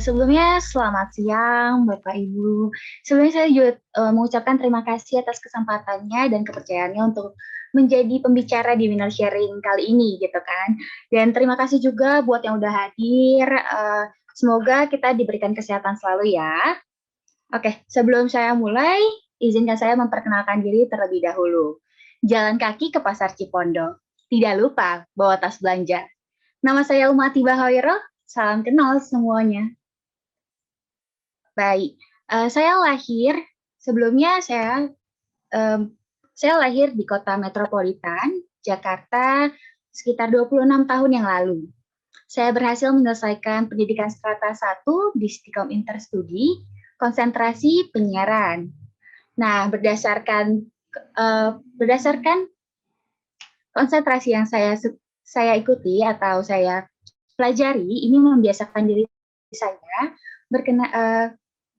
Sebelumnya selamat siang Bapak Ibu. Sebelumnya saya juga mengucapkan terima kasih atas kesempatannya dan kepercayaannya untuk menjadi pembicara di Winner Sharing kali ini gitu kan. Dan terima kasih juga buat yang udah hadir. Semoga kita diberikan kesehatan selalu ya. Oke, sebelum saya mulai, izinkan saya memperkenalkan diri terlebih dahulu. Jalan kaki ke Pasar Cipondo. Tidak lupa bawa tas belanja. Nama saya Umati Bahawiroh. Salam kenal semuanya. Baik, saya lahir sebelumnya saya lahir di kota metropolitan Jakarta sekitar 26 tahun yang lalu. Saya berhasil menyelesaikan pendidikan strata 1 di Stikom Interstudi, konsentrasi penyiaran. Nah, berdasarkan konsentrasi yang saya ikuti atau saya pelajari, ini membiasakan diri saya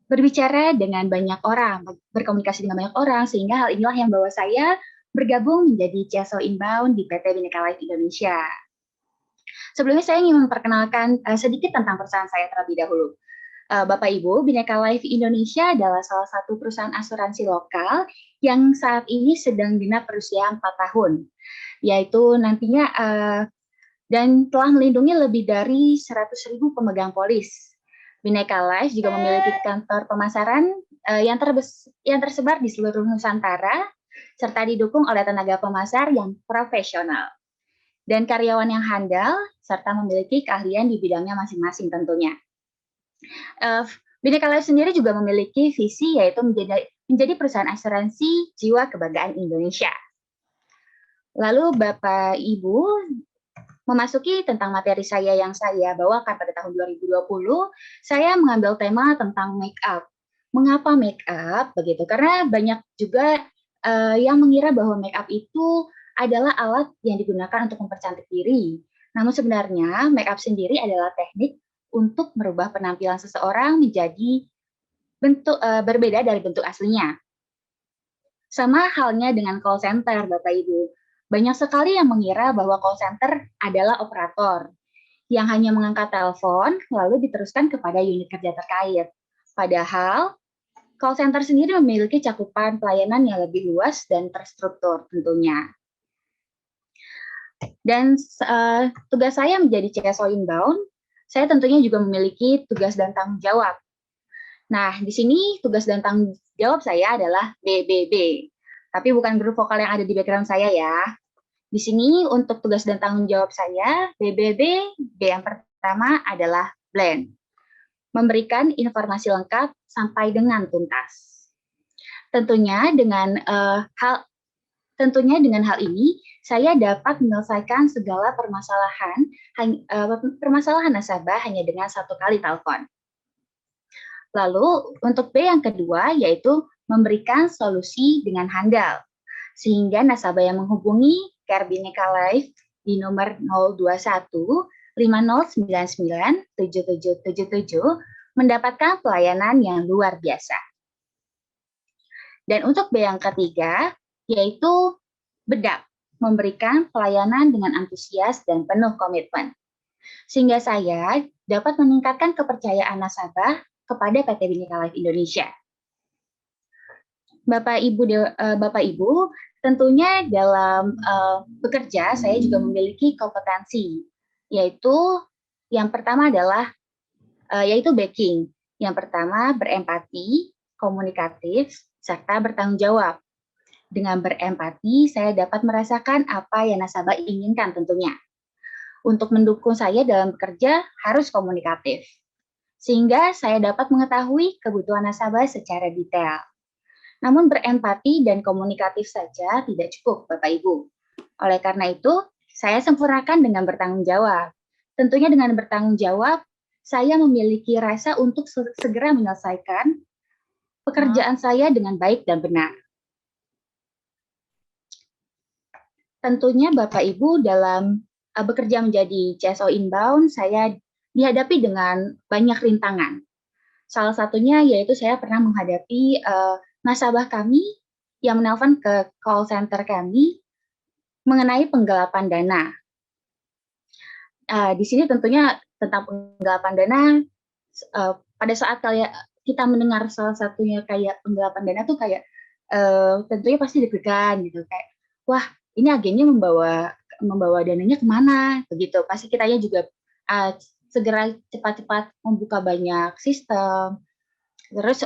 berbicara dengan banyak orang, berkomunikasi dengan banyak orang, sehingga hal inilah yang bawa saya bergabung menjadi CSO Inbound di PT Bhinneka Life Indonesia. Sebelumnya saya ingin memperkenalkan sedikit tentang perusahaan saya terlebih dahulu. Bapak Ibu, Bhinneka Life Indonesia adalah salah satu perusahaan asuransi lokal yang saat ini sedang genap berusia 4 tahun, yaitu nantinya dan telah melindungi lebih dari 100.000 pemegang polis. Bhinneka Life juga memiliki kantor pemasaran yang tersebar di seluruh Nusantara, serta didukung oleh tenaga pemasar yang profesional dan karyawan yang handal, serta memiliki keahlian di bidangnya masing-masing tentunya. Bhinneka Life sendiri juga memiliki visi yaitu menjadi perusahaan asuransi jiwa kebanggaan Indonesia. Lalu Bapak Ibu, memasuki tentang materi saya yang saya bawakan pada tahun 2020, saya mengambil tema tentang make up. Mengapa make up? Begitu, karena banyak juga yang mengira bahwa make up itu adalah alat yang digunakan untuk mempercantik diri. Namun sebenarnya make up sendiri adalah teknik untuk merubah penampilan seseorang menjadi berbeda dari bentuk aslinya. Sama halnya dengan call center, Bapak Ibu. Banyak sekali yang mengira bahwa call center adalah operator yang hanya mengangkat telepon lalu diteruskan kepada unit kerja terkait. Padahal call center sendiri memiliki cakupan pelayanan yang lebih luas dan terstruktur tentunya. Dan tugas saya menjadi CSO Inbound, saya tentunya juga memiliki tugas dan tanggung jawab. Nah, di sini tugas dan tanggung jawab saya adalah BBB. Tapi bukan grup vokal yang ada di background saya ya. Di sini untuk tugas dan tanggung jawab saya, BBB, B yang pertama adalah blend. Memberikan informasi lengkap sampai dengan tuntas. Tentunya dengan hal ini, saya dapat menyelesaikan segala permasalahan nasabah hanya dengan satu kali telepon. Lalu untuk B yang kedua yaitu memberikan solusi dengan handal, sehingga nasabah yang menghubungi Care Bhinneka Life di nomor 021 5099 7777 mendapatkan pelayanan yang luar biasa. Dan untuk B yang ketiga yaitu bedak, memberikan pelayanan dengan antusias dan penuh komitmen, sehingga saya dapat meningkatkan kepercayaan nasabah kepada PT Bhinneka Life Indonesia. Bapak Ibu, tentunya dalam bekerja saya juga memiliki kompetensi, yaitu yang pertama adalah yaitu backing. Yang pertama berempati, komunikatif, serta bertanggung jawab. Dengan berempati, saya dapat merasakan apa yang nasabah inginkan tentunya. Untuk mendukung saya dalam bekerja harus komunikatif, sehingga saya dapat mengetahui kebutuhan nasabah secara detail. Namun berempati dan komunikatif saja tidak cukup, Bapak Ibu. Oleh karena itu, saya sempurnakan dengan bertanggung jawab. Tentunya dengan bertanggung jawab, saya memiliki rasa untuk segera menyelesaikan pekerjaan saya dengan baik dan benar. Tentunya Bapak Ibu dalam bekerja menjadi CSO Inbound, saya dihadapi dengan banyak rintangan. Salah satunya yaitu saya pernah menghadapi nasabah kami yang menelpon ke call center kami mengenai penggelapan dana. Di sini tentunya tentang penggelapan dana, pada saat kita mendengar salah satunya kayak penggelapan dana tuh kayak tentunya pasti deg-degan gitu, kayak wah ini agennya membawa dananya kemana begitu. Pasti kitanya juga segera cepat-cepat membuka banyak sistem, terus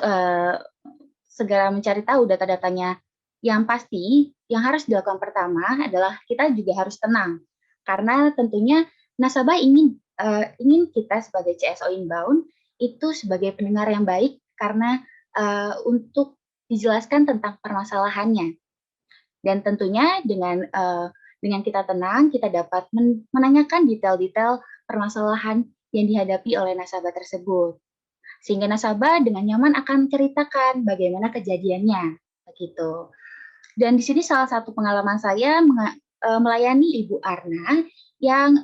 segera mencari tahu data-datanya. Yang pasti yang harus dilakukan pertama adalah kita juga harus tenang, karena tentunya nasabah ingin kita sebagai CSO inbound itu sebagai pendengar yang baik, karena untuk dijelaskan tentang permasalahannya. Dan tentunya dengan kita tenang, kita dapat menanyakan detail-detail permasalahan yang dihadapi oleh nasabah tersebut. Sehingga nasabah dengan nyaman akan menceritakan bagaimana kejadiannya, begitu. Dan di sini salah satu pengalaman saya melayani Ibu Arna yang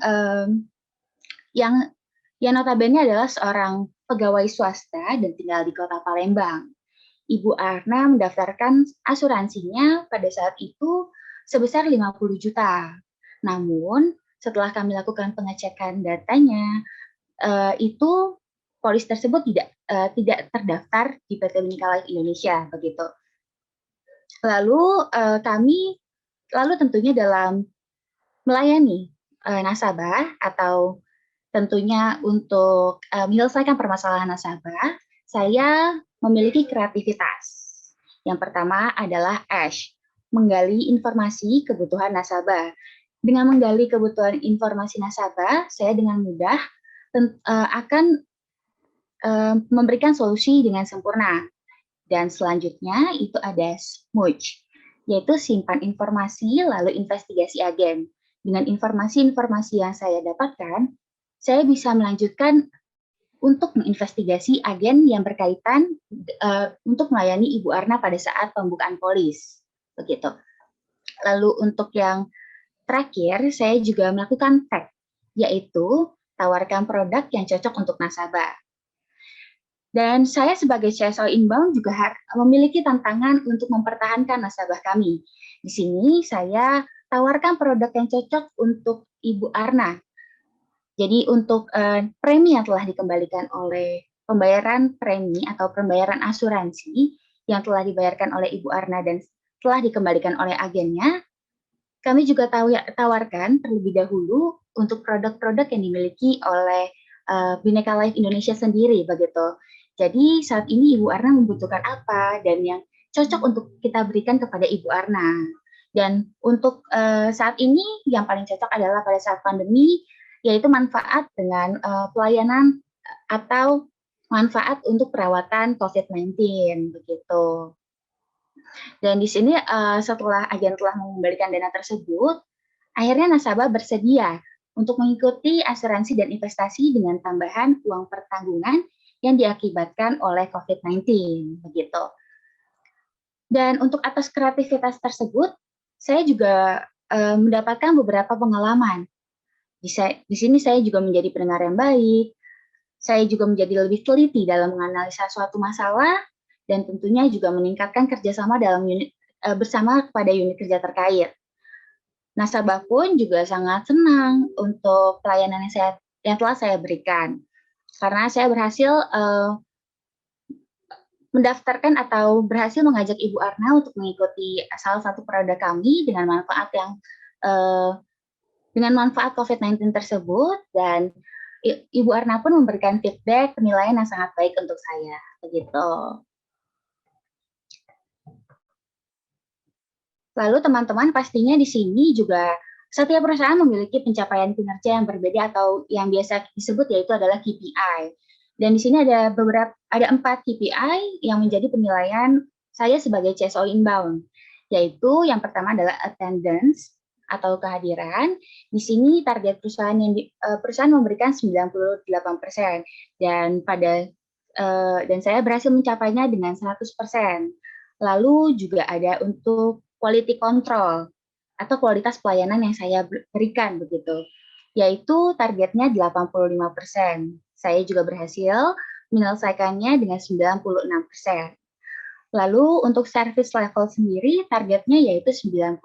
notabene adalah seorang pegawai swasta dan tinggal di Kota Palembang. Ibu Arna mendaftarkan asuransinya pada saat itu sebesar 50 juta. Namun, setelah kami lakukan pengecekan datanya, itu polis tersebut tidak terdaftar di PT Bhinneka Life Indonesia, begitu. Lalu tentunya dalam melayani nasabah atau tentunya untuk menyelesaikan permasalahan nasabah, saya memiliki kreativitas. Yang pertama adalah ASH, menggali informasi kebutuhan nasabah. Dengan menggali kebutuhan informasi nasabah, saya dengan mudah akan memberikan solusi dengan sempurna. Dan selanjutnya itu ada smooch, yaitu simpan informasi lalu investigasi agen. Dengan informasi-informasi yang saya dapatkan, saya bisa melanjutkan untuk menginvestigasi agen yang berkaitan untuk melayani Ibu Arna pada saat pembukaan polis. Begitu. Lalu untuk yang terakhir, saya juga melakukan tag, yaitu tawarkan produk yang cocok untuk nasabah. Dan saya sebagai CSO inbound juga memiliki tantangan untuk mempertahankan nasabah kami. Di sini saya tawarkan produk yang cocok untuk Ibu Arna. Jadi untuk premi yang telah dikembalikan oleh pembayaran premi atau pembayaran asuransi yang telah dibayarkan oleh Ibu Arna dan telah dikembalikan oleh agennya, kami juga tawarkan terlebih dahulu untuk produk-produk yang dimiliki oleh Bhinneka Life Indonesia sendiri, begitu. Jadi saat ini Ibu Arna membutuhkan apa dan yang cocok untuk kita berikan kepada Ibu Arna. Dan untuk saat ini yang paling cocok adalah pada saat pandemi, yaitu manfaat dengan pelayanan atau manfaat untuk perawatan COVID-19, begitu. Dan di sini setelah agen telah mengembalikan dana tersebut, akhirnya nasabah bersedia untuk mengikuti asuransi dan investasi dengan tambahan uang pertanggungan yang diakibatkan oleh COVID-19, begitu. Dan untuk atas kreativitas tersebut, saya juga mendapatkan beberapa pengalaman. Di sini saya juga menjadi pendengar yang baik, saya juga menjadi lebih teliti dalam menganalisa suatu masalah, dan tentunya juga meningkatkan kerjasama bersama kepada unit kerja terkait. Nasabah pun juga sangat senang untuk pelayanan yang telah saya berikan, karena saya berhasil mendaftarkan atau berhasil mengajak Ibu Arna untuk mengikuti salah satu produk kami dengan manfaat COVID-19 tersebut, dan Ibu Arna pun memberikan feedback penilaian yang sangat baik untuk saya, begitu. Lalu teman-teman pastinya di sini juga setiap perusahaan memiliki pencapaian kinerja yang berbeda atau yang biasa disebut yaitu adalah KPI. Dan di sini ada 4 KPI yang menjadi penilaian saya sebagai CSO inbound, yaitu yang pertama adalah attendance atau kehadiran. Di sini target perusahaan memberikan 98% dan dan saya berhasil mencapainya dengan 100%. Lalu juga ada untuk quality control atau kualitas pelayanan yang saya berikan, begitu, yaitu targetnya 85%. Saya juga berhasil menyelesaikannya dengan 96%. Lalu untuk service level sendiri targetnya yaitu 90%.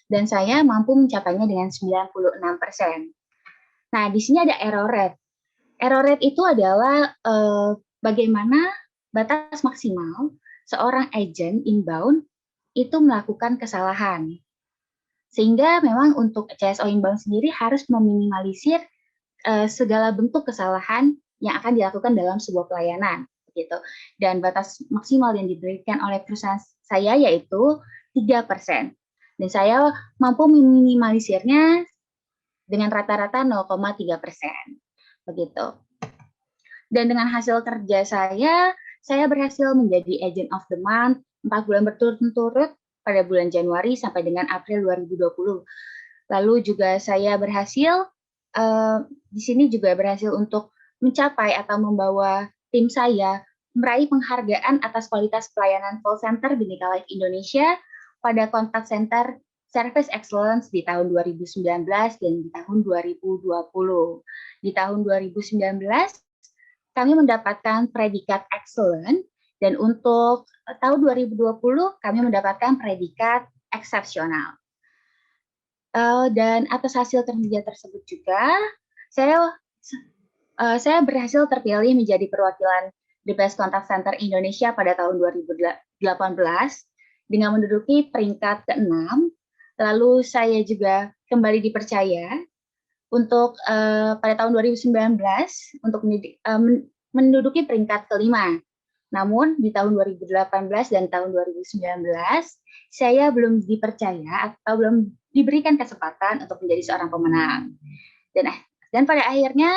Dan saya mampu mencapainya dengan 96%. Nah, di sini ada error rate. Error rate itu adalah bagaimana batas maksimal seorang agent inbound itu melakukan kesalahan. Sehingga memang untuk CSO inbound sendiri harus meminimalisir segala bentuk kesalahan yang akan dilakukan dalam sebuah pelayanan, gitu. Dan batas maksimal yang diberikan oleh perusahaan saya yaitu 3%. Dan saya mampu meminimalisirnya dengan rata-rata 0,3%. Begitu. Dan dengan hasil kerja saya berhasil menjadi agent of the month 4 bulan berturut-turut pada bulan Januari sampai dengan April 2020. Lalu juga saya berhasil di sini juga berhasil untuk mencapai atau membawa tim saya meraih penghargaan atas kualitas pelayanan call center Bhinneka Life Indonesia pada Contact Center Service Excellence di tahun 2019 dan di tahun 2020. Di tahun 2019 kami mendapatkan predikat excellent dan untuk tahun 2020 kami mendapatkan predikat eksepsional. Dan atas hasil kerja tersebut juga saya berhasil terpilih menjadi perwakilan The Best Contact Center Indonesia pada tahun 2018 dengan menduduki peringkat ke-6. Lalu saya juga kembali dipercaya untuk pada tahun 2019 untuk menduduki peringkat ke-5. Namun di tahun 2018 dan tahun 2019 saya belum dipercaya atau belum diberikan kesempatan untuk menjadi seorang pemenang. Dan pada akhirnya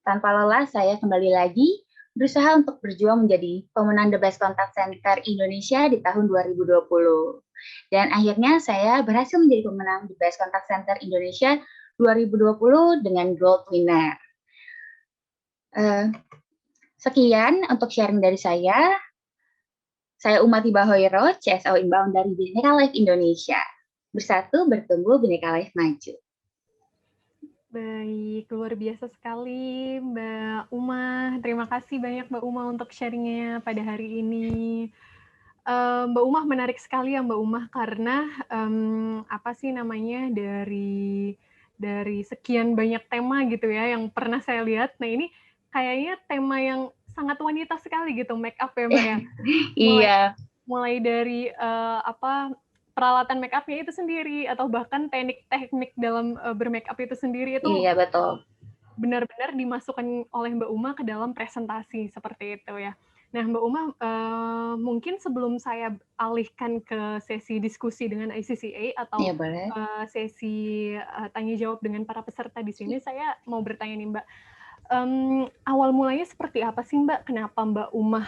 tanpa lelah saya kembali lagi berusaha untuk berjuang menjadi pemenang The Best Contact Center Indonesia di tahun 2020. Dan akhirnya saya berhasil menjadi pemenang The Best Contact Center Indonesia 2020 dengan Gold Winner. Sekian untuk sharing dari saya. Saya Uma Tiba Hoiro, CSO Inbound dari Bhinneka Life Indonesia. Bersatu bertumbuh Bhinneka Life maju. Baik, luar biasa sekali Mbak Uma. Terima kasih banyak Mbak Uma untuk sharingnya pada hari ini. Mbak Uma menarik sekali ya Mbak Uma karena apa sih namanya dari sekian banyak tema gitu ya yang pernah saya lihat. Nah ini kayaknya tema yang sangat wanita sekali gitu, make up ya Mbak ya. Iya. Mulai dari peralatan make up-nya itu sendiri atau bahkan teknik-teknik dalam bermake up itu sendiri itu iya betul. Benar-benar dimasukkan oleh Mbak Uma ke dalam presentasi seperti itu ya. Nah Mbak Uma, mungkin sebelum saya alihkan ke sesi diskusi dengan ICCA atau Iya, boleh. Sesi tanya jawab dengan para peserta di sini, saya mau bertanya nih Mbak, awal mulanya seperti apa sih Mbak? Kenapa Mbak Uma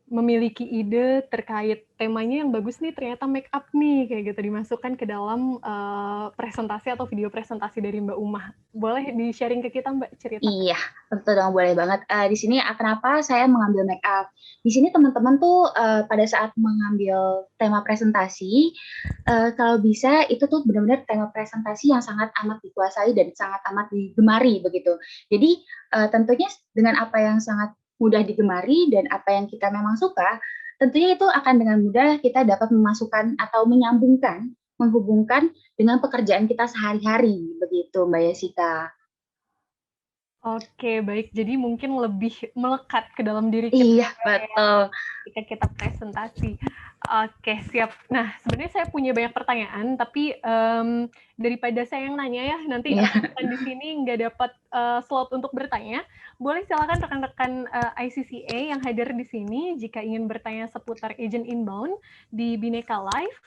memiliki ide terkait temanya yang bagus nih, ternyata make up nih, kayak gitu, dimasukkan ke dalam presentasi atau video presentasi dari Mbak Uma. Boleh di-sharing ke kita Mbak cerita? Iya, tentu dong, boleh banget. Di sini kenapa saya mengambil make up? Di sini teman-teman tuh pada saat mengambil tema presentasi, kalau bisa itu tuh benar-benar tema presentasi yang sangat amat dikuasai dan sangat amat digemari begitu. Jadi tentunya dengan apa yang sangat mudah digemari dan apa yang kita memang suka, tentunya itu akan dengan mudah kita dapat memasukkan atau menghubungkan dengan pekerjaan kita sehari-hari begitu Mbak Yesika. Oke, baik. Jadi mungkin lebih melekat ke dalam diri kita. Iya, betul. Ketika kita presentasi. Oke, siap. Nah, sebenarnya saya punya banyak pertanyaan, tapi daripada saya yang nanya ya, nanti rekan di sini nggak dapat slot untuk bertanya. Boleh silakan rekan-rekan ICCA yang hadir di sini jika ingin bertanya seputar agent inbound di Bhinneka Life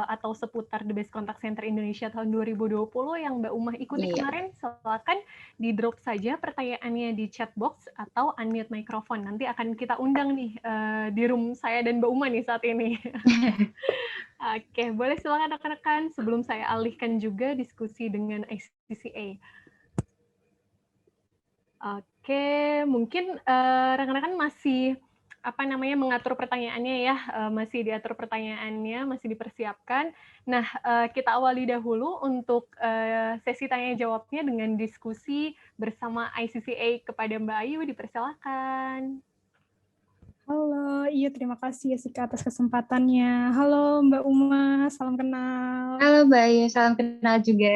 atau seputar The Best Contact Center Indonesia tahun 2020 yang Mbak Umah ikuti kemarin, silakan di-drop saja pertanyaannya di chat box atau unmute mikrofon. Nanti akan kita undang nih di room saya dan Mbak Uma nih saat ini. Oke, boleh silakan rekan-rekan sebelum saya alihkan juga diskusi dengan ICCA. Oke, mungkin rekan-rekan masih mengatur pertanyaannya ya, masih diatur pertanyaannya, masih dipersiapkan. Nah, kita awali dahulu untuk sesi tanya jawabnya dengan diskusi bersama ICCA kepada Mbak Ayu, dipersilakan. Halo, iya terima kasih Yesika atas kesempatannya. Halo Mbak Uma, salam kenal. Halo Mbak Ayu, salam kenal juga.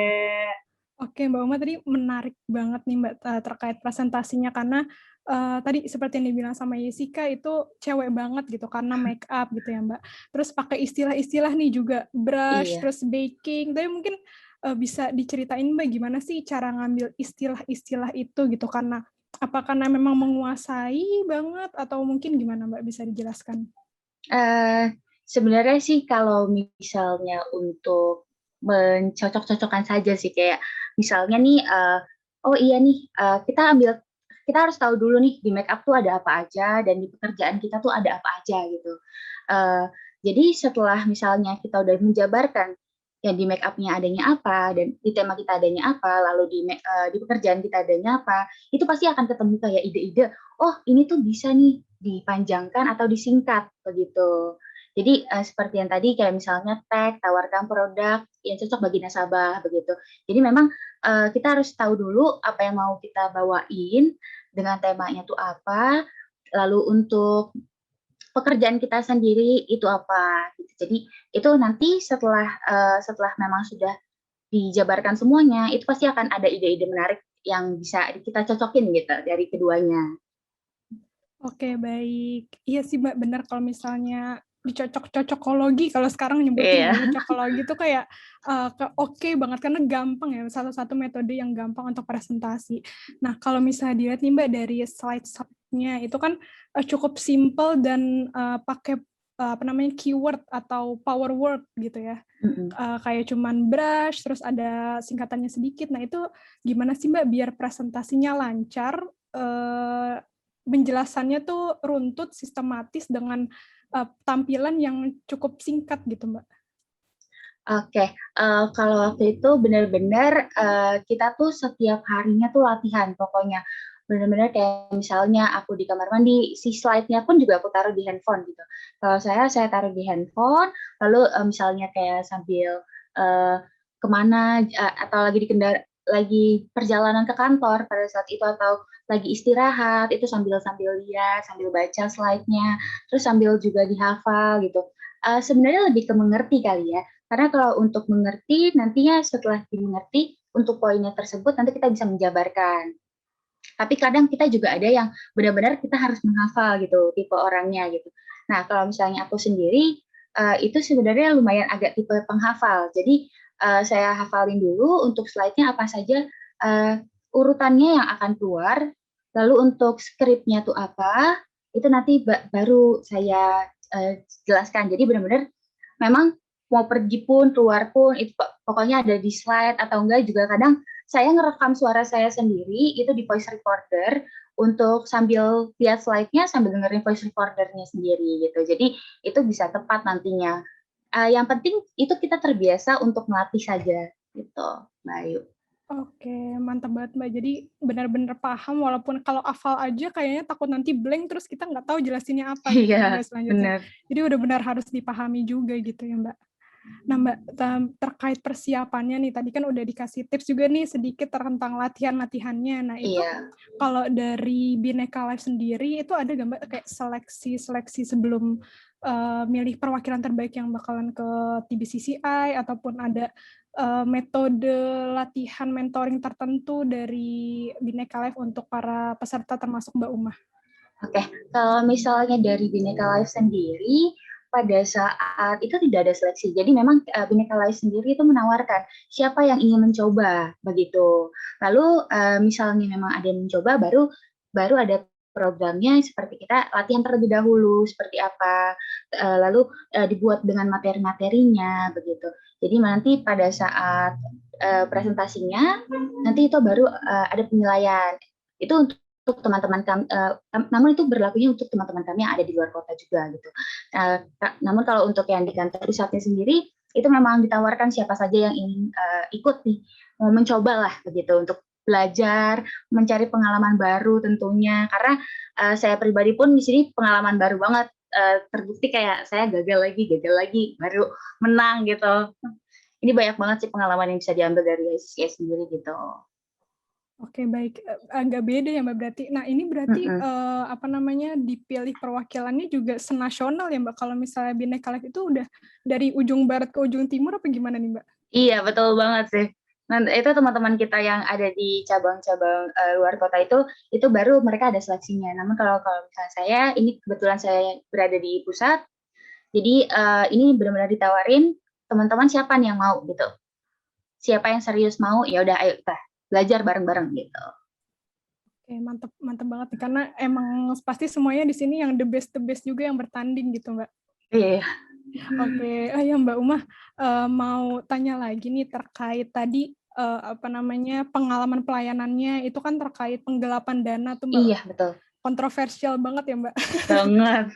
Oke, Mbak Uma tadi menarik banget nih Mbak terkait presentasinya karena tadi seperti yang dibilang sama Jessica itu cewek banget gitu karena make up gitu ya Mbak. Terus pakai istilah-istilah nih juga brush, Iya. terus baking. Tapi mungkin bisa diceritain Mbak gimana sih cara ngambil istilah-istilah itu gitu karena memang menguasai banget atau mungkin gimana Mbak bisa dijelaskan? Sebenarnya sih kalau misalnya untuk mencocok-cocokkan saja sih kayak misalnya nih, oh iya nih kita harus tahu dulu nih di make up tuh ada apa aja dan di pekerjaan kita tuh ada apa aja gitu. Jadi setelah misalnya kita udah menjabarkan ya di make up-nya adanya apa dan di tema kita adanya apa, lalu di pekerjaan kita adanya apa, itu pasti akan ketemu kayak ide-ide, oh ini tuh bisa nih dipanjangkan atau disingkat begitu. Jadi seperti yang tadi kayak misalnya tag, tawarkan produk yang cocok bagi nasabah begitu. Jadi memang kita harus tahu dulu apa yang mau kita bawain dengan temanya tuh apa, lalu untuk pekerjaan kita sendiri itu apa gitu. Jadi itu nanti setelah memang sudah dijabarkan semuanya, itu pasti akan ada ide-ide menarik yang bisa kita cocokin gitu dari keduanya. Oke, baik. Iya sih, Mbak, benar kalau misalnya dicocok-cocokologi, kalau sekarang Iya. nyebutin cocokologi itu kayak oke banget karena gampang ya, salah satu metode yang gampang untuk presentasi. Nah, kalau misalnya dilihat nih, Mbak, dari slide-nya itu kan cukup simple dan pakai keyword atau power word gitu ya. Kayak cuman brush, terus ada singkatannya sedikit. Nah, itu gimana sih, Mbak, biar presentasinya lancar, penjelasannya tuh runtut, sistematis dengan tampilan yang cukup singkat gitu, Mbak? Oke, kalau waktu itu benar-benar kita tuh setiap harinya tuh latihan pokoknya. Benar-benar kayak misalnya aku di kamar mandi, si slide-nya pun juga aku taruh di handphone gitu. Kalau saya taruh di handphone, lalu misalnya kayak sambil kemana atau lagi perjalanan ke kantor pada saat itu atau lagi istirahat, itu sambil lihat, sambil baca slide-nya, terus sambil juga dihafal gitu. Sebenarnya lebih ke mengerti kali ya, karena kalau untuk mengerti, nantinya setelah dimengerti, untuk poinnya tersebut nanti kita bisa menjabarkan. Tapi kadang kita juga ada yang benar-benar kita harus menghafal gitu, tipe orangnya gitu. Nah, kalau misalnya aku sendiri, itu sebenarnya lumayan agak tipe penghafal. Jadi, saya hafalin dulu untuk slide-nya apa saja, urutannya yang akan keluar, lalu untuk skripnya tuh apa, itu nanti baru saya jelaskan. Jadi benar-benar memang mau pergi pun, keluar pun, itu pokoknya ada di slide atau enggak juga kadang saya ngerekam suara saya sendiri itu di voice recorder untuk sambil lihat slide-nya sambil dengerin voice recorder-nya sendiri gitu. Jadi itu bisa tepat nantinya. Yang penting itu kita terbiasa untuk melatih saja gitu, Mbak Ayu. Oke, mantap banget, Mbak. Jadi benar-benar paham walaupun kalau hafal aja kayaknya takut nanti blank terus kita nggak tahu jelasinnya apa gitu Iya, kan, Mbak, selanjutnya. benar. Jadi benar-benar harus dipahami juga gitu ya, Mbak. Nah, Mbak, terkait persiapannya nih, tadi kan udah dikasih tips juga nih sedikit tentang latihan-latihannya. Nah, itu Iya. kalau dari Bhinneka Life sendiri, itu ada nggak, Mbak, kayak seleksi sebelum milih perwakilan terbaik yang bakalan ke TBCCI, ataupun ada metode latihan mentoring tertentu dari Bhinneka Life untuk para peserta termasuk Mbak Uma? Oke, kalau misalnya dari Bhinneka Life sendiri, pada saat itu tidak ada seleksi. Jadi memang Bhinneka Life sendiri itu menawarkan siapa yang ingin mencoba begitu. Lalu misalnya memang ada yang mencoba, baru ada programnya seperti kita latihan terlebih dahulu seperti apa, lalu dibuat dengan materi-materinya begitu. Jadi nanti pada saat presentasinya nanti itu baru ada penilaian. Itu untuk teman-teman kami, namun itu berlakunya untuk teman-teman kami yang ada di luar kota juga gitu. Namun kalau untuk yang di kantor pusatnya sendiri, itu memang ditawarkan siapa saja yang ingin ikut nih, mau mencoba lah begitu untuk belajar, mencari pengalaman baru tentunya. Karena saya pribadi pun di sini pengalaman baru banget, terbukti kayak saya gagal lagi, baru menang gitu. Ini banyak banget sih pengalaman yang bisa diambil dari ICCS sendiri gitu. Oke, baik. Agak beda ya, Mbak, berarti. Nah, ini berarti dipilih perwakilannya juga senasional ya, Mbak? Kalau misalnya Bhinneka Life itu udah dari ujung barat ke ujung timur apa gimana nih, Mbak? Iya, betul banget sih. Nah, itu teman-teman kita yang ada di cabang-cabang luar kota itu baru mereka ada seleksinya. Namun kalau misalnya saya, ini kebetulan saya berada di pusat, jadi ini benar-benar ditawarin teman-teman siapa nih yang mau gitu. Siapa yang serius mau, ya udah ayo kita belajar bareng-bareng gitu. Oke, mantep banget nih, karena emang pasti semuanya di sini yang the best juga yang bertanding gitu, Mbak. Iya. Oke, ya Mbak Umah, mau tanya lagi nih terkait tadi pengalaman pelayanannya itu kan terkait penggelapan dana tuh Mbak. Iya, betul. Kontroversial banget ya Mbak. Banget.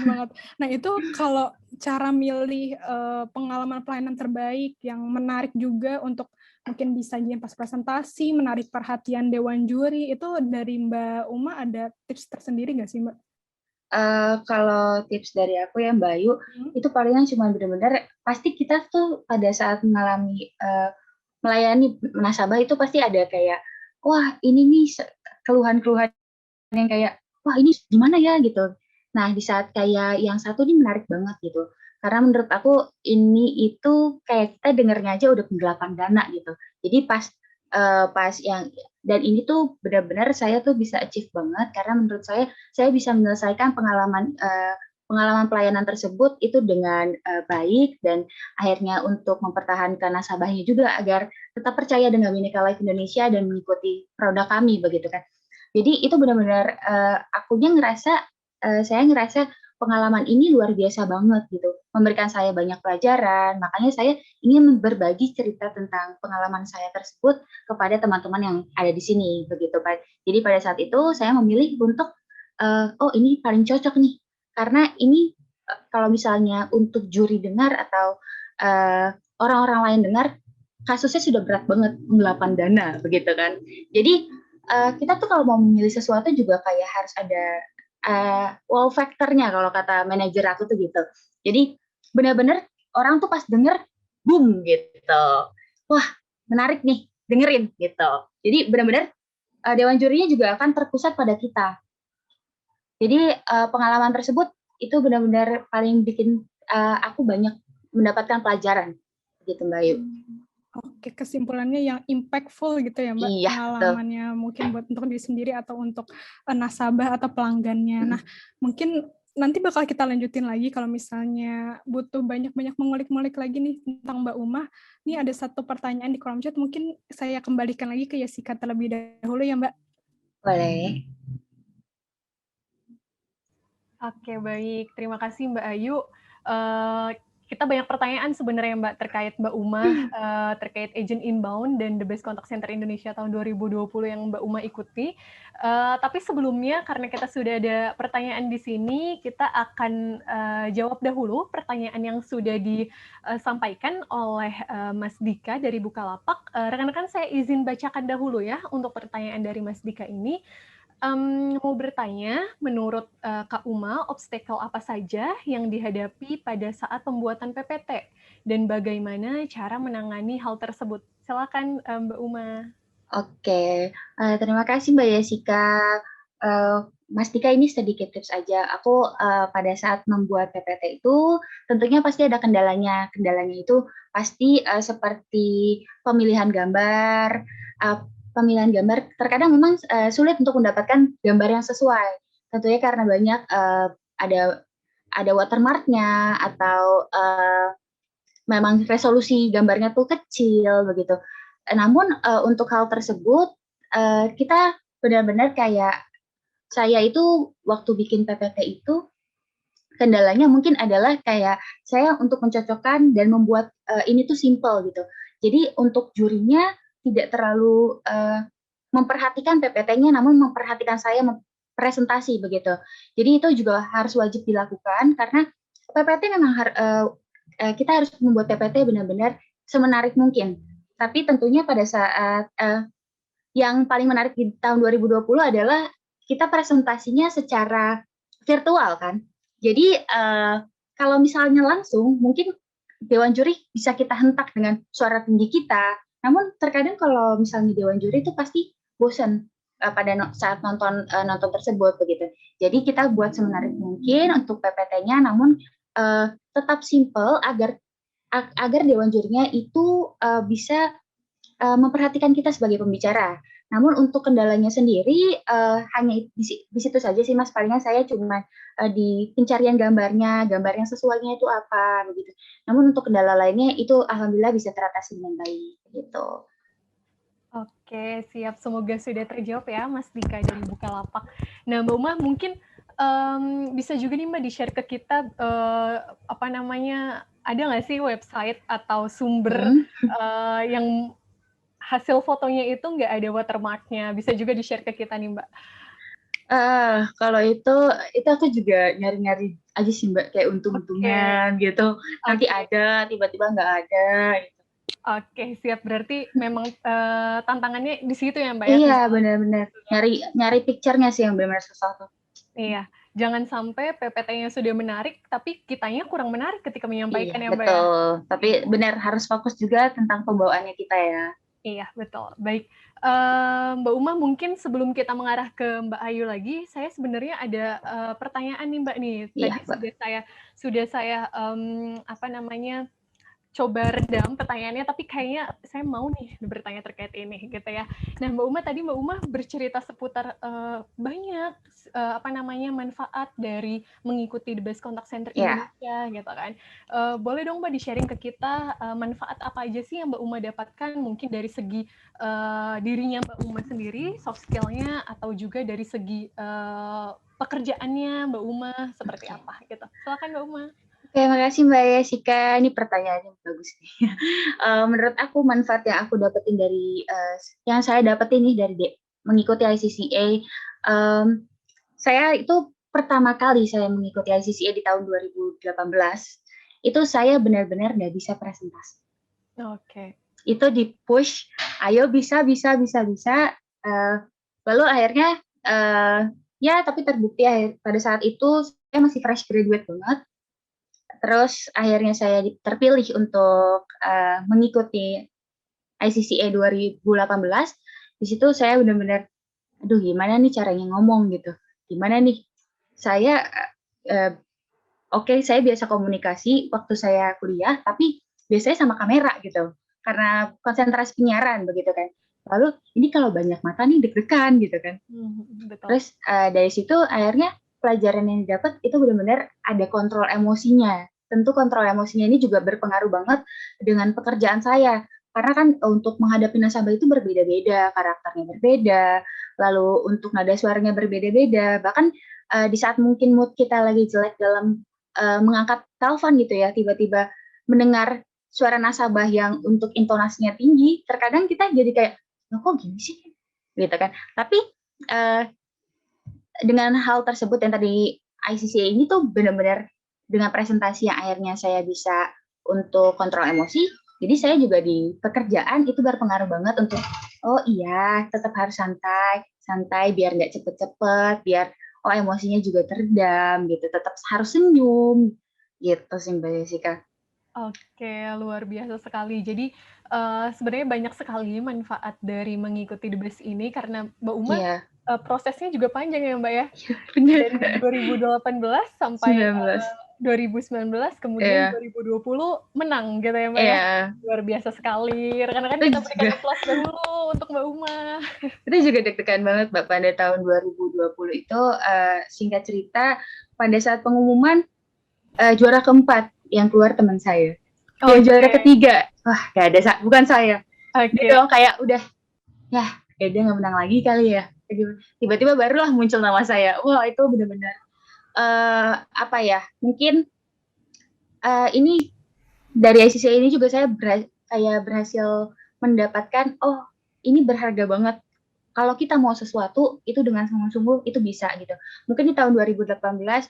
banget. Nah itu kalau cara milih pengalaman pelayanan terbaik yang menarik juga untuk mungkin disajikan pas presentasi, menarik perhatian dewan juri, itu dari Mbak Uma ada tips tersendiri nggak sih Mbak? Kalau tips dari aku ya Mbak Ayu, itu palingan cuma benar-benar pasti kita tuh pada saat mengalami melayani nasabah itu pasti ada kayak, wah ini nih keluhan-keluhan yang kayak, wah ini gimana ya gitu. Nah di saat kayak yang satu ini menarik banget gitu, karena menurut aku ini itu kayak kita dengernya aja udah penggelapan dana gitu. Jadi pas yang dan ini tuh benar-benar saya tuh bisa achieve banget karena menurut saya bisa menyelesaikan pengalaman pelayanan tersebut itu dengan baik dan akhirnya untuk mempertahankan nasabahnya juga agar tetap percaya dengan Bhinneka Life Indonesia dan mengikuti produk kami begitu kan. Jadi itu benar-benar saya ngerasa pengalaman ini luar biasa banget gitu, memberikan saya banyak pelajaran, makanya saya ingin berbagi cerita tentang pengalaman saya tersebut kepada teman-teman yang ada di sini, begitu Pak. Jadi pada saat itu saya memilih untuk, oh ini paling cocok nih, karena ini kalau misalnya untuk juri dengar atau orang-orang lain dengar, kasusnya sudah berat banget, penggelapan dana, begitu kan. Jadi kita tuh kalau mau memilih sesuatu juga kayak harus ada wow factor-nya kalau kata manajer aku tuh gitu. Jadi benar-benar orang tuh pas denger, boom gitu. Wah menarik nih, dengerin gitu. Jadi benar-benar dewan jurinya juga akan terpusat pada kita. Jadi pengalaman tersebut itu benar-benar paling bikin aku banyak mendapatkan pelajaran gitu Mbak Ayu. Oke, kesimpulannya yang impactful gitu ya Mbak, iya, pengalamannya betul. Mungkin buat untuk diri sendiri atau untuk nasabah atau pelanggannya. Nah, mungkin nanti bakal kita lanjutin lagi kalau misalnya butuh banyak-banyak mengulik-ngulik lagi nih tentang Mbak Umah. Ini ada satu pertanyaan di kolom chat, mungkin saya kembalikan lagi ke Jessica terlebih dahulu ya Mbak. Boleh. Oke, baik. Terima kasih Mbak Ayu. Kita banyak pertanyaan sebenarnya Mbak terkait Mbak Umah, terkait agent inbound dan The Best Contact Center Indonesia tahun 2020 yang Mbak Umah ikuti. Tapi sebelumnya karena kita sudah ada pertanyaan di sini, kita akan jawab dahulu pertanyaan yang sudah disampaikan oleh Mas Dika dari Bukalapak. Rekan-rekan saya izin bacakan dahulu ya untuk pertanyaan dari Mas Dika ini. Mau bertanya, menurut Kak Uma, obstacle apa saja yang dihadapi pada saat pembuatan PPT dan bagaimana cara menangani hal tersebut? Silakan Mbak Uma. Oke, terima kasih Mbak Jessica. Mas Dika, ini sedikit tips aja. Aku pada saat membuat PPT itu tentunya pasti ada kendalanya. Kendalanya itu pasti seperti pemilihan gambar. Pemilihan gambar terkadang memang sulit untuk mendapatkan gambar yang sesuai. Tentunya karena banyak ada watermarknya atau memang resolusi gambarnya tuh kecil begitu. Namun untuk hal tersebut kita benar-benar kayak saya itu waktu bikin PPT itu kendalanya mungkin adalah kayak saya untuk mencocokkan dan membuat ini tuh simple gitu. Jadi untuk jurinya tidak terlalu memperhatikan PPT-nya, namun memperhatikan saya presentasi begitu. Jadi itu juga harus wajib dilakukan karena PPT memang kita harus membuat PPT benar-benar semenarik mungkin. Tapi tentunya pada saat yang paling menarik di tahun 2020 adalah kita presentasinya secara virtual kan. Jadi kalau misalnya langsung mungkin dewan juri bisa kita hentak dengan suara tinggi kita. Namun terkadang kalau misalnya dewan juri itu pasti bosan pada saat nonton tersebut begitu. Jadi kita buat semenarik mungkin untuk PPT-nya, namun tetap simple agar dewan jurinya itu bisa memperhatikan kita sebagai pembicara. Namun untuk kendalanya sendiri hanya di situ saja sih Mas. Palingan saya cuma di pencarian gambar yang sesuainya itu apa begitu. Namun untuk kendala lainnya itu alhamdulillah bisa teratasi dengan baik gitu. Oke, siap. Semoga sudah terjawab ya Mas Dika dari Bukalapak. Nah, Mbak Uma mungkin bisa juga nih Mbak di-share ke kita ada nggak sih website atau sumber yang hasil fotonya itu nggak ada watermark-nya, bisa juga di-share ke kita nih Mbak. Kalau itu aku juga nyari-nyari aja sih Mbak, kayak untung-untungan gitu. Nanti ada, tiba-tiba nggak ada. Gitu. Oke, siap. Berarti memang tantangannya di situ ya Mbak ya? Iya, benar-benar. Nyari picture-nya sih yang benar-benar susah tuh. Iya, jangan sampai PPT-nya sudah menarik, tapi kitanya kurang menarik ketika menyampaikan ya Mbak ya? Betul, tapi benar harus fokus juga tentang pembawaannya kita ya. Iya, betul. Baik, Mbak Uma mungkin sebelum kita mengarah ke Mbak Ayu lagi, saya sebenarnya ada pertanyaan nih Mbak nih. Tadi sudah saya coba redam pertanyaannya, tapi kayaknya saya mau nih bertanya terkait ini gitu ya. Nah, Mbak Uma bercerita seputar banyak manfaat dari mengikuti The Best Contact Center Indonesia gitu kan. Boleh dong Mbak di-sharing ke kita manfaat apa aja sih yang Mbak Uma dapatkan, mungkin dari segi dirinya Mbak Uma sendiri, soft skill-nya, atau juga dari segi pekerjaannya Mbak Uma seperti apa gitu. Silakan Mbak Uma. Oke, makasih Mbak Jessica. Ini pertanyaannya bagus nih. Menurut aku manfaat yang aku dapetin dari yang saya dapetin nih dari mengikuti ICCA, saya itu pertama kali saya mengikuti ICCA di tahun 2018. Itu saya benar-benar nggak bisa presentasi. Oke. Itu di push, ayo bisa. Lalu akhirnya ya tapi terbukti pada saat itu saya masih fresh graduate banget. Terus akhirnya saya terpilih untuk mengikuti ICCA 2018. Di situ saya benar-benar, aduh gimana nih caranya ngomong gitu. Gimana nih, saya saya biasa komunikasi waktu saya kuliah, tapi biasanya sama kamera gitu. Karena konsentrasi penyiaran begitu kan. Lalu ini kalau banyak mata nih deg-degan gitu kan. Betul. Terus dari situ akhirnya pelajaran yang didapat itu benar-benar ada kontrol emosinya. Tentu kontrol emosinya ini juga berpengaruh banget dengan pekerjaan saya. Karena kan untuk menghadapi nasabah itu berbeda-beda, karakternya berbeda, lalu untuk nada suaranya berbeda-beda. Bahkan di saat mungkin mood kita lagi jelek dalam mengangkat telepon gitu ya, tiba-tiba mendengar suara nasabah yang untuk intonasinya tinggi, terkadang kita jadi kayak, kok gini sih? Gitu kan. Tapi dengan hal tersebut yang tadi ICCA ini tuh benar-benar dengan presentasi yang akhirnya saya bisa untuk kontrol emosi, jadi saya juga di pekerjaan itu berpengaruh banget untuk oh iya tetap harus santai biar nggak cepet-cepet, biar emosinya juga teredam gitu, tetap harus senyum gitu sih Mbak Jessica. Oke, luar biasa sekali. Jadi sebenarnya banyak sekali manfaat dari mengikuti The Best ini karena Mbak Uma prosesnya juga panjang ya Mbak ya. Benar. Dari 2018 sampai 2019, kemudian 2020 menang gitu ya Mbak ya. Luar biasa sekali. Rekan-rekan kita berikan applause dahulu untuk Mbak Uma. Itu juga deg-degan banget Mbak pada tahun 2020 itu, singkat cerita pada saat pengumuman juara keempat yang keluar teman saya. Yang juara ketiga, wah gak ada, bukan saya. Dia dong kayak udah, ya kayak dia nggak menang lagi kali ya. Tiba-tiba barulah muncul nama saya. Wah itu benar-benar mungkin ini dari ICCA ini juga saya berhasil mendapatkan ini berharga banget. Kalau kita mau sesuatu itu dengan sungguh-sungguh itu bisa gitu. Mungkin di tahun 2018, 2019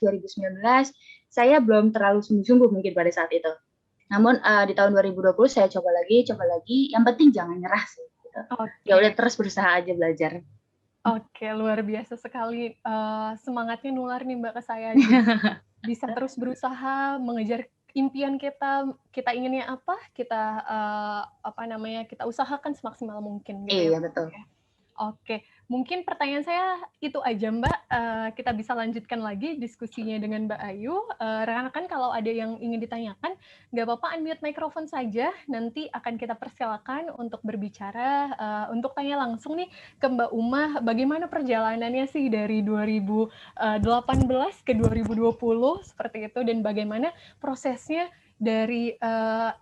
saya belum terlalu sungguh-sungguh mungkin pada saat itu. Namun di tahun 2020 saya coba lagi. Yang penting jangan nyerah sih. Gitu. Ya udah terus berusaha aja belajar. Oke, luar biasa sekali. Semangatnya nular nih Mbak ke saya. Bisa terus berusaha mengejar impian kita inginnya apa, kita kita usahakan semaksimal mungkin gitu. Iya, betul. Oke, mungkin pertanyaan saya itu aja Mbak. Kita bisa lanjutkan lagi diskusinya dengan Mbak Ayu. Rekan-rekan kalau ada yang ingin ditanyakan, nggak apa-apa unmute mikrofon saja. Nanti akan kita persilakan untuk berbicara, untuk tanya langsung nih ke Mbak Umah. Bagaimana perjalanannya sih dari 2018 ke 2020 seperti itu, dan bagaimana prosesnya dari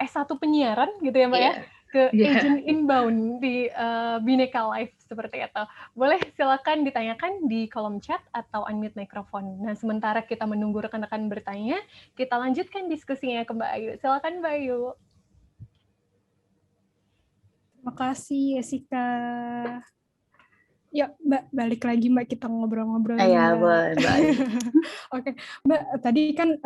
S1 penyiaran gitu ya Mbak ya, ke agent inbound di Bhinneka Life seperti itu. Boleh silakan ditanyakan di kolom chat atau unmute mikrofon. Nah, sementara kita menunggu rekan-rekan bertanya, kita lanjutkan diskusinya ke Mbak Ayu. Silakan Mbak Ayu. Terima kasih Jessica. Ya, Mbak, balik lagi Mbak, kita ngobrol-ngobrol nih, Ya, Mbak. boleh. Oke, Mbak, tadi kan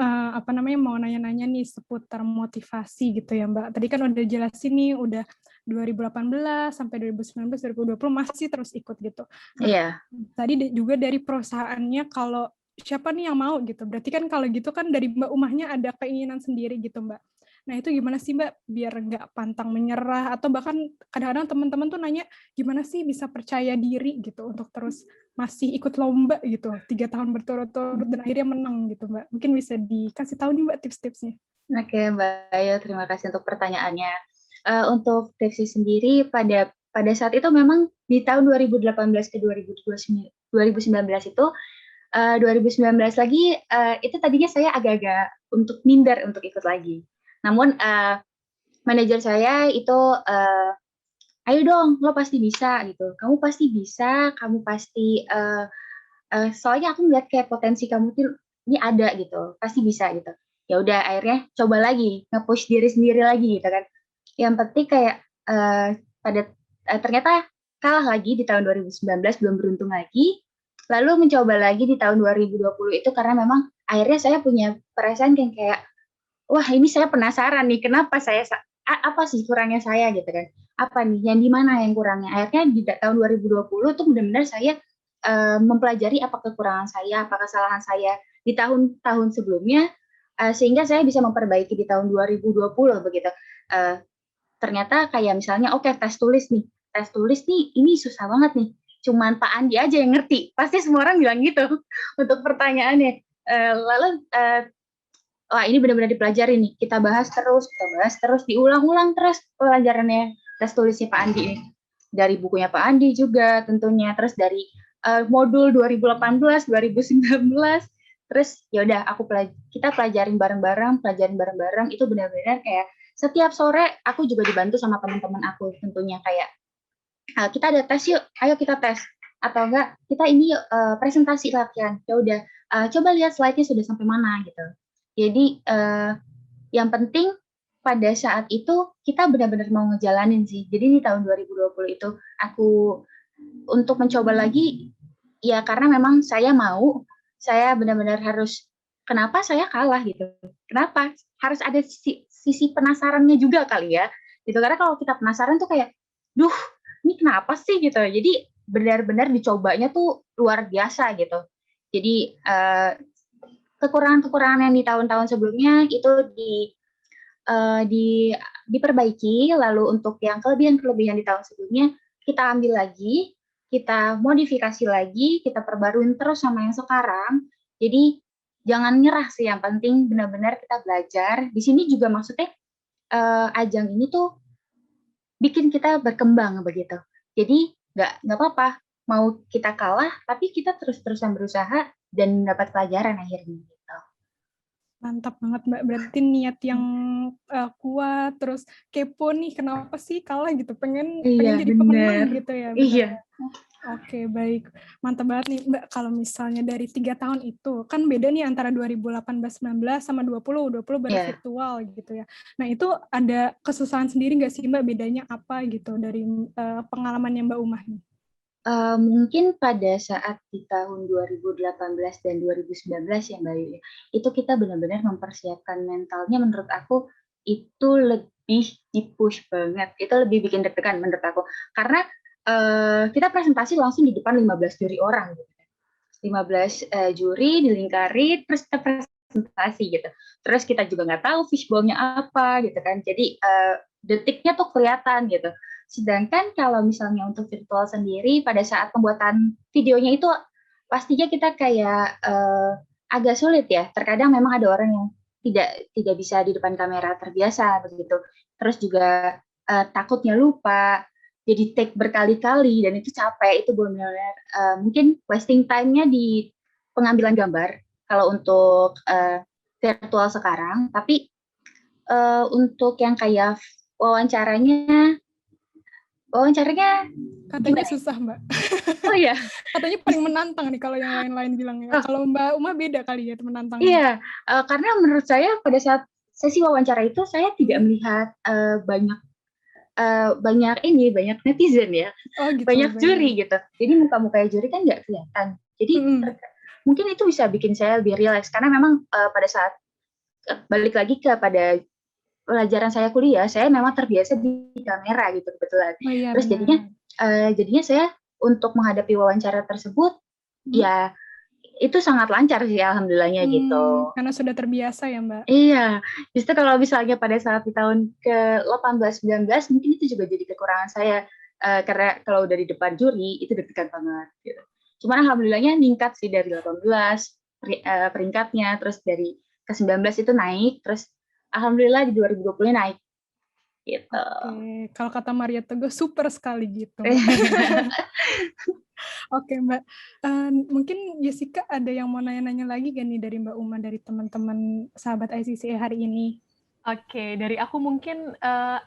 mau nanya-nanya nih seputar motivasi gitu ya, Mbak. Tadi kan udah jelasin nih, udah 2018 sampai 2019, 2020 masih terus ikut gitu. Nah, Iya. Tadi juga dari perusahaannya, kalau siapa nih yang mau gitu. Berarti kan kalau gitu kan dari Mbak Umahnya ada keinginan sendiri gitu, Mbak. Nah, itu gimana sih Mbak biar nggak pantang menyerah, atau bahkan kadang-kadang teman-teman tuh nanya gimana sih bisa percaya diri gitu untuk terus masih ikut lomba gitu 3 tahun berturut-turut dan akhirnya menang gitu Mbak. Mungkin bisa dikasih tahu nih Mbak tips-tipsnya. Oke, Mbak Ayu, terima kasih untuk pertanyaannya. Untuk tipsnya sendiri pada saat itu memang di tahun 2018 ke 2019 itu 2019 lagi itu tadinya saya agak-agak untuk minder untuk ikut lagi. Namun manajer saya itu ayo dong, lo pasti bisa gitu. Kamu pasti bisa, kamu pasti soalnya aku melihat kayak potensi kamu tuh ini ada gitu, pasti bisa gitu. Ya udah akhirnya coba lagi, nge-push diri sendiri lagi gitu kan. Yang penting kayak ternyata kalah lagi di tahun 2019, belum beruntung lagi. Lalu mencoba lagi di tahun 2020 itu karena memang akhirnya saya punya perasaan yang kayak wah ini saya penasaran nih kenapa apa sih kurangnya saya gitu kan, apa nih yang di mana yang kurangnya. Akhirnya di tahun 2020 tuh benar-benar saya mempelajari apa kekurangan saya, apa kesalahan saya di tahun-tahun sebelumnya, sehingga saya bisa memperbaiki di tahun 2020 begitu. Ternyata kayak misalnya tes tulis nih ini susah banget nih, cuman Pak Andi aja yang ngerti, pasti semua orang bilang gitu untuk pertanyaannya. Lalu wah ini benar-benar dipelajari nih, kita bahas terus, diulang-ulang terus pelajarannya, tes tulisnya Pak Andi ini. Dari bukunya Pak Andi juga tentunya, terus dari modul 2018, 2019, terus ya udah kita pelajarin bareng-bareng, itu benar-benar kayak setiap sore aku juga dibantu sama teman-teman aku tentunya, kayak kita ada tes yuk, ayo kita tes, atau enggak kita ini yuk presentasi latihan, ya udah coba lihat slide-nya sudah sampai mana gitu. Jadi yang penting pada saat itu kita benar-benar mau ngejalanin sih. Jadi di tahun 2020 itu aku untuk mencoba lagi ya karena memang saya benar-benar harus, kenapa saya kalah gitu. Kenapa? Harus ada sisi penasarannya juga kali ya. Gitu, karena kalau kita penasaran tuh kayak, duh, ini kenapa sih gitu. Jadi benar-benar dicobanya tuh luar biasa gitu. Jadi kekurangan-kekurangan yang di tahun-tahun sebelumnya itu diperbaiki, lalu untuk yang kelebihan-kelebihan di tahun sebelumnya kita ambil lagi, kita modifikasi lagi, kita perbaruin terus sama yang sekarang. Jadi jangan nyerah sih, yang penting benar-benar kita belajar. Di sini juga maksudnya ajang ini tuh bikin kita berkembang begitu. Jadi nggak apa-apa, mau kita kalah, tapi kita terus-terusan berusaha dan dapat pelajaran akhirnya. Gitu. Mantap banget Mbak, berarti niat yang kuat, terus kepo nih kenapa sih kalah gitu, pengen jadi pemenang gitu ya. Benar. Iya. Oke, baik. Mantap banget nih Mbak, kalau misalnya dari 3 tahun itu, kan beda nih antara 2018-19 sama 2020 baru virtual gitu ya. Nah itu ada kesusahan sendiri nggak sih Mbak, bedanya apa gitu dari pengalamannya Mbak Umah nih? Mungkin pada saat di tahun 2018 dan 2019 ya Mbak Yu, itu kita benar-benar mempersiapkan mentalnya, menurut aku itu lebih di-push banget, itu lebih bikin deg-degan menurut aku, karena kita presentasi langsung di depan 15 juri orang gitu. 15 juri dilingkari, terus kita presentasi gitu. Terus kita juga nggak tahu fishbowl-nya apa gitu kan, jadi detiknya tuh kelihatan gitu. Sedangkan kalau misalnya untuk virtual sendiri, pada saat pembuatan videonya itu pastinya kita kayak agak sulit ya. Terkadang memang ada orang yang tidak bisa di depan kamera terbiasa begitu. Terus juga takutnya lupa, jadi take berkali-kali dan itu capek. Itu benar-benar mungkin wasting time-nya di pengambilan gambar kalau untuk virtual sekarang. Tapi untuk yang kayak wawancaranya Katanya gimana? susah, Mbak. Oh ya, Katanya paling menantang nih kalau yang lain-lain bilang ya. Kalau Mbak Uma beda kali ya menantangnya. iya, karena menurut saya pada saat sesi wawancara itu saya tidak melihat banyak netizen ya, Oh gitu. banyak juri gitu. Jadi muka-muka juri kan nggak kelihatan. Jadi mungkin itu bisa bikin saya lebih rileks karena memang pada saat balik lagi kepada pelajaran saya kuliah, saya memang terbiasa di kamera gitu kebetulan. Oh, iya, Terus jadinya saya untuk menghadapi wawancara tersebut ya itu sangat lancar sih alhamdulillahnya gitu. Karena sudah terbiasa ya, Mbak. Iya, justru kalau misalnya pada saat di tahun ke-18, 19 mungkin itu juga jadi kekurangan saya karena kalau udah di depan juri itu deg-degan banget gitu. Cuman alhamdulillahnya ningkat sih dari 18 peringkatnya, terus dari ke-19 itu naik, terus alhamdulillah di 2020 naik gitu. Oke, kalau kata Maria Teguh super sekali gitu. Oke, Mbak. Mungkin Jessica ada yang mau nanya-nanya lagi gak nih dari Mbak Uma, dari teman-teman sahabat ICCA hari ini? Oke, dari aku mungkin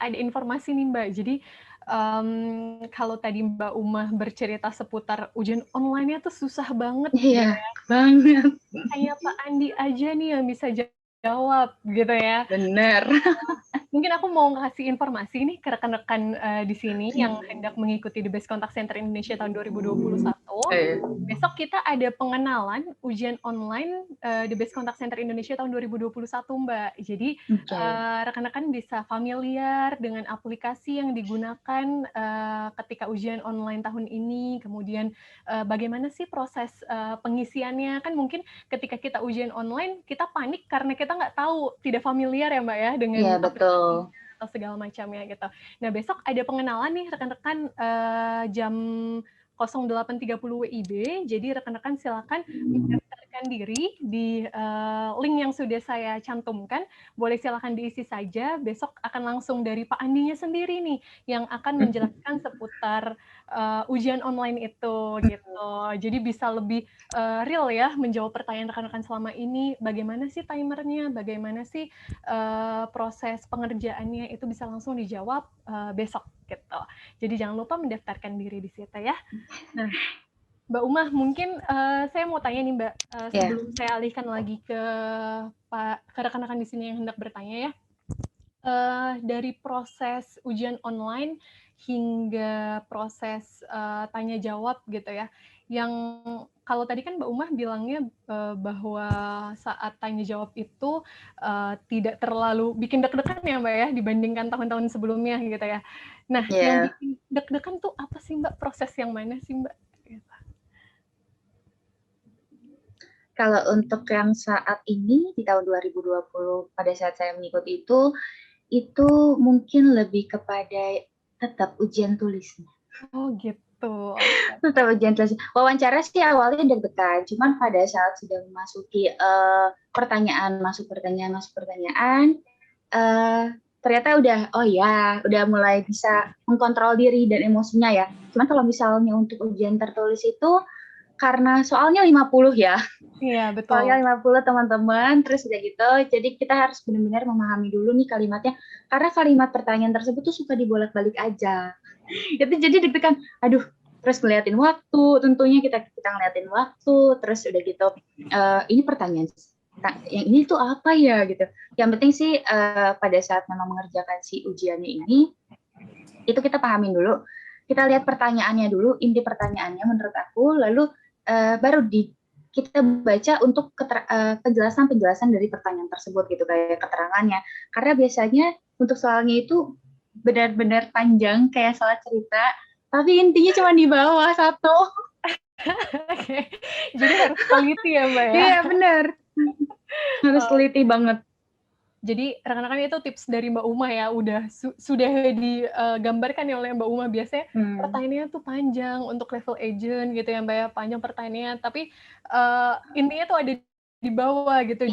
ada informasi nih Mbak. Jadi kalau tadi Mbak Uma bercerita seputar ujian online-nya tuh susah banget. Iya, banget. Kayak Pak Andi aja nih yang bisa jawab gitu ya. Bener. Mungkin aku mau ngasih informasi nih ke rekan-rekan di sini yang hendak mengikuti The Best Contact Center Indonesia tahun 2021. Besok kita ada pengenalan ujian online The Best Contact Center Indonesia tahun 2021, Mbak. Jadi rekan-rekan bisa familiar dengan aplikasi yang digunakan ketika ujian online tahun ini. Kemudian bagaimana sih proses pengisiannya? Kan mungkin ketika kita ujian online, kita panik karena kita nggak tahu, tidak familiar ya Mbak ya dengan aplikasi atau segala macamnya gitu. Nah besok ada pengenalan nih rekan-rekan jam 08.30 WIB, jadi rekan-rekan silakan mendaftarkan diri di link yang sudah saya cantumkan, boleh silakan diisi saja, besok akan langsung dari Pak Andinya sendiri nih, yang akan menjelaskan seputar ujian online itu, gitu. Jadi bisa lebih real ya, menjawab pertanyaan rekan-rekan selama ini, bagaimana sih timernya, bagaimana sih proses pengerjaannya, itu bisa langsung dijawab besok, gitu. Jadi jangan lupa mendaftarkan diri di situ ya. Nah, Mbak Uma, mungkin saya mau tanya nih Mbak, sebelum saya alihkan lagi ke rekan-rekan di sini yang hendak bertanya ya. Dari proses ujian online hingga proses tanya jawab gitu ya. Yang kalau tadi kan Mbak Uma bilangnya bahwa saat tanya jawab itu tidak terlalu bikin deg-degan ya Mbak ya dibandingkan tahun-tahun sebelumnya gitu ya. Nah, yang bikin deg-degan tuh apa sih Mbak? Proses yang mana sih Mbak? Kalau untuk yang saat ini di tahun 2020 pada saat saya mengikuti itu mungkin lebih kepada tetap ujian tulisnya. Oh gitu. Tetap ujian tulis. Wawancara sih awalnya deg-degan, cuman pada saat sudah memasuki pertanyaan, ternyata udah mulai bisa mengkontrol diri dan emosinya ya. Cuman kalau misalnya untuk ujian tertulis itu karena soalnya 50 ya. Iya, betul. Soalnya 50 teman-teman, terus udah gitu. Jadi kita harus benar-benar memahami dulu nih kalimatnya. Karena kalimat pertanyaan tersebut tuh suka dibolak-balik aja. Itu jadi deg-degan. Aduh, terus ngeliatin waktu. Tentunya kita ngeliatin waktu. Terus udah gitu, ini pertanyaan yang ini tuh apa ya gitu. Yang penting sih pada saat memang mengerjakan si ujiannya ini, itu kita pahamin dulu. Kita lihat pertanyaannya dulu, inti pertanyaannya menurut aku, lalu baru kita baca untuk penjelasan dari pertanyaan tersebut gitu, kayak keterangannya. Karena biasanya untuk soalnya itu benar-benar panjang kayak soal cerita, tapi intinya cuma di bawah satu. Oke. Jadi harus teliti ya Mbak ya? Iya benar. Harus teliti banget. Jadi rekan-rekan itu tips dari Mbak Uma ya, udah sudah digambarkan ya oleh Mbak Uma. Biasanya pertanyaannya tuh panjang untuk level agent gitu ya Mbak ya, panjang pertanyaannya. Tapi intinya tuh ada di bawah gitu.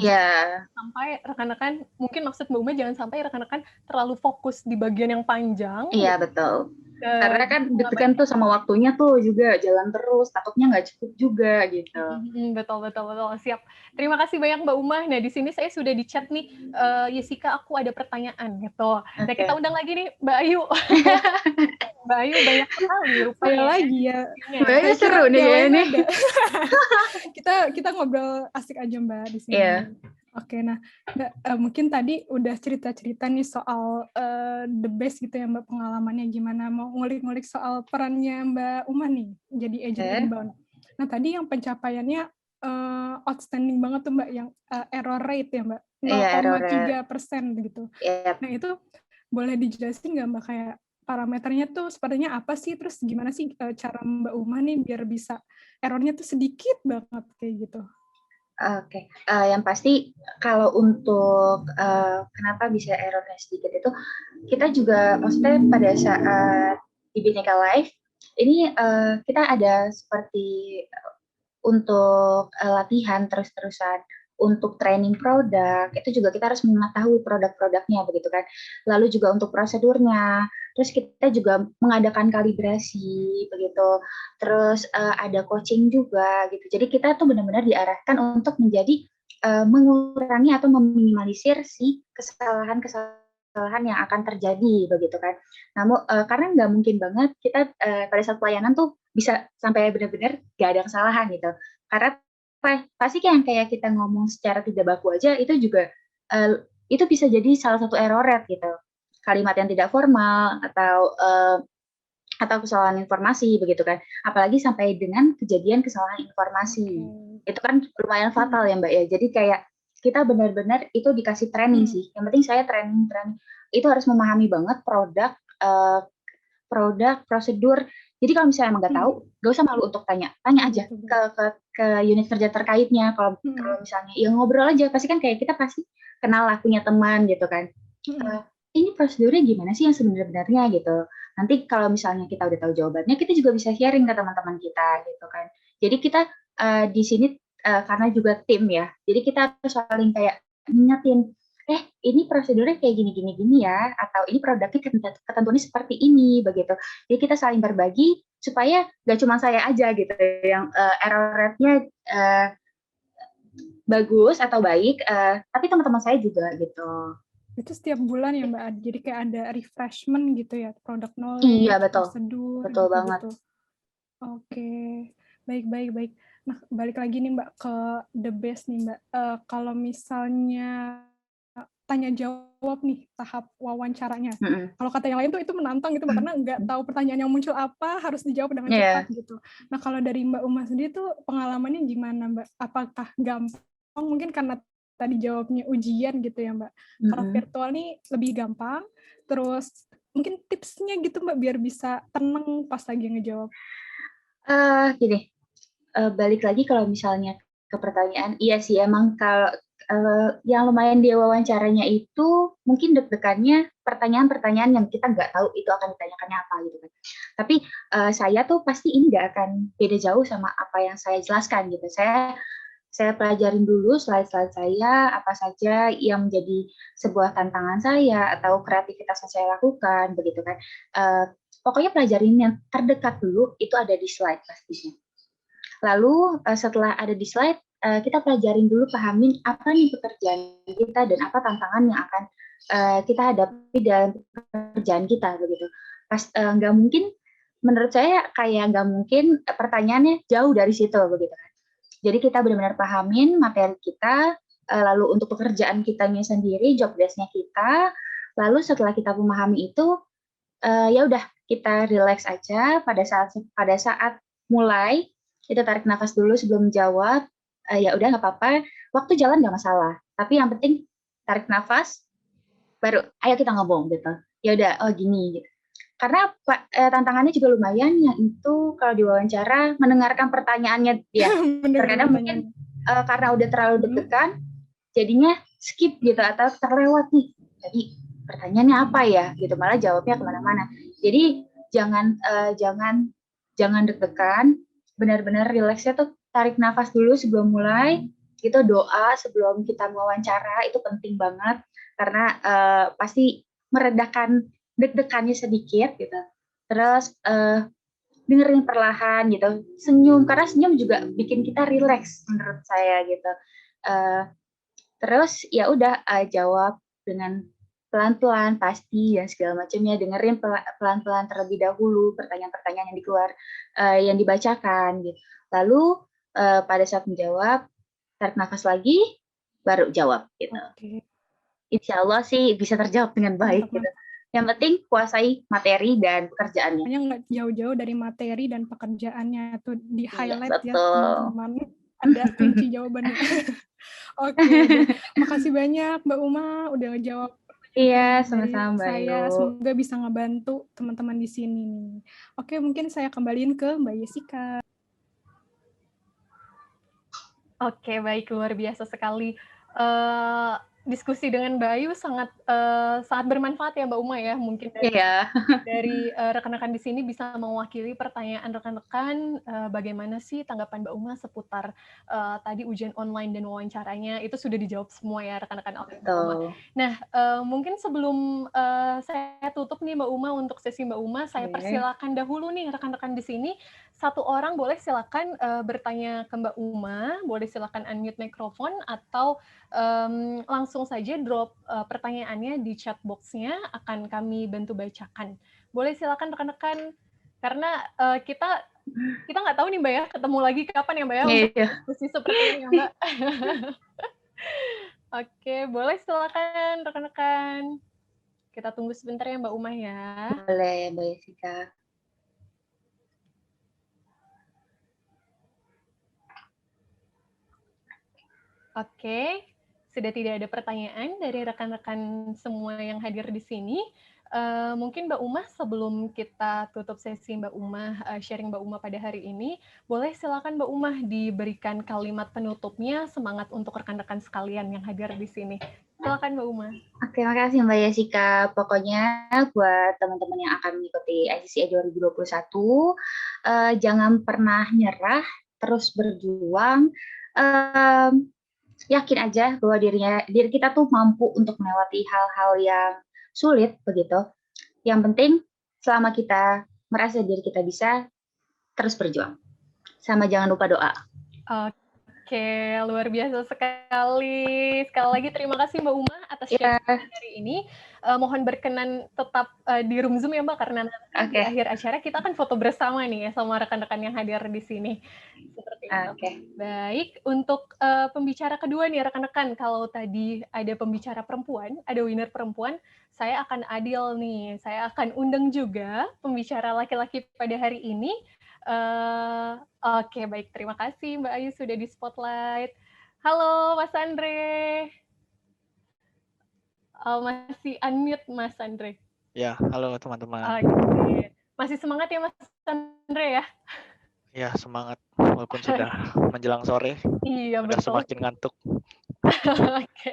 Sampai rekan-rekan, mungkin maksud Mbak Uma jangan sampai rekan-rekan terlalu fokus di bagian yang panjang. Iya, betul. Karena kan deg-degan tuh sama waktunya tuh juga jalan terus, takutnya nggak cukup juga gitu. Betul. Siap. Terima kasih banyak Mbak Uma. Nah, di sini saya sudah di chat nih, Yesika, aku ada pertanyaan gitu. Nah, kita undang lagi nih Mbak Ayu. Mbak Ayu banyak sekali rupanya. Lagi ya. Mbak Ayu seru nih kayaknya. Kita ngobrol asik aja Mbak di sini. Iya. Oke, nah mungkin tadi udah cerita-cerita nih soal the best gitu ya Mbak, pengalamannya gimana, mau ngulik-ngulik soal perannya Mbak Uma nih jadi agent inbound. Nah tadi yang pencapaiannya outstanding banget tuh Mbak, yang error rate ya Mbak, 0,3% gitu. Nah itu boleh dijelasin nggak Mbak, kayak parameternya tuh sepertinya apa sih, terus gimana sih cara Mbak Uma nih biar bisa errornya tuh sedikit banget kayak gitu? Oke, yang pasti kalau untuk kenapa bisa errornya sedikit itu, kita juga maksudnya pada saat di Bhinneka Life ini kita ada seperti untuk latihan terus-terusan, untuk training produk, itu juga kita harus mengetahui produk-produknya begitu kan. Lalu juga untuk prosedurnya, terus kita juga mengadakan kalibrasi begitu. Terus ada coaching juga gitu. Jadi kita tuh benar-benar diarahkan untuk menjadi mengurangi atau meminimalisir si kesalahan yang akan terjadi begitu kan. Namun karena nggak mungkin banget kita pada saat pelayanan tuh bisa sampai benar-benar nggak ada kesalahan gitu. Karena pasti yang kayak kita ngomong secara tidak baku aja itu juga itu bisa jadi salah satu error rate gitu. Kalimat yang tidak formal atau kesalahan informasi begitu kan. Apalagi sampai dengan kejadian kesalahan informasi. Itu kan lumayan fatal ya Mbak ya. Jadi kayak kita benar-benar itu dikasih training sih. Yang penting saya training itu harus memahami banget produk, prosedur. Jadi kalau misalnya emang nggak tahu, nggak usah malu untuk tanya aja ke unit kerja terkaitnya. Kalau misalnya ya ngobrol aja, pasti kan kayak kita pasti kenal lah, punya teman gitu kan. Ini prosedurnya gimana sih yang sebenarnya gitu. Nanti kalau misalnya kita udah tahu jawabannya, kita juga bisa sharing ke teman-teman kita gitu kan. Jadi kita di sini karena juga tim ya, jadi kita harus saling kayak ngingetin, ini prosedurnya kayak gini ya, atau ini produknya ketentuannya seperti ini begitu. Jadi kita saling berbagi supaya nggak cuma saya aja gitu yang error rate-nya bagus atau baik, tapi teman-teman saya juga gitu. Itu setiap bulan ya Mbak, jadi kayak ada refreshment gitu ya, product knowledge, iya, betul. prosedur, betul gitu, banget. Oke, baik. Nah, balik lagi nih Mbak ke the best nih Mbak. Kalau misalnya tanya jawab nih tahap wawancaranya. Kalau kata yang lain tuh itu menantang gitu Mbak, karena nggak tahu pertanyaan yang muncul apa, harus dijawab dengan cepat gitu. Nah, kalau dari Mbak Uma sendiri tuh pengalamannya gimana Mbak? Apakah gampang? Mungkin karena tadi jawabnya ujian gitu ya Mbak. Kalau virtual nih lebih gampang. Terus mungkin tipsnya gitu Mbak biar bisa tenang pas lagi ngejawab. Gini, balik lagi kalau misalnya ke pertanyaan, iya sih emang kalau yang lumayan dia wawancaranya itu mungkin deg-degannya pertanyaan-pertanyaan yang kita nggak tahu itu akan ditanyakannya apa gitu kan. Tapi saya tuh pasti ini nggak akan beda jauh sama apa yang saya jelaskan gitu. Saya pelajarin dulu slide-slide saya, apa saja yang menjadi sebuah tantangan saya atau kreativitas yang saya lakukan begitu kan. Pokoknya pelajarin yang terdekat dulu, itu ada di slide pastinya. Lalu setelah ada di slide, kita pelajarin dulu, pahamin apa nih pekerjaan kita dan apa tantangan yang akan kita hadapi dalam pekerjaan kita begitu. Nggak mungkin, menurut saya kayak nggak mungkin pertanyaannya jauh dari situ begitu kan. Jadi kita benar-benar pahamin materi kita, lalu untuk pekerjaan kitanya sendiri, job desk-nya kita, lalu setelah kita memahami itu, ya udah kita relax aja pada saat mulai, kita tarik nafas dulu sebelum jawab, ya udah nggak apa-apa, waktu jalan nggak masalah, tapi yang penting tarik nafas, baru ayo kita ngomong gitu. Ya udah, oh gini gitu. Karena tantangannya juga lumayan, yang itu kalau diwawancara mendengarkan pertanyaannya dia. Terkadang mungkin karena udah terlalu deg-degan, jadinya skip gitu atau terlewat nih. Jadi pertanyaannya apa ya gitu, malah jawabnya kemana-mana. Jadi jangan deg-degan, benar-benar rileksnya tuh tarik nafas dulu sebelum mulai, gitu doa sebelum kita wawancara itu penting banget karena pasti meredakan deg-degannya sedikit gitu. Terus dengerin perlahan gitu, senyum karena senyum juga bikin kita rileks menurut saya gitu. Terus ya udah jawab dengan pelan-pelan pasti dan segala macamnya, dengerin pelan-pelan terlebih dahulu pertanyaan-pertanyaan yang dibacakan gitu. Lalu pada saat menjawab tarik nafas lagi baru jawab gitu. Oke. Insya Allah sih bisa terjawab dengan baik gitu. Yang penting kuasai materi dan pekerjaannya. Hanya nggak jauh-jauh dari materi dan pekerjaannya tuh di highlight ya teman-teman. Ada kunci jawabannya. Oke, makasih banyak Mbak Uma udah ngejawab. Iya, sama-sama Mbak saya. Semoga bisa ngebantu teman-teman di sini. Oke, mungkin saya kembaliin ke Mbak Jessica. Oke, baik, luar biasa sekali. Diskusi dengan Mbak Ayu sangat bermanfaat ya Mbak Uma ya. Mungkin dari rekan-rekan di sini bisa mewakili pertanyaan rekan-rekan bagaimana sih tanggapan Mbak Uma seputar tadi ujian online dan wawancaranya. Itu sudah dijawab semua ya rekan-rekan oleh Mbak Uma. Nah, mungkin sebelum saya tutup nih Mbak Uma untuk sesi Mbak Uma, saya persilakan dahulu nih rekan-rekan di sini. Satu orang boleh silakan bertanya ke Mbak Uma, boleh silakan unmute mikrofon atau langsung saja drop pertanyaannya di chat box-nya, akan kami bantu bacakan. Boleh silakan rekan-rekan, karena kita nggak tahu nih Mbak ya, ketemu lagi kapan ya Mbak ya untuk diskusi seperti ini ya Mbak. Oke, boleh silakan rekan-rekan. Kita tunggu sebentar ya Mbak Uma ya. Boleh Mbak Jessica. Oke, sudah tidak ada pertanyaan dari rekan-rekan semua yang hadir di sini. Mungkin Mbak Uma, sebelum kita tutup sesi Mbak Uma, sharing Mbak Uma pada hari ini, boleh silakan Mbak Uma diberikan kalimat penutupnya, semangat untuk rekan-rekan sekalian yang hadir di sini. Silakan Mbak Uma. Oke, makasih Mbak Jessica. Pokoknya buat teman-teman yang akan mengikuti ICCA 2021, jangan pernah nyerah, terus berjuang. Yakin aja bahwa diri kita tuh mampu untuk melewati hal-hal yang sulit begitu. Yang penting selama kita merasa diri kita bisa, terus berjuang. Sama jangan lupa doa. Oke, luar biasa sekali. Sekali lagi terima kasih Mbak Uma atas sharing hari ini. Mohon berkenan tetap di room Zoom ya Mbak, karena nanti di akhir acara kita akan foto bersama nih ya sama rekan-rekan yang hadir di sini. Seperti itu. Baik, untuk pembicara kedua nih rekan-rekan, kalau tadi ada pembicara perempuan, ada winner perempuan, saya akan adil nih. Saya akan undang juga pembicara laki-laki pada hari ini. Oke, baik. Terima kasih Mbak Ayu sudah di spotlight. Halo Mas Andre. Masih unmute Mas Andre. Ya, halo teman-teman. Oke. Masih semangat ya Mas Andre ya? Ya, semangat. Walaupun sudah menjelang sore. Iya, udah betul. Semakin ngantuk. Oke.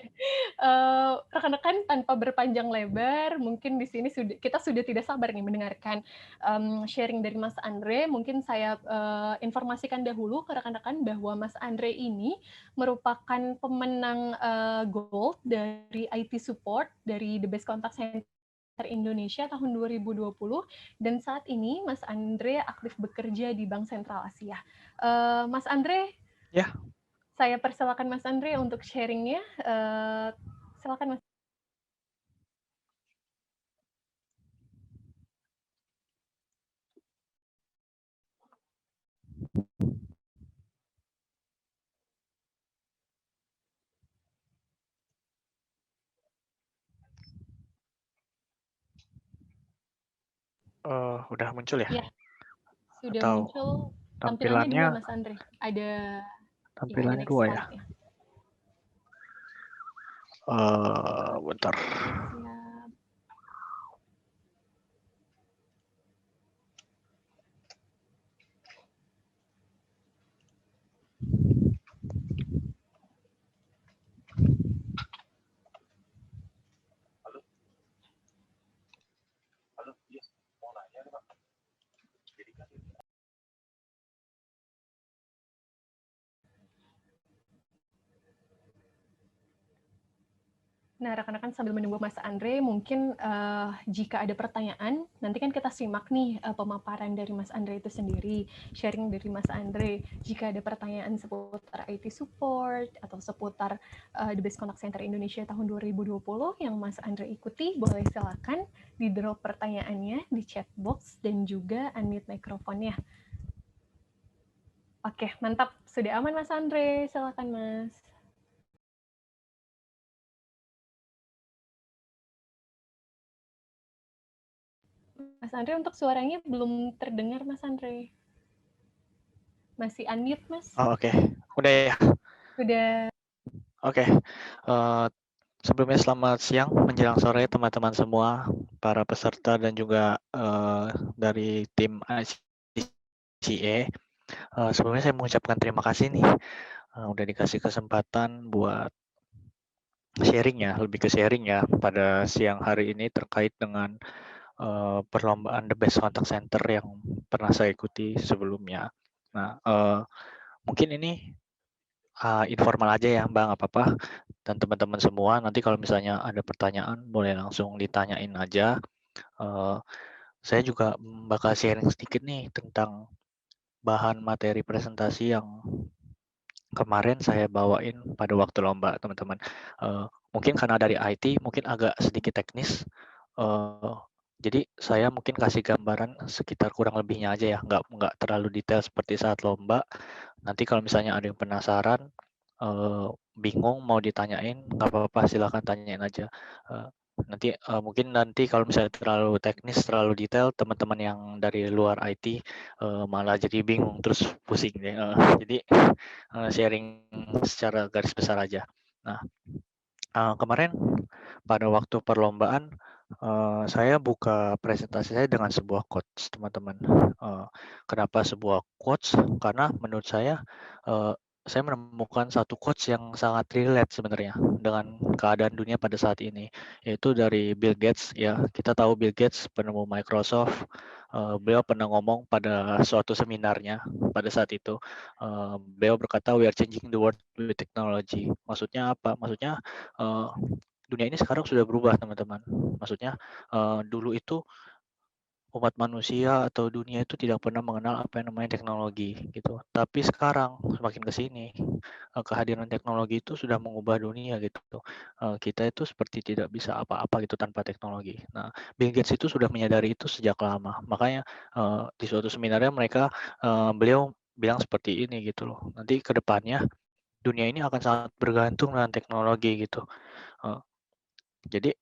Rekan-rekan, tanpa berpanjang lebar, mungkin di sini kita sudah tidak sabar nih mendengarkan sharing dari Mas Andre. Mungkin saya informasikan dahulu ke rekan-rekan bahwa Mas Andre ini merupakan pemenang gold dari IT support dari The Best Contact Center Indonesia tahun 2020, dan saat ini Mas Andre aktif bekerja di Bank Sentral Asia. Mas Andre, ya. Saya persilakan Mas Andre untuk sharing-nya. Silakan Mas. Udah muncul ya? Ya, sudah atau muncul. Tampilannya 2 Mas Andre. Ada tampilan 2 ya? Bentar. Siap. Nah, rekan-rekan sambil menunggu Mas Andre, mungkin jika ada pertanyaan, nanti kan kita simak nih pemaparan dari Mas Andre itu sendiri, sharing dari Mas Andre. Jika ada pertanyaan seputar IT support atau seputar The Best Contact Center Indonesia tahun 2020 yang Mas Andre ikuti, boleh silakan di-drop pertanyaannya di chat box dan juga unmute mikrofonnya. Oke, mantap. Sudah aman Mas Andre, silakan Mas. Mas Andre, untuk suaranya belum terdengar, Mas Andre. Masih unmute, Mas? Oh, oke. Udah ya? Sudah. Oke. Sebelumnya selamat siang menjelang sore teman-teman semua, para peserta dan juga dari tim ICA. Sebelumnya saya mengucapkan terima kasih nih udah dikasih kesempatan buat sharing ya, lebih ke sharing ya pada siang hari ini terkait dengan perlombaan The Best Contact Center yang pernah saya ikuti sebelumnya. Nah, mungkin ini informal aja ya Mbak, nggak apa-apa. Dan teman-teman semua, nanti kalau misalnya ada pertanyaan, boleh langsung ditanyain aja. Saya juga bakal sharing sedikit nih tentang bahan materi presentasi yang kemarin saya bawain pada waktu lomba, teman-teman. Mungkin karena dari IT, mungkin agak sedikit teknis. Jadi saya mungkin kasih gambaran sekitar kurang lebihnya aja ya, nggak terlalu detail seperti saat lomba. Nanti kalau misalnya ada yang penasaran, bingung mau ditanyain, nggak apa-apa, silakan tanyain aja. Mungkin nanti kalau misalnya terlalu teknis, terlalu detail, teman-teman yang dari luar IT malah jadi bingung terus pusing deh. Jadi sharing secara garis besar aja. Nah, kemarin pada waktu perlombaan saya buka presentasi saya dengan sebuah quotes, teman-teman. Kenapa sebuah quotes? Karena menurut saya menemukan satu quotes yang sangat relate sebenarnya dengan keadaan dunia pada saat ini, yaitu dari Bill Gates. Ya, kita tahu Bill Gates penemu Microsoft. Beliau pernah ngomong pada suatu seminarnya pada saat itu. Beliau berkata, "We are changing the world with technology." Maksudnya apa? Maksudnya dunia ini sekarang sudah berubah, teman-teman. Maksudnya dulu itu umat manusia atau dunia itu tidak pernah mengenal apa yang namanya teknologi gitu. Tapi sekarang semakin ke sini kehadiran teknologi itu sudah mengubah dunia gitu. Kita itu seperti tidak bisa apa-apa gitu tanpa teknologi. Nah, Bill Gates itu sudah menyadari itu sejak lama. Makanya di suatu seminarnya beliau bilang seperti ini gitu loh. Nanti ke depannya dunia ini akan sangat bergantung dengan teknologi gitu. Jadi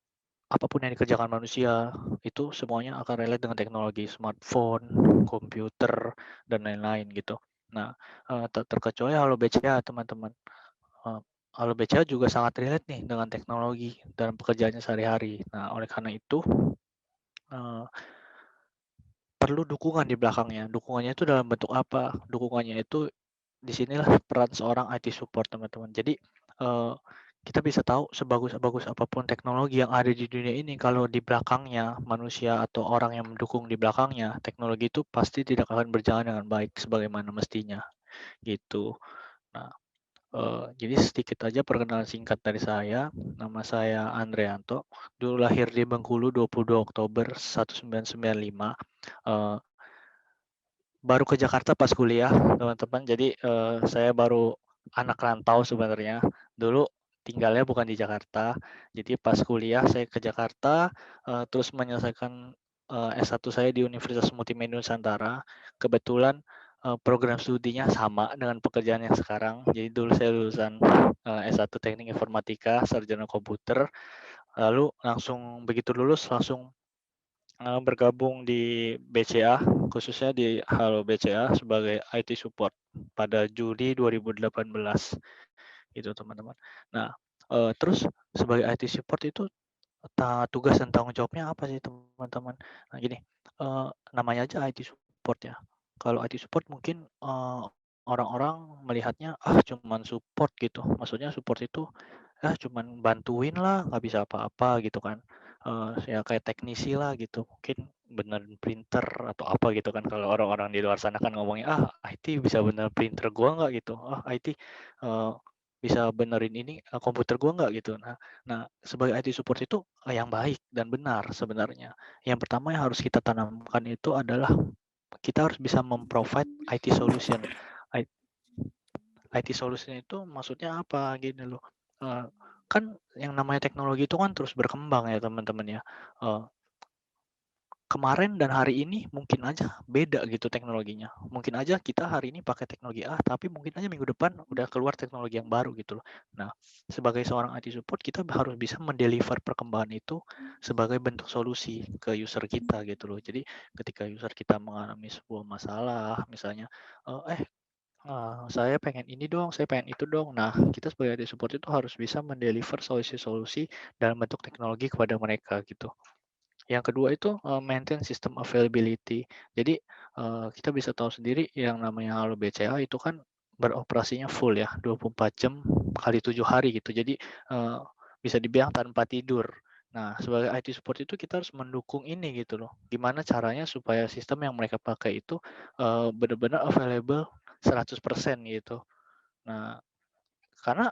apapun yang dikerjakan manusia itu semuanya akan relate dengan teknologi smartphone, komputer, dan lain-lain gitu. Nah, terkecuali Halo BCA, teman-teman. Halo BCA juga sangat relate nih dengan teknologi dalam pekerjaannya sehari-hari. Nah, oleh karena itu perlu dukungan di belakangnya. Dukungannya itu dalam bentuk apa? Dukungannya itu disinilah peran seorang IT support, teman-teman. Jadi kita bisa tahu sebagus-bagus apapun teknologi yang ada di dunia ini, kalau di belakangnya manusia atau orang yang mendukung di belakangnya, teknologi itu pasti tidak akan berjalan dengan baik sebagaimana mestinya, gitu. Nah, jadi sedikit aja perkenalan singkat dari saya. Nama saya Andreanto. Dulu lahir di Bengkulu 22 Oktober 1995. Baru ke Jakarta pas kuliah, teman-teman. Jadi saya baru anak rantau sebenarnya. Dulu tinggalnya bukan di Jakarta. Jadi pas kuliah saya ke Jakarta, terus menyelesaikan S1 saya di Universitas Multimedia Nusantara. Kebetulan program studinya sama dengan pekerjaan yang sekarang. Jadi dulu saya lulusan S1 Teknik Informatika, Sarjana Komputer. Lalu langsung begitu lulus langsung bergabung di BCA, khususnya di Halo BCA sebagai IT support pada Juli 2018, gitu teman-teman. Nah, terus sebagai IT support itu tugas dan tanggung jawabnya apa sih teman-teman? Nah gini, namanya aja IT support ya. Kalau IT support mungkin orang-orang melihatnya cuman support gitu. Maksudnya support itu cuman bantuin lah, nggak bisa apa-apa gitu kan. Ya kayak teknisi lah gitu, mungkin benerin printer atau apa gitu kan. Kalau orang-orang di luar sana kan ngomongnya, IT bisa bener printer gua nggak gitu. IT bisa benerin ini komputer gua nggak gitu. Nah sebagai IT support itu yang baik dan benar sebenarnya. Yang pertama yang harus kita tanamkan itu adalah kita harus bisa memprovide IT solution. I- IT solution itu maksudnya apa gini loh. Kan yang namanya teknologi itu kan terus berkembang ya teman-teman ya. Eh, Kemarin dan hari ini mungkin aja beda gitu teknologinya. Mungkin aja kita hari ini pakai teknologi A, tapi mungkin aja minggu depan udah keluar teknologi yang baru gitu loh. Nah, sebagai seorang IT support kita harus bisa mendeliver perkembangan itu sebagai bentuk solusi ke user kita gitu loh. Jadi ketika user kita mengalami sebuah masalah, misalnya saya pengen ini dong, saya pengen itu dong. Nah, kita sebagai IT support itu harus bisa mendeliver solusi-solusi dalam bentuk teknologi kepada mereka gitu. Yang kedua itu maintain system availability. Jadi kita bisa tahu sendiri yang namanya Halo BCA itu kan beroperasinya full ya, 24 jam kali 7 hari gitu. Jadi bisa dibilang tanpa tidur. Nah, sebagai IT support itu kita harus mendukung ini gitu loh. Gimana caranya supaya sistem yang mereka pakai itu benar-benar available 100% gitu. Nah, karena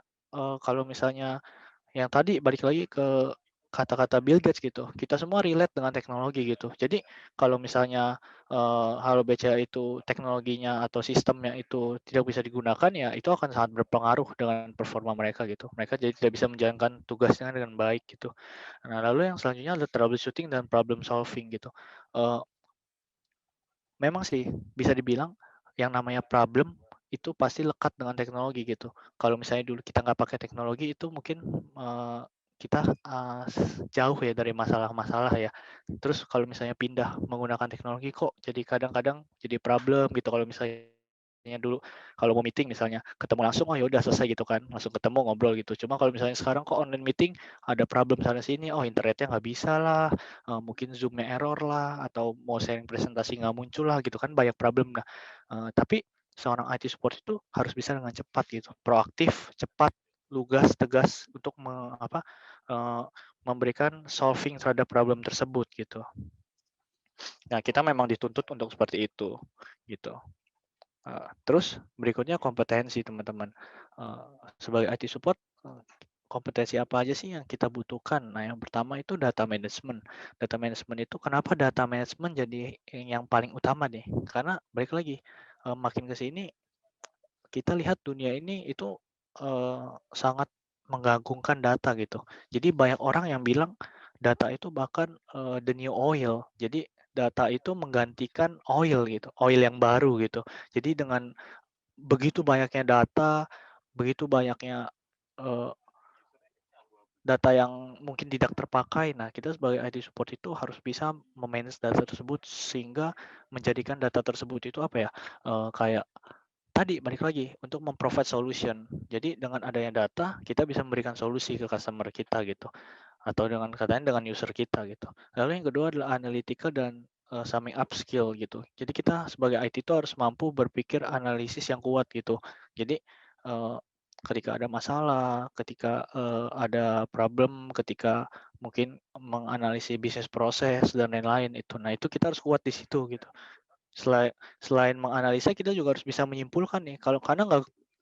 kalau misalnya yang tadi balik lagi ke kata-kata Bill Gates gitu, kita semua relate dengan teknologi gitu. Jadi kalau misalnya Halo BCA itu teknologinya atau sistemnya itu tidak bisa digunakan ya itu akan sangat berpengaruh dengan performa mereka gitu. Mereka jadi tidak bisa menjalankan tugasnya dengan baik gitu. Nah lalu yang selanjutnya adalah troubleshooting dan problem solving gitu. Eh, Memang sih bisa dibilang yang namanya problem itu pasti lekat dengan teknologi gitu. Kalau misalnya dulu kita nggak pakai teknologi itu mungkin kita jauh ya dari masalah-masalah ya. Terus kalau misalnya pindah menggunakan teknologi kok jadi kadang-kadang jadi problem gitu kalau misalnya dulu kalau mau meeting misalnya ketemu langsung oh ya udah selesai gitu kan langsung ketemu ngobrol gitu cuma kalau misalnya sekarang kok online meeting ada problem sana sini oh internetnya nggak bisa lah mungkin zoomnya error lah atau mau sharing presentasi nggak muncul lah gitu kan banyak problem. Nah tapi seorang IT support itu harus bisa dengan cepat gitu proaktif cepat lugas tegas untuk memberikan solving terhadap problem tersebut gitu. Nah kita memang dituntut untuk seperti itu gitu. Terus berikutnya kompetensi teman-teman. Sebagai IT support, kompetensi apa aja sih yang kita butuhkan? Nah, yang pertama itu data management. Data management itu kenapa data management jadi yang paling utama nih? Karena balik lagi, makin ke sini kita lihat dunia ini itu sangat menggantungkan data gitu. Jadi banyak orang yang bilang data itu bahkan the new oil. Jadi data itu menggantikan oil gitu, oil yang baru gitu. Jadi dengan begitu banyaknya data, begitu banyaknya data yang mungkin tidak terpakai. Nah, kita sebagai IT support itu harus bisa memanage data tersebut sehingga menjadikan data tersebut itu apa ya? Kayak tadi balik lagi untuk memprovide solution. Jadi dengan adanya data kita bisa memberikan solusi ke customer kita gitu atau dengan katanya dengan user kita gitu. Lalu yang kedua adalah analytical dan summing up skill gitu. Jadi kita sebagai IT itu harus mampu berpikir analisis yang kuat gitu. Jadi ketika ada masalah, ketika ada problem, ketika mungkin menganalisis bisnis proses dan lain-lain itu. Nah, itu kita harus kuat di situ gitu. Selain menganalisa kita juga harus bisa menyimpulkan nih. Kalau karena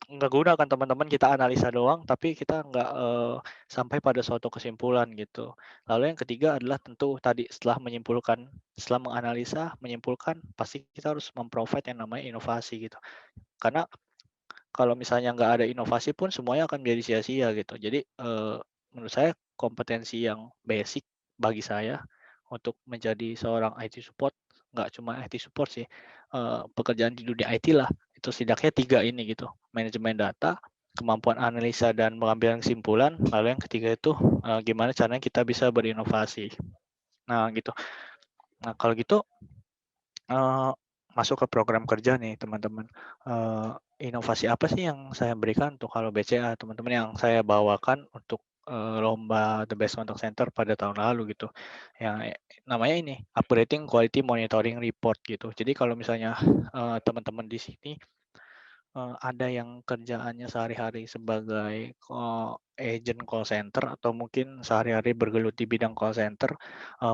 nggak guna kan teman-teman kita analisa doang, tapi kita nggak sampai pada suatu kesimpulan gitu. Lalu yang ketiga adalah tentu tadi setelah menganalisa, menyimpulkan, pasti kita harus memprovide yang namanya inovasi gitu. Karena kalau misalnya nggak ada inovasi pun semuanya akan menjadi sia-sia gitu. Jadi menurut saya kompetensi yang basic bagi saya untuk menjadi seorang IT support nggak cuma IT support sih pekerjaan di dunia IT lah itu setidaknya 3 ini gitu manajemen data kemampuan analisa dan mengambil kesimpulan lalu yang ketiga itu gimana caranya kita bisa berinovasi. Nah gitu. Nah kalau gitu masuk ke program kerja nih teman-teman. Inovasi apa sih yang saya berikan untuk Halo BCA teman-teman yang saya bawakan untuk lomba The Best Contact Center pada tahun lalu gitu. Yang namanya ini Upgrading Quality Monitoring Report gitu. Jadi kalau misalnya teman-teman di sini ada yang kerjaannya sehari-hari sebagai agent call center atau mungkin sehari-hari bergelut di bidang call center,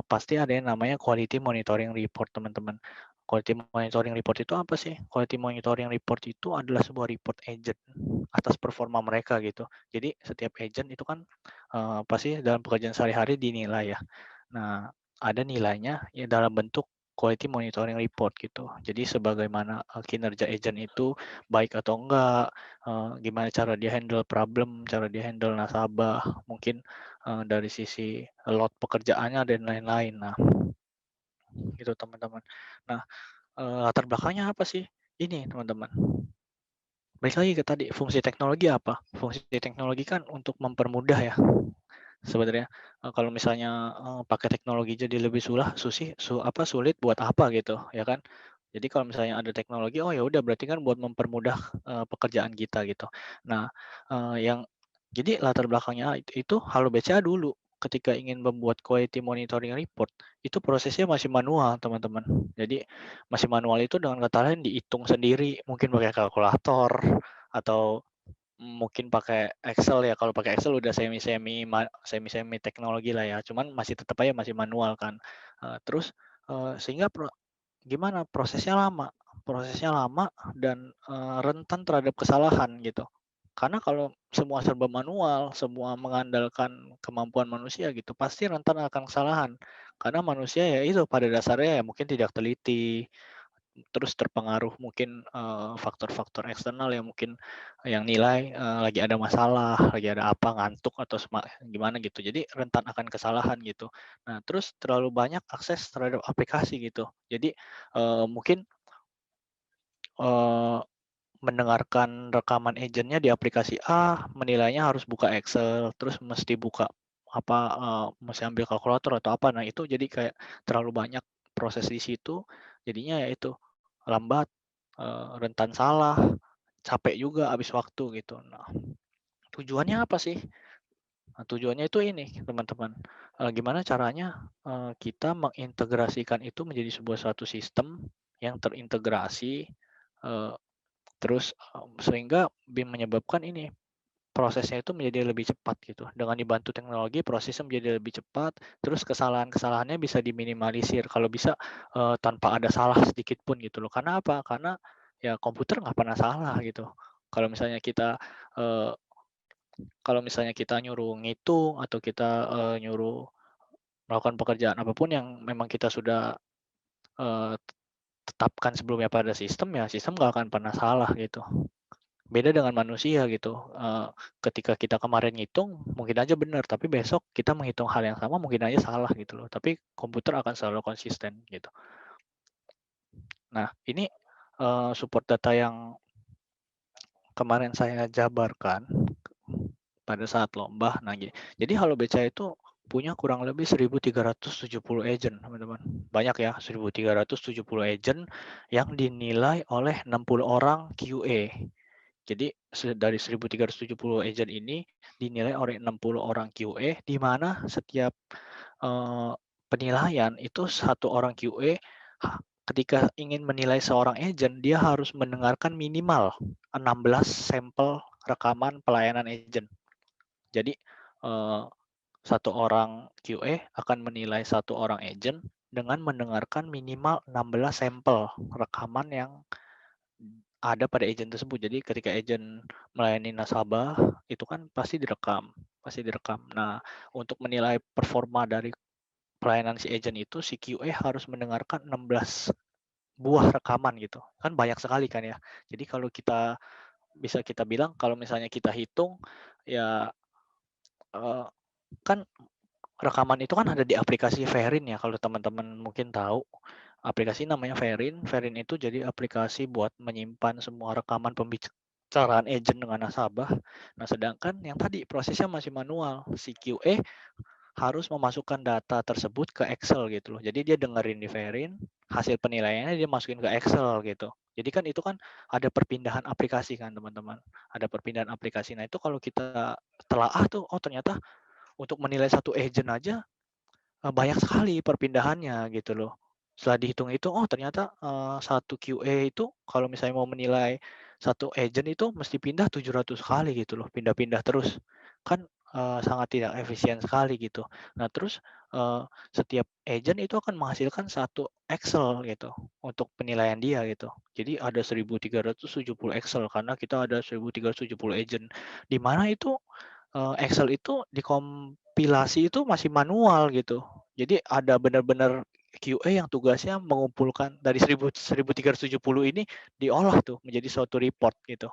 pasti ada yang namanya quality monitoring report teman-teman. quality monitoring report itu apa sih? Quality monitoring report itu adalah sebuah report agent atas performa mereka gitu. Jadi setiap agent itu kan pasti dalam pekerjaan sehari-hari dinilai ya. Nah, ada nilainya ya dalam bentuk quality monitoring report gitu. Jadi sebagaimana kinerja agent itu baik atau enggak, gimana cara dia handle problem, cara dia handle nasabah, mungkin dari sisi load pekerjaannya dan lain-lain. Nah, gitu teman-teman. Nah, latar belakangnya apa sih? Ini teman-teman. Balik lagi ke tadi, fungsi teknologi apa? Fungsi teknologi kan untuk mempermudah ya. Sebenarnya kalau misalnya pakai teknologi jadi lebih sulit buat apa gitu, ya kan? Jadi kalau misalnya ada teknologi, oh ya udah berarti kan buat mempermudah pekerjaan kita gitu. Nah, yang jadi latar belakangnya itu Halo BCA dulu ketika ingin membuat quality monitoring report itu prosesnya masih manual teman-teman. Jadi masih manual itu dengan kata lain dihitung sendiri, mungkin pakai kalkulator atau mungkin pakai Excel ya. Kalau pakai Excel udah semi teknologi lah ya. Cuman masih tetap aja masih manual kan. Terus sehingga gimana prosesnya lama dan rentan terhadap kesalahan gitu. Karena kalau semua serba manual, semua mengandalkan kemampuan manusia gitu, pasti rentan akan kesalahan. Karena manusia ya itu pada dasarnya ya mungkin tidak teliti, terus terpengaruh mungkin faktor-faktor eksternal yang mungkin yang nilai lagi ada masalah, lagi ada apa, ngantuk atau gimana gitu. Jadi rentan akan kesalahan gitu. Nah, terus terlalu banyak akses terhadap aplikasi gitu. Jadi mungkin eh, mendengarkan rekaman agentnya di aplikasi A, menilainya harus buka Excel, terus mesti buka apa, mesti ambil kalkulator atau apa. Nah, itu jadi kayak terlalu banyak proses di situ, jadinya ya itu lambat, rentan salah, capek juga habis waktu gitu. Nah, tujuannya apa sih? Nah, tujuannya itu ini, teman-teman, gimana caranya kita mengintegrasikan itu menjadi satu sistem yang terintegrasi, terus sehingga menyebabkan ini prosesnya itu menjadi lebih cepat gitu. Dengan dibantu teknologi prosesnya menjadi lebih cepat, terus kesalahan-kesalahannya bisa diminimalisir kalau bisa tanpa ada salah sedikit pun gitu loh. Karena apa? Karena ya komputer nggak pernah salah gitu. Kalau misalnya kita eh, nyuruh ngitung atau kita nyuruh melakukan pekerjaan apapun yang memang kita sudah eh, tetapkan sebelumnya pada sistem, ya sistem nggak akan pernah salah gitu. Beda dengan manusia gitu, ketika kita kemarin ngitung mungkin aja benar, tapi besok kita menghitung hal yang sama mungkin aja salah gitu loh, tapi komputer akan selalu konsisten gitu. Nah, ini support data yang kemarin saya jabarkan pada saat lomba. Nah, jadi Halo BCA itu punya kurang lebih 1.370 agent, teman-teman. Banyak ya, 1.370 agent yang dinilai oleh 60 orang QA. Jadi dari 1.370 agent ini dinilai oleh 60 orang QA, di mana setiap penilaian itu satu orang QA ketika ingin menilai seorang agent, dia harus mendengarkan minimal 16 sampel rekaman pelayanan agent. Jadi satu orang QA akan menilai satu orang agent dengan mendengarkan minimal 16 sampel rekaman yang ada pada agent tersebut. Jadi ketika agent melayani nasabah itu kan pasti direkam. Nah, untuk menilai performa dari pelayanan si agent itu, si QA harus mendengarkan 16 buah rekaman gitu. Kan banyak sekali kan ya. Jadi kalau bisa kita bilang kalau misalnya kita hitung ya kan rekaman itu kan ada di aplikasi Verin ya, kalau teman-teman mungkin tahu. Aplikasi namanya Verin. Verin itu jadi aplikasi buat menyimpan semua rekaman pembicaraan agent dengan nasabah. Nah, sedangkan yang tadi prosesnya masih manual. Si QA harus memasukkan data tersebut ke Excel gitu loh. Jadi dia dengerin di Verin, hasil penilaiannya dia masukin ke Excel gitu. Jadi kan itu kan ada perpindahan aplikasi kan teman-teman. Ada perpindahan aplikasi. Nah, itu kalau kita telaah tuh, oh ternyata untuk menilai satu agent aja banyak sekali perpindahannya gitu loh. Setelah dihitung-hitung, oh ternyata satu QA itu kalau misalnya mau menilai satu agent itu mesti pindah 700 kali gitu loh, pindah-pindah terus. Kan sangat tidak efisien sekali gitu. Nah terus setiap agent itu akan menghasilkan satu Excel gitu untuk penilaian dia gitu. Jadi ada 1370 Excel karena kita ada 1370 agent. Di mana itu Excel itu dikompilasi itu masih manual gitu. Jadi ada benar-benar QA yang tugasnya mengumpulkan dari 1370 ini diolah tuh menjadi suatu report gitu.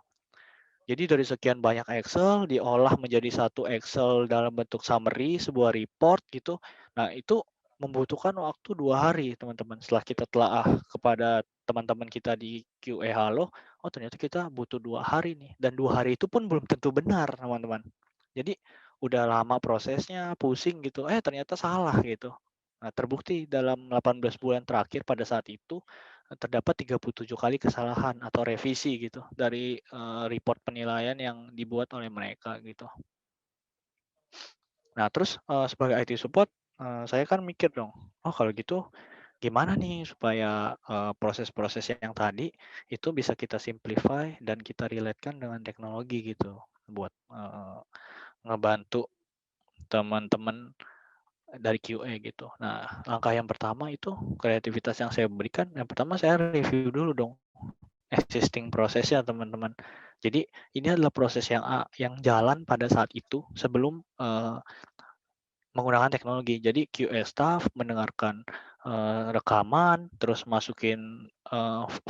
Jadi dari sekian banyak Excel diolah menjadi satu Excel dalam bentuk summary, sebuah report gitu. Nah, itu membutuhkan waktu 2 hari, teman-teman. Setelah kita telaah kepada teman-teman kita di QA Halo, oh ternyata kita butuh 2 hari nih. Dan 2 hari itu pun belum tentu benar, teman-teman. Jadi udah lama prosesnya, pusing gitu. Ternyata salah gitu. Nah, terbukti dalam 18 bulan terakhir pada saat itu terdapat 37 kali kesalahan atau revisi gitu dari report penilaian yang dibuat oleh mereka gitu. Nah, terus sebagai IT support saya kan mikir dong, oh kalau gitu gimana nih supaya proses-proses yang tadi itu bisa kita simplify dan kita relatekan dengan teknologi gitu buat ngebantu teman-teman dari QA gitu. Nah, langkah yang pertama itu kreativitas yang saya berikan, yang pertama saya review dulu dong existing prosesnya teman-teman. Jadi ini adalah proses yang jalan pada saat itu sebelum menggunakan teknologi. Jadi QA staff mendengarkan rekaman, terus masukin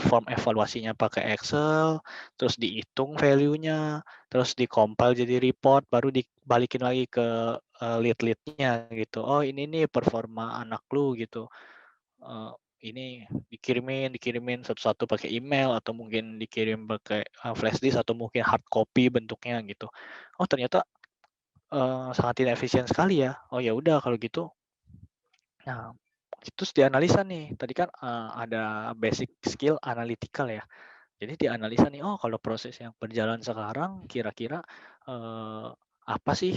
form evaluasinya pakai Excel, terus dihitung value-nya, terus dikompil jadi report, baru dibalikin lagi ke lead-leadnya gitu. Oh ini nih performa anak lu gitu. Ini dikirimin satu-satu pakai email atau mungkin dikirim pakai flash disk atau mungkin hard copy bentuknya gitu. Oh ternyata sangat tidak efisien sekali ya. Oh ya udah kalau gitu. Nah, terus dianalisa nih. Tadi kan ada basic skill analytical ya. Jadi dianalisa nih, oh kalau proses yang berjalan sekarang kira-kira apa sih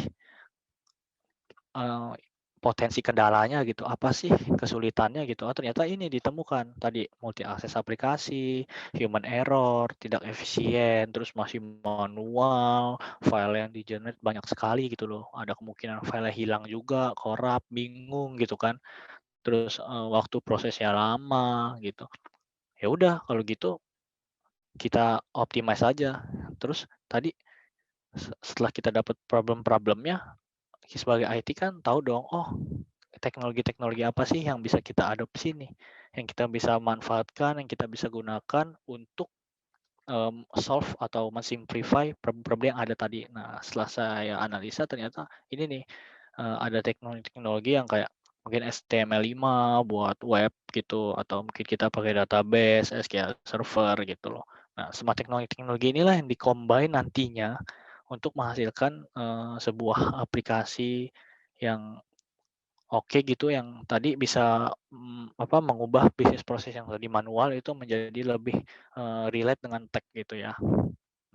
potensi kendalanya gitu, apa sih kesulitannya gitu. Oh ternyata ini ditemukan tadi multi akses aplikasi, human error, tidak efisien, terus masih manual, file yang di-generate banyak sekali gitu loh. Ada kemungkinan file hilang juga, korup, bingung gitu kan. Terus waktu prosesnya lama gitu. Ya udah kalau gitu kita optimize aja. Terus tadi setelah kita dapat problem-problemnya, sebagai IT kan tahu dong, oh teknologi-teknologi apa sih yang bisa kita adopsi nih, yang kita bisa manfaatkan, yang kita bisa gunakan untuk solve atau mensimplify problem-problem yang ada tadi. Nah, setelah saya analisa ternyata ini nih ada teknologi-teknologi yang kayak mungkin HTML5 buat web gitu, atau mungkin kita pakai database, SQL Server gitu loh. Nah, semua teknologi-teknologi inilah yang di-combine nantinya untuk menghasilkan sebuah aplikasi yang oke gitu, yang tadi bisa mengubah bisnis proses yang tadi manual itu menjadi lebih relate dengan tech gitu ya.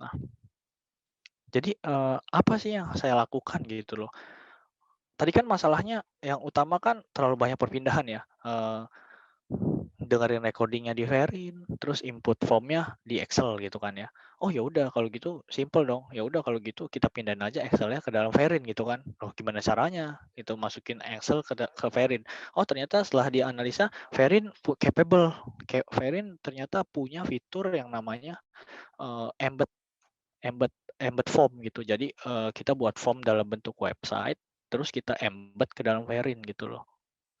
Nah, jadi apa sih yang saya lakukan gitu loh. Tadi kan masalahnya yang utama kan terlalu banyak perpindahan ya. Dengerin recordingnya di Verin, terus input formnya di Excel gitu kan ya. Oh ya udah kalau gitu simple dong. Ya udah kalau gitu kita pindahin aja Excelnya ke dalam Verin gitu kan. Loh gimana caranya? Itu masukin Excel ke Verin. Oh ternyata setelah dianalisa Verin capable. Verin ternyata punya fitur yang namanya embed embed embed form gitu. Jadi kita buat form dalam bentuk website, terus kita embed ke dalam Verin gitu loh.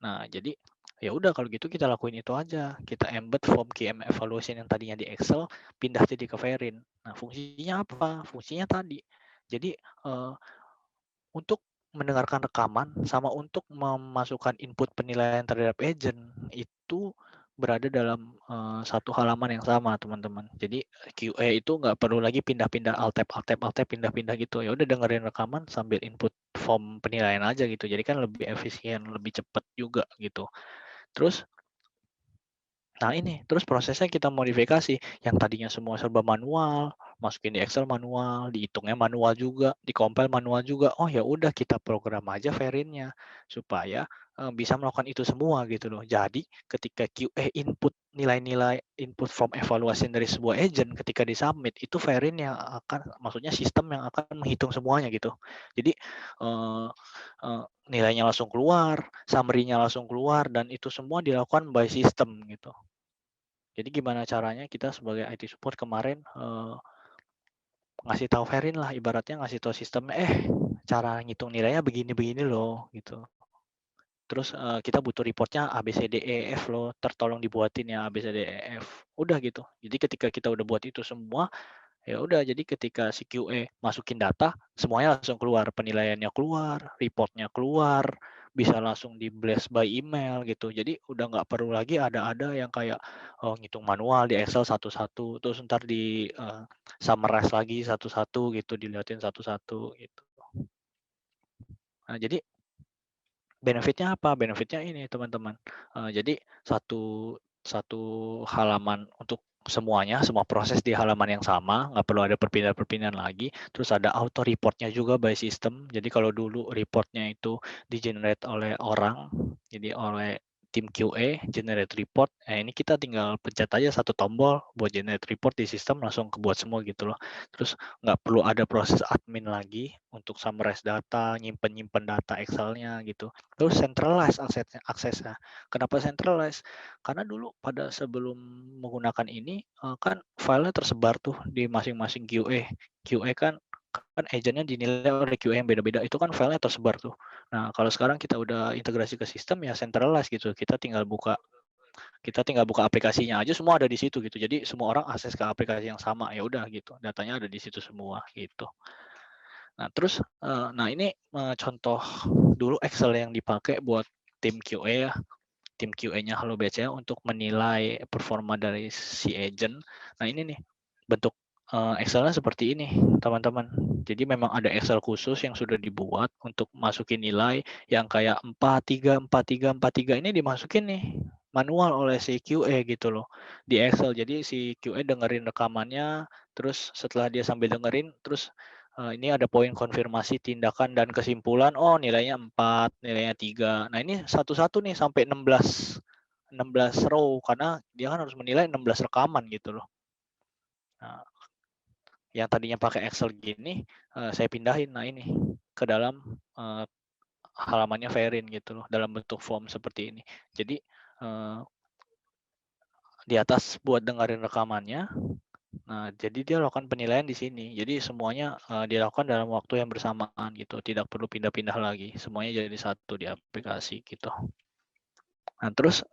Nah, jadi ya udah kalau gitu kita lakuin itu aja. Kita embed form QM evaluation yang tadinya di Excel, pindah jadi ke Verin. Nah, fungsinya apa? Fungsinya tadi. Jadi untuk mendengarkan rekaman sama untuk memasukkan input penilaian terhadap agent itu berada dalam satu halaman yang sama, teman-teman. Jadi QA itu nggak perlu lagi pindah-pindah alt tab, pindah-pindah gitu. Ya udah dengerin rekaman sambil input form penilaian aja gitu. Jadi kan lebih efisien, lebih cepat juga gitu. Terus nah ini, terus prosesnya kita modifikasi. Yang tadinya semua serba manual, masukin di Excel manual, dihitungnya manual juga, di-compile manual juga. Oh ya udah kita program aja variant-nya supaya bisa melakukan itu semua gitu loh. Jadi ketika QA input nilai-nilai input from evaluation dari sebuah agent ketika di-submit itu variant yang akan, maksudnya sistem yang akan menghitung semuanya gitu. Jadi eh, nilainya langsung keluar, summary-nya langsung keluar, dan itu semua dilakukan by system gitu. Jadi gimana caranya kita sebagai IT support kemarin ngasih tahu Verin lah, ibaratnya ngasih tahu sistemnya, cara ngitung nilainya begini-begini loh gitu. Terus kita butuh reportnya ABCDEF loh, tertolong dibuatin ya ABCDEF. Udah gitu. Jadi ketika kita udah buat itu semua, ya udah, jadi ketika si QA masukin data, semuanya langsung keluar, penilaiannya keluar, reportnya keluar, bisa langsung di blast by email gitu. Jadi udah nggak perlu lagi ada yang kayak ngitung manual di Excel satu-satu, terus ntar di summarize lagi satu-satu gitu, dilihatin satu-satu gitu. Nah, jadi benefitnya apa? Benefitnya ini teman-teman. Jadi satu halaman untuk semuanya, semua proses di halaman yang sama, nggak perlu ada perpindahan-perpindahan lagi. Terus ada auto reportnya juga by system. Jadi kalau dulu reportnya itu di-generate oleh orang, jadi oleh tim QA, generate report, ini kita tinggal pencet aja satu tombol buat generate report di sistem, langsung kebuat semua gitu loh. Terus nggak perlu ada proses admin lagi untuk summarize data, nyimpen data Excel-nya gitu. Terus centralize aksesnya. Kenapa centralize? Karena dulu pada sebelum menggunakan ini kan filenya tersebar tuh di masing-masing QA. QA kan agentnya dinilai oleh QA yang beda-beda, itu kan filenya tersebar tuh. Nah kalau sekarang kita udah integrasi ke sistem ya centralize gitu. Kita tinggal buka aplikasinya aja, semua ada di situ gitu. Jadi semua orang akses ke aplikasi yang sama, ya udah gitu. Datanya ada di situ semua gitu. Nah, terus ini contoh dulu Excel yang dipakai buat tim QA ya. Tim QA-nya Halo BCA untuk menilai performa dari si agent. Nah, ini nih bentuk Excel-nya seperti ini, teman-teman. Jadi memang ada Excel khusus yang sudah dibuat untuk masukin nilai yang kayak 43, 43, 43 ini dimasukin nih manual oleh si QA gitu loh di Excel. Jadi si QA dengerin rekamannya, terus setelah dia sambil dengerin, terus ini ada poin konfirmasi tindakan dan kesimpulan, oh nilainya 4, nilainya 3. Nah ini satu-satu nih sampai 16 row, karena dia kan harus menilai 16 rekaman gitu loh. Nah, yang tadinya pakai Excel gini, saya pindahin, nah ini, ke dalam halamannya Verin gitu loh, dalam bentuk form seperti ini. Jadi di atas buat dengerin rekamannya, nah, jadi dia lakukan penilaian di sini. Jadi semuanya dilakukan dalam waktu yang bersamaan gitu. Tidak perlu pindah-pindah lagi. Semuanya jadi satu di aplikasi gitu. Nah, terus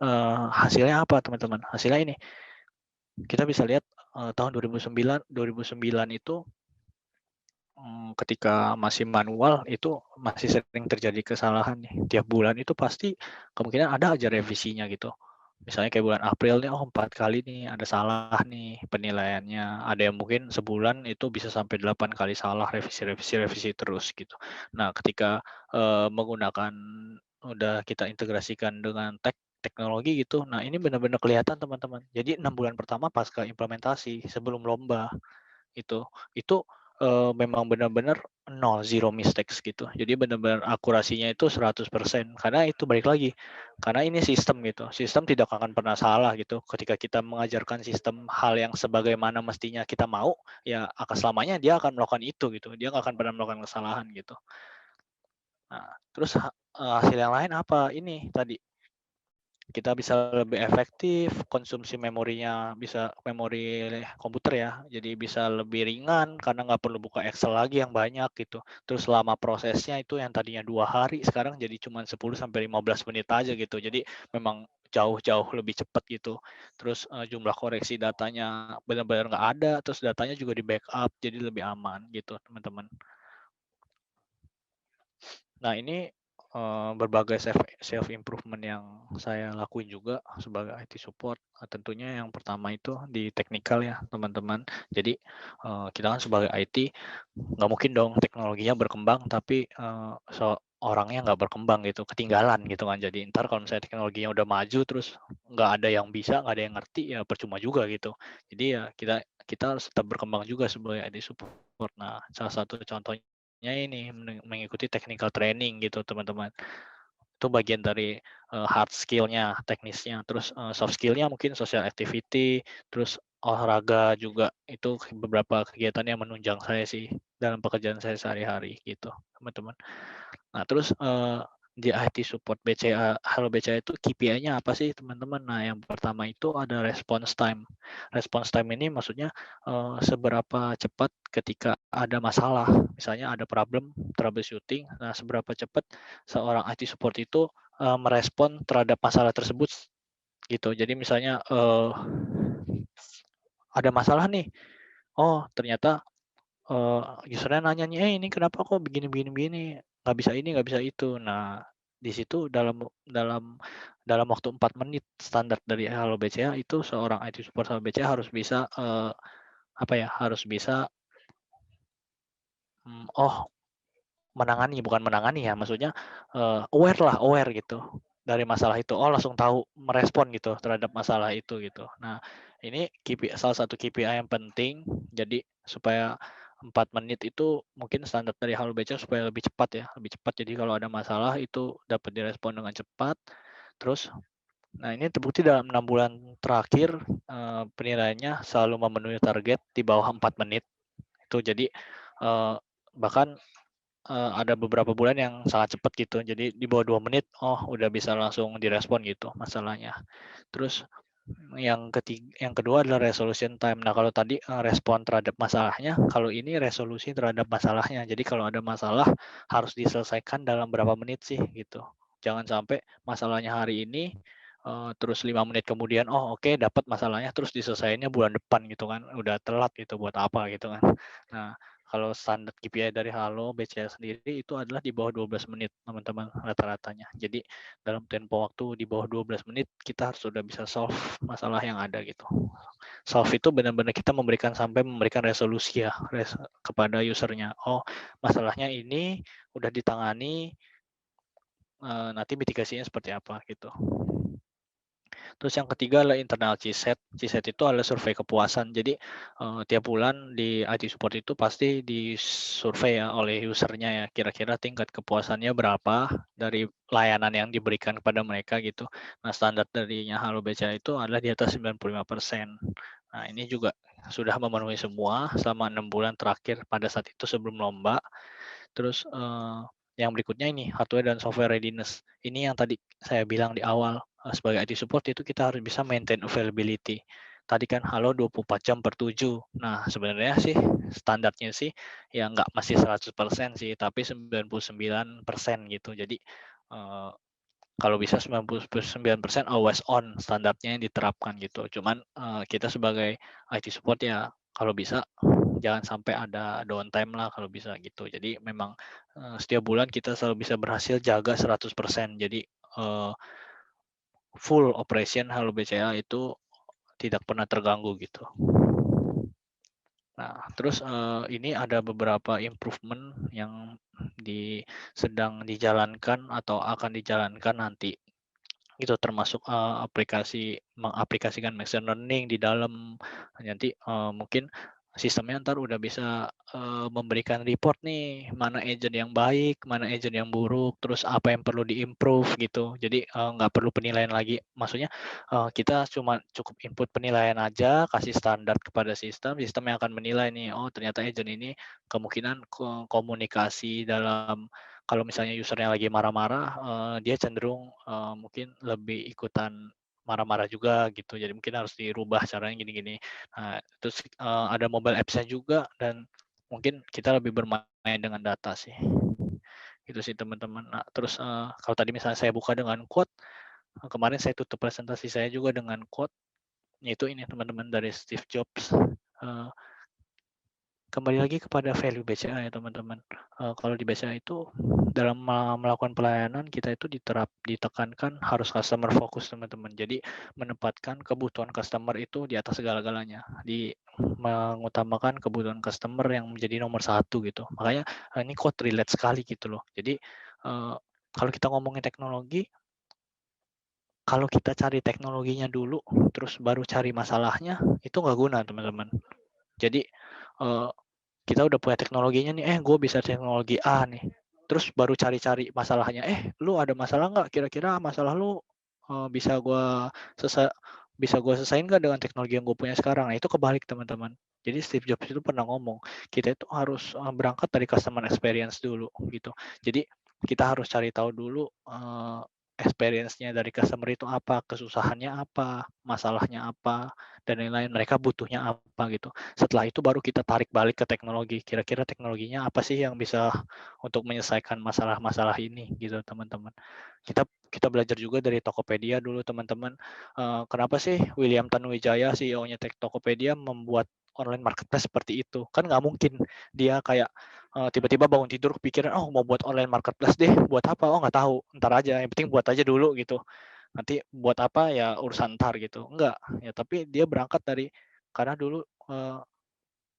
hasilnya apa, teman-teman? Hasilnya ini. Kita bisa lihat tahun 2009 itu ketika masih manual itu masih sering terjadi kesalahan nih. Tiap bulan itu pasti kemungkinan ada aja revisinya gitu. Misalnya kayak bulan April nih, 4 kali nih ada salah nih penilaiannya. Ada yang mungkin sebulan itu bisa sampai 8 kali salah, revisi terus gitu. Nah, ketika menggunakan, udah kita integrasikan dengan teknologi gitu, nah ini benar-benar kelihatan teman-teman. Jadi 6 bulan pertama pasca implementasi sebelum lomba itu memang benar-benar zero mistakes gitu. Jadi benar-benar akurasinya itu 100%. Karena itu balik lagi, karena ini sistem gitu. Sistem tidak akan pernah salah gitu. Ketika kita mengajarkan sistem hal yang sebagaimana mestinya kita mau, ya akan selamanya dia akan melakukan itu gitu. Dia nggak akan pernah melakukan kesalahan gitu. Nah, terus hasil yang lain apa? Ini tadi kita bisa lebih efektif, konsumsi memorinya bisa memori komputer ya, jadi bisa lebih ringan karena nggak perlu buka Excel lagi yang banyak gitu. Terus lama prosesnya itu yang tadinya 2 hari, sekarang jadi cuma 10-15 menit aja gitu. Jadi memang jauh-jauh lebih cepat gitu. Terus jumlah koreksi datanya benar-benar nggak ada, terus datanya juga di backup, jadi lebih aman gitu teman-teman. Nah ini berbagai self improvement yang saya lakuin juga sebagai IT support. Tentunya yang pertama itu di teknikal ya teman-teman. Jadi kita kan sebagai IT nggak mungkin dong teknologinya berkembang tapi orangnya nggak berkembang gitu, ketinggalan gitu kan. Jadi ntar kalau misalnya teknologinya udah maju terus nggak ada yang bisa, nggak ada yang ngerti, ya percuma juga gitu. Jadi ya kita kita harus tetap berkembang juga sebagai IT support. Nah, salah satu contohnya ini mengikuti technical training gitu teman-teman. Itu bagian dari hard skill-nya, teknisnya. Terus soft skill-nya mungkin social activity, terus olahraga juga. Itu beberapa kegiatan yang menunjang saya sih dalam pekerjaan saya sehari-hari gitu, teman-teman. Nah, terus di IT support BCA, Halo BCA itu KPI-nya apa sih, teman-teman? Nah, yang pertama itu ada response time. Response time ini maksudnya seberapa cepat ketika ada masalah, misalnya ada problem, troubleshooting. Nah, seberapa cepat seorang IT support itu merespon terhadap masalah tersebut gitu. Jadi misalnya ada masalah nih, oh ternyata usernya nanya nih, ini kenapa kok begini begini begini, nggak bisa ini, nggak bisa itu. Nah, di situ dalam dalam waktu 4 menit standar dari Halo BCA itu seorang IT support Halo BCA harus bisa apa ya, harus bisa menangani, bukan menangani ya, maksudnya aware gitu dari masalah itu. Oh, langsung tahu merespon gitu terhadap masalah itu gitu. Nah, ini salah satu KPI yang penting. Jadi supaya 4 menit itu mungkin standar dari Halo BCA supaya lebih cepat ya, lebih cepat. Jadi kalau ada masalah itu dapat direspon dengan cepat. Terus, nah ini terbukti dalam 6 bulan terakhir penilaiannya selalu memenuhi target di bawah 4 menit. Itu jadi bahkan ada beberapa bulan yang sangat cepat gitu. Jadi di bawah 2 menit, oh udah bisa langsung direspon gitu masalahnya. Terus yang kedua adalah resolution time. Nah, kalau tadi respon terhadap masalahnya, kalau ini resolusi terhadap masalahnya. Jadi kalau ada masalah harus diselesaikan dalam berapa menit sih gitu. Jangan sampai masalahnya hari ini terus 5 menit kemudian, oh oke dapat masalahnya terus diselesaikannya bulan depan gitu kan. Udah telat gitu buat apa gitu kan. Nah, kalau standar KPI dari Halo BCA sendiri itu adalah di bawah 12 menit teman-teman rata-ratanya. Jadi dalam tempo waktu di bawah 12 menit kita harus sudah bisa solve masalah yang ada gitu. Solve itu benar-benar kita sampai memberikan resolusi ya kepada usernya. Oh, masalahnya ini udah ditangani, nanti mitigasinya seperti apa gitu. Terus yang ketiga adalah internal CSAT. CSAT itu adalah survei kepuasan. Jadi tiap bulan di IT support itu pasti disurvei ya oleh usernya ya. Kira-kira tingkat kepuasannya berapa dari layanan yang diberikan kepada mereka gitu. Nah, standar darinya Halo BCA itu adalah di atas 95%. Nah, ini juga sudah memenuhi semua selama 6 bulan terakhir pada saat itu sebelum lomba. Terus yang berikutnya ini hardware dan software readiness. Ini yang tadi saya bilang di awal, sebagai IT support itu kita harus bisa maintain availability. Tadi kan Halo 24 jam per 7. Nah, sebenarnya sih standarnya sih ya nggak masih 100% sih, tapi 99% gitu. Jadi kalau bisa 99% always on standarnya yang diterapkan gitu. Cuman kita sebagai IT support ya kalau bisa jangan sampai ada downtime lah kalau bisa gitu. Jadi memang setiap bulan kita selalu bisa berhasil jaga 100%. Jadi full operation Halo BCA itu tidak pernah terganggu gitu. Nah, terus ini ada beberapa improvement yang sedang dijalankan atau akan dijalankan nanti. Itu termasuk mengaplikasikan machine learning di dalam. Nanti mungkin sistemnya ntar udah bisa memberikan report nih, mana agent yang baik, mana agent yang buruk, terus apa yang perlu diimprove gitu. Jadi nggak perlu penilaian lagi. Maksudnya kita cuma cukup input penilaian aja, kasih standar kepada sistem yang akan menilai nih, oh ternyata agent ini kemungkinan komunikasi dalam, kalau misalnya usernya lagi marah-marah, dia cenderung mungkin lebih ikutan marah-marah juga gitu. Jadi mungkin harus dirubah caranya gini-gini. Nah, terus ada mobile apps-nya juga dan mungkin kita lebih bermain dengan data sih. Itu sih teman-teman. Nah, terus kalau tadi misalnya saya buka dengan quote, kemarin saya tutup presentasi saya juga dengan quote, yaitu ini teman-teman dari Steve Jobs. Kembali lagi kepada value BCA ya teman-teman. Kalau di BCA itu dalam melakukan pelayanan kita itu ditekankan harus customer focus teman-teman. Jadi menempatkan kebutuhan customer itu di atas segala-galanya. Mengutamakan kebutuhan customer yang menjadi nomor satu gitu. Makanya ini quote relate sekali gitu loh. Jadi kalau kita ngomongin teknologi, kalau kita cari teknologinya dulu, terus baru cari masalahnya, itu nggak guna teman-teman. Jadi kita udah punya teknologinya nih, gue bisa teknologi A nih. Terus baru cari-cari masalahnya, lu ada masalah nggak? Kira-kira masalah lu bisa gue selesaiin nggak dengan teknologi yang gue punya sekarang? Nah, itu kebalik teman-teman. Jadi Steve Jobs itu pernah ngomong, kita itu harus berangkat dari customer experience dulu gitu. Jadi kita harus cari tahu dulu experience-nya dari customer itu apa, kesusahannya apa, masalahnya apa, dan lain-lain. Mereka butuhnya apa gitu. Setelah itu baru kita tarik balik ke teknologi. Kira-kira teknologinya apa sih yang bisa untuk menyelesaikan masalah-masalah ini gitu teman-teman. Kita belajar juga dari Tokopedia dulu teman-teman. Kenapa sih William Tanuwijaya CEO-nya Tokopedia membuat online marketplace seperti itu? Kan nggak mungkin dia kayak tiba-tiba bangun tidur kepikiran, mau buat online marketplace deh, buat apa? Nggak tahu, ntar aja, yang penting buat aja dulu gitu. Nanti buat apa ya urusan ntar gitu. Enggak, ya tapi dia berangkat dari, karena dulu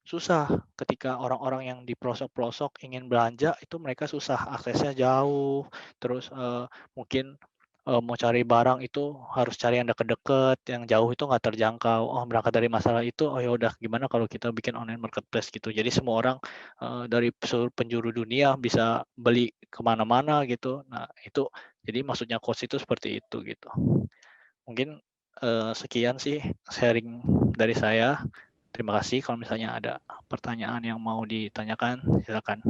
susah ketika orang-orang yang di pelosok-pelosok ingin belanja itu mereka susah, aksesnya jauh, terus mungkin mau cari barang itu harus cari yang deket-deket, yang jauh itu nggak terjangkau. Berangkat dari masalah itu, ya udah gimana kalau kita bikin online marketplace gitu. Jadi semua orang dari seluruh penjuru dunia bisa beli kemana-mana gitu. Nah itu, jadi maksudnya coach itu seperti itu gitu. Mungkin sekian sih sharing dari saya. Terima kasih. Kalau misalnya ada pertanyaan yang mau ditanyakan, silakan.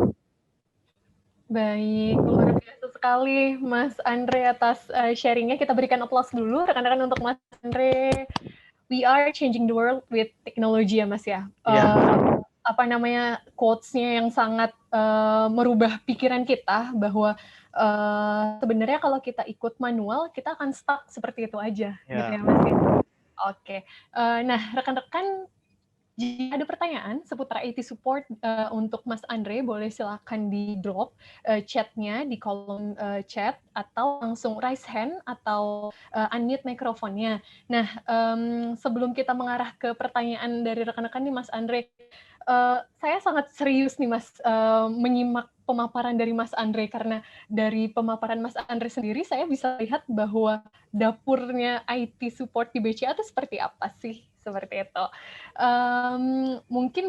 Baik, luar biasa sekali Mas Andre atas sharingnya. Kita berikan aplaus dulu rekan-rekan untuk Mas Andre. We are changing the world with technology ya Mas ya. Apa namanya quotes-nya yang sangat merubah pikiran kita bahwa sebenarnya kalau kita ikut manual kita akan stuck seperti itu aja gitu ya Mas ya. Oke. Nah, rekan-rekan jika ada pertanyaan seputar IT support untuk Mas Andre, boleh silakan di drop chat-nya di kolom chat atau langsung raise hand atau unmute mikrofonnya. Nah, sebelum kita mengarah ke pertanyaan dari rekan-rekan nih Mas Andre, saya sangat serius nih Mas menyimak pemaparan dari Mas Andre, karena dari pemaparan Mas Andre sendiri saya bisa lihat bahwa dapurnya IT support di BCA itu seperti apa sih, seperti itu. Mungkin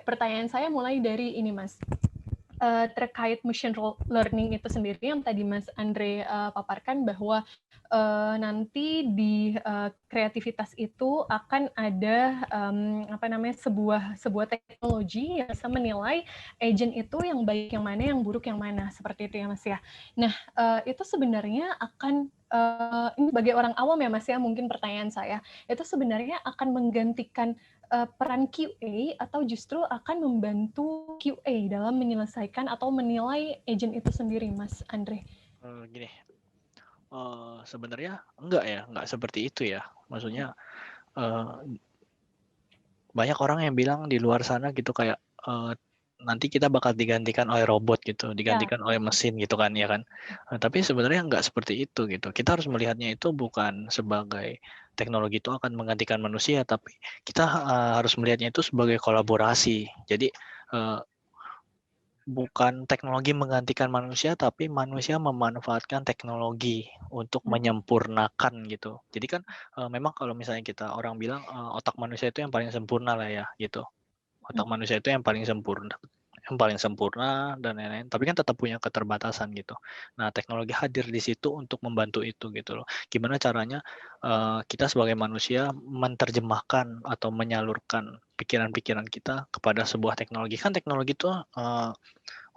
pertanyaan saya mulai dari ini Mas, terkait machine learning itu sendiri yang tadi Mas Andre paparkan bahwa nanti di kreativitas itu akan ada sebuah teknologi yang bisa menilai agent itu yang baik yang mana, yang buruk yang mana, seperti itu ya Mas ya. Nah, itu sebenarnya akan ini sebagai orang awam ya Mas ya, mungkin pertanyaan saya, itu sebenarnya akan menggantikan peran QA atau justru akan membantu QA dalam menyelesaikan atau menilai agent itu sendiri, Mas Andre? Gini, sebenarnya enggak seperti itu ya. Maksudnya banyak orang yang bilang di luar sana gitu kayak nanti kita bakal digantikan oleh robot gitu, digantikan oleh mesin gitu kan ya kan. Tapi sebenarnya enggak seperti itu gitu. Kita harus melihatnya itu bukan sebagai teknologi itu akan menggantikan manusia, tapi kita harus melihatnya itu sebagai kolaborasi. Jadi bukan teknologi menggantikan manusia, tapi manusia memanfaatkan teknologi untuk menyempurnakan gitu. Jadi kan memang kalau misalnya orang bilang otak manusia itu yang paling sempurna lah ya gitu. Otak manusia itu yang paling sempurna dan lain-lain. Tapi kan tetap punya keterbatasan gitu. Nah, teknologi hadir di situ untuk membantu itu gitu loh. Gimana caranya kita sebagai manusia menerjemahkan atau menyalurkan pikiran-pikiran kita kepada sebuah teknologi. Kan teknologi itu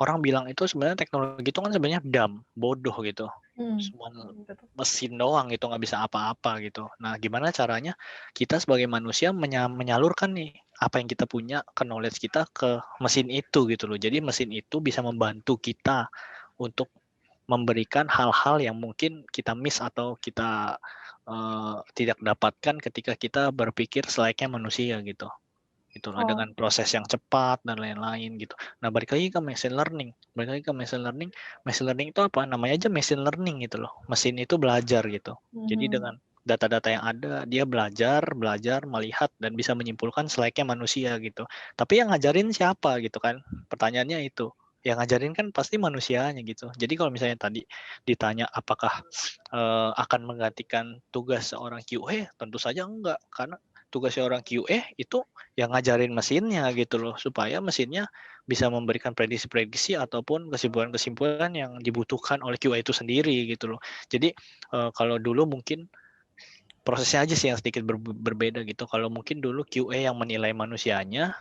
orang bilang itu sebenarnya teknologi itu kan sebenarnya bodoh gitu. Semua mesin doang gitu, nggak bisa apa-apa gitu. Nah, gimana caranya kita sebagai manusia menyalurkan nih apa yang kita punya ke knowledge kita ke mesin itu gitu loh. Jadi mesin itu bisa membantu kita untuk memberikan hal-hal yang mungkin kita miss atau kita tidak dapatkan ketika kita berpikir selayaknya manusia gitu. Itulah dengan proses yang cepat dan lain-lain gitu. Nah, balik lagi ke machine learning. Machine learning itu apa? Namanya aja machine learning gitu loh. Mesin itu belajar gitu. Jadi dengan data-data yang ada, dia belajar, melihat dan bisa menyimpulkan selayaknya manusia gitu. Tapi yang ngajarin siapa gitu kan? Pertanyaannya itu. Yang ngajarin kan pasti manusianya gitu. Jadi kalau misalnya tadi ditanya apakah akan menggantikan tugas seorang QA, tentu saja enggak, karena tugasnya orang QA itu yang ngajarin mesinnya gitu loh, supaya mesinnya bisa memberikan prediksi-prediksi ataupun kesimpulan-kesimpulan yang dibutuhkan oleh QA itu sendiri gitu loh. Jadi kalau dulu mungkin prosesnya aja sih yang sedikit berbeda gitu. Kalau mungkin dulu QA yang menilai manusianya,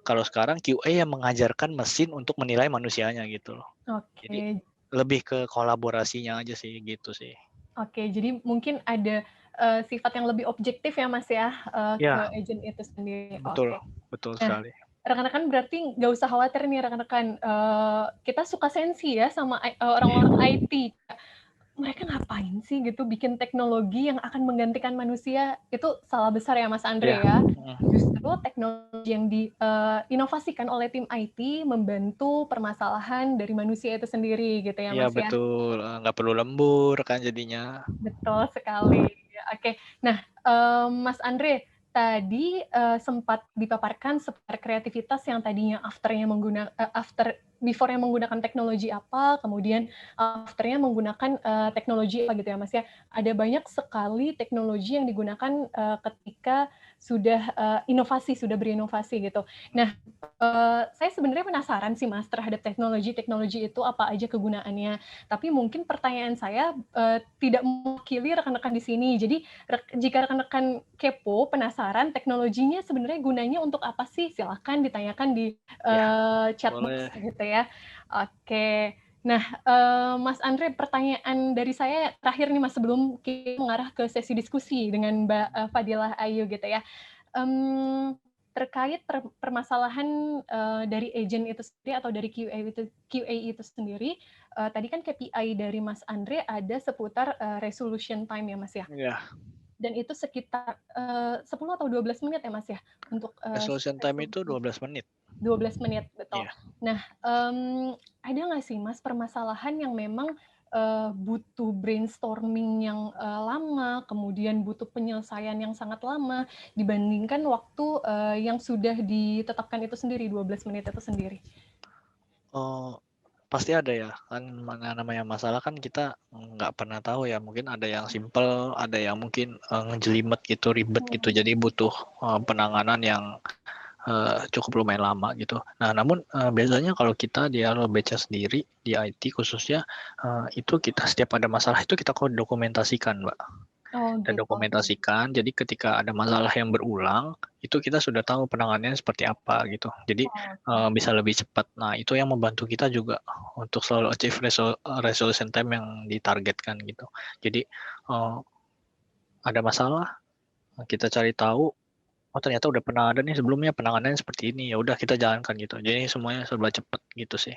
kalau sekarang QA yang mengajarkan mesin untuk menilai manusianya gitu loh. Jadi lebih ke kolaborasinya aja sih gitu sih. Oke, jadi mungkin ada sifat yang lebih objektif ya Mas ya, ke agent itu sendiri. Betul, betul sekali. Rekan-rekan berarti nggak usah khawatir nih rekan-rekan, kita suka sensi ya sama orang-orang IT. Mereka ngapain sih gitu bikin teknologi yang akan menggantikan manusia, itu salah besar ya Mas Andre ya. Justru teknologi yang diinovasikan oleh tim IT membantu permasalahan dari manusia itu sendiri gitu ya Mas ya. Iya betul, nggak perlu lembur kan jadinya. Betul sekali. Oke, nah Mas Andre, tadi sempat dipaparkan seputar kreativitas yang tadinya before-nya menggunakan teknologi apa, kemudian after-nya menggunakan teknologi apa gitu ya Mas ya. Ada banyak sekali teknologi yang digunakan ketika sudah sudah berinovasi gitu. Nah, saya sebenarnya penasaran sih Mas terhadap teknologi itu apa aja kegunaannya. Tapi mungkin pertanyaan saya tidak mewakili rekan-rekan di sini. Jadi jika rekan-rekan kepo, penasaran teknologinya sebenarnya gunanya untuk apa sih? Silahkan ditanyakan di chat box gitu ya. Oke. Nah, Mas Andre, pertanyaan dari saya terakhir nih Mas sebelum kita mengarah ke sesi diskusi dengan Mbak Fadilah Ayu gitu ya. Terkait permasalahan dari agent itu sendiri atau dari QA itu sendiri, tadi kan KPI dari Mas Andre ada seputar resolution time ya Mas ya? Iya. Dan itu sekitar 10 atau 12 menit ya Mas ya? Untuk resolution time itu 12 menit. 12 menit, betul. Iya. Nah, ada nggak sih Mas permasalahan yang memang butuh brainstorming yang lama, kemudian butuh penyelesaian yang sangat lama dibandingkan waktu yang sudah ditetapkan itu sendiri, 12 menit itu sendiri? Pasti ada ya, kan namanya masalah kan kita nggak pernah tahu ya, mungkin ada yang simple, ada yang mungkin ngejelimet gitu, ribet gitu, jadi butuh penanganan yang cukup lumayan lama gitu. Nah, namun biasanya kalau kita di Halo Beca sendiri, di IT khususnya, itu kita setiap ada masalah itu kita dokumentasikan, Mbak. Dan dokumentasikan, jadi ketika ada masalah yang berulang, itu kita sudah tahu penanganannya seperti apa gitu. Jadi bisa lebih cepat. Nah, itu yang membantu kita juga untuk selalu achieve resolution time yang ditargetkan gitu. Jadi ada masalah, kita cari tahu, oh ternyata udah pernah ada nih sebelumnya penanganannya seperti ini, ya udah kita jalankan gitu. Jadi semuanya serba cepat gitu sih.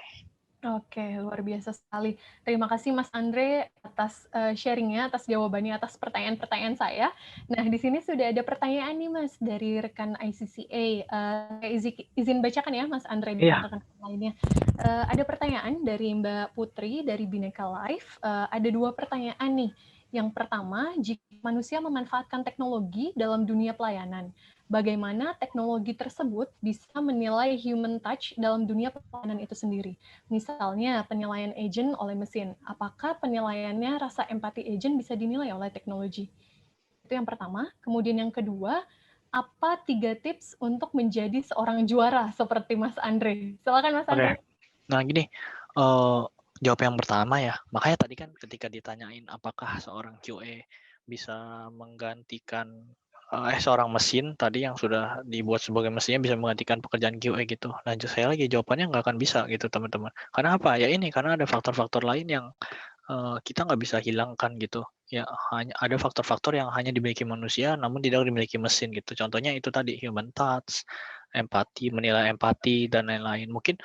Oke, luar biasa sekali. Terima kasih Mas Andre atas sharing-nya, atas jawabannya, atas pertanyaan-pertanyaan saya. Nah, di sini sudah ada pertanyaan nih Mas dari rekan ICCA. Izin bacakan ya Mas Andre dan rekan lainnya. Ada pertanyaan dari Mbak Putri dari Bineka Life. Ada 2 pertanyaan nih. Yang pertama, jika manusia memanfaatkan teknologi dalam dunia pelayanan, bagaimana teknologi tersebut bisa menilai human touch dalam dunia pelayanan itu sendiri? Misalnya penilaian agent oleh mesin, apakah penilaiannya rasa empati agent bisa dinilai oleh teknologi? Itu yang pertama. Kemudian yang kedua, apa 3 tips untuk menjadi seorang juara seperti Mas Andre? Silakan Mas Andre. Nah gini, jawab yang pertama ya. Makanya tadi kan ketika ditanyain apakah seorang QA bisa menggantikan seorang mesin tadi yang sudah dibuat sebagai mesinnya bisa menggantikan pekerjaan QA gitu. Nah, saya lagi jawabannya nggak akan bisa gitu teman-teman. Karena apa? Ya ini karena ada faktor-faktor lain yang kita nggak bisa hilangkan gitu. Ya hanya ada faktor-faktor yang hanya dimiliki manusia namun tidak dimiliki mesin gitu. Contohnya itu tadi human touch, empati, menilai empati dan lain-lain. Mungkin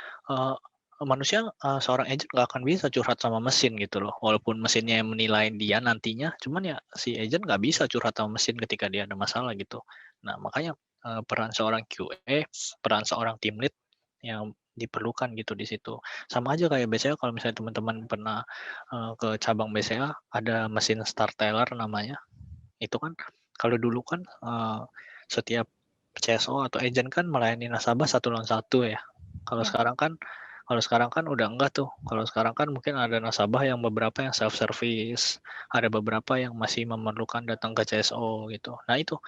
manusia seorang agent nggak akan bisa curhat sama mesin gitu loh, walaupun mesinnya yang menilai dia nantinya, cuman ya si agent nggak bisa curhat sama mesin ketika dia ada masalah gitu. Nah makanya peran seorang QA, peran seorang team lead yang diperlukan gitu di situ. Sama aja kayak BCA kalau misalnya teman-teman pernah ke cabang BCA ada mesin start teller namanya, itu kan kalau dulu kan setiap CSO atau agent kan melayani nasabah 1 lawan 1 ya. Kalau sekarang kan udah enggak tuh. Kalau sekarang kan mungkin ada nasabah yang beberapa yang self service, ada beberapa yang masih memerlukan datang ke CSO gitu. Nah itu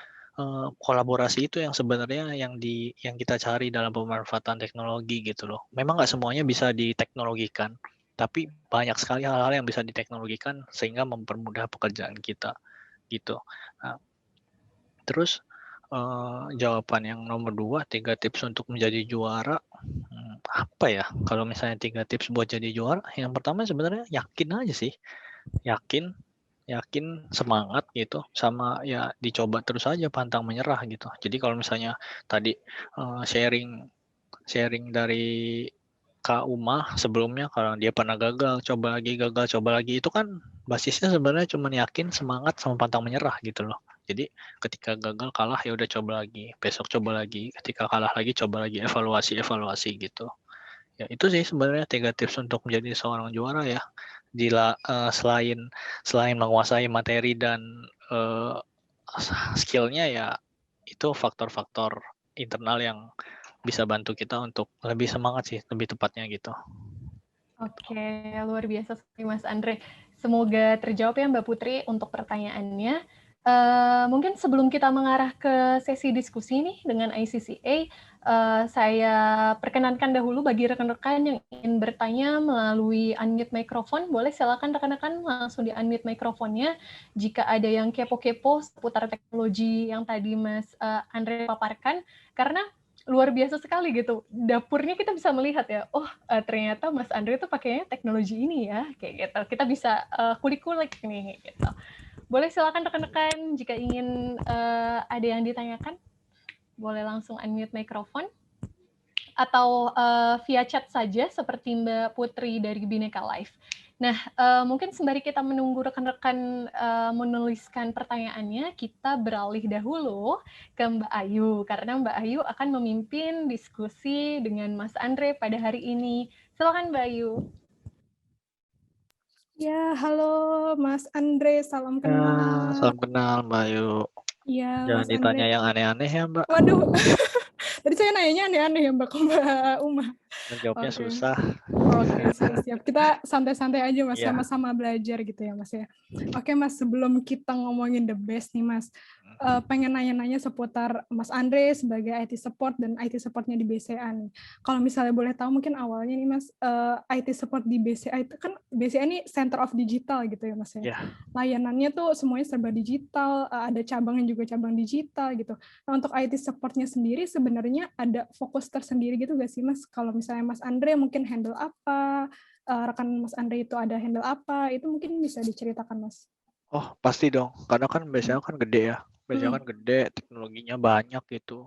kolaborasi itu yang sebenarnya yang kita cari dalam pemanfaatan teknologi gitu loh. Memang nggak semuanya bisa diteknologikan, tapi banyak sekali hal-hal yang bisa diteknologikan sehingga mempermudah pekerjaan kita gitu. Nah, terus jawaban yang nomor 2, 3 tips untuk menjadi juara. Apa ya? Kalau misalnya 3 tips buat jadi juara, yang pertama sebenarnya yakin aja sih. Yakin, semangat gitu, sama ya dicoba terus aja, pantang menyerah gitu. Jadi kalau misalnya tadi sharing dari Kak Uma sebelumnya, kalau dia pernah gagal, coba lagi, itu kan basisnya sebenarnya cuma yakin, semangat, sama pantang menyerah gitu loh. Jadi ketika gagal, kalah, ya udah coba lagi, besok coba lagi, ketika kalah lagi coba lagi, evaluasi gitu. Ya itu sih sebenarnya 3 tips untuk menjadi seorang juara ya. Selain menguasai materi dan skill-nya, ya itu faktor-faktor internal yang bisa bantu kita untuk lebih semangat sih, lebih tepatnya gitu. Oke, luar biasa sekali Mas Andre. Semoga terjawab ya Mbak Putri untuk pertanyaannya. Mungkin sebelum kita mengarah ke sesi diskusi nih dengan ICCA, saya perkenankan dahulu bagi rekan-rekan yang ingin bertanya melalui unmute microphone. Boleh silakan rekan-rekan langsung di unmute mikrofonnya. Jika ada yang kepo-kepo seputar teknologi yang tadi Mas Andre paparkan, karena luar biasa sekali gitu. Dapurnya kita bisa melihat ya, ternyata Mas Andre tuh pakainya teknologi ini ya, kayak gitu. Kita bisa kulik-kulik nih, gitu. Boleh silakan rekan-rekan jika ingin ada yang ditanyakan, boleh langsung unmute mikrofon atau via chat saja seperti Mbak Putri dari Bineka Live. Nah, mungkin sembari kita menunggu rekan-rekan menuliskan pertanyaannya, kita beralih dahulu ke Mbak Ayu, karena Mbak Ayu akan memimpin diskusi dengan Mas Andre pada hari ini. Silakan Mbak Ayu. Ya, halo Mas Andre, salam kenal. Salam kenal Mbak Ayu. Iya, Jangan Mas ditanya Andre. yang aneh-aneh ya Mbak. Waduh, tadi saya nanyanya aneh-aneh ya Mbak Uma. Jawabnya susah. Oke, siap-siap. Kita santai-santai aja Mas, Iya. sama-sama belajar gitu ya Mas ya. Oke Mas, sebelum kita ngomongin the best nih Mas, pengen nanya-nanya seputar Mas Andre sebagai IT support dan IT supportnya di BCA nih. Kalau misalnya boleh tahu mungkin awalnya nih Mas, IT support di BCA itu kan BCA ini Center of Digital gitu ya Mas ya. Yeah. Layanannya tuh semuanya serba digital, ada cabangnya juga cabang digital gitu. Nah untuk IT supportnya sendiri sebenarnya ada fokus tersendiri gitu gak sih Mas? Kalau misalnya Mas Andre mungkin handle apa, rekan Mas Andre itu ada handle apa, itu mungkin bisa diceritakan Mas. Oh pasti dong, karena kan BCA kan gede ya. BCA kan gede, teknologinya banyak gitu.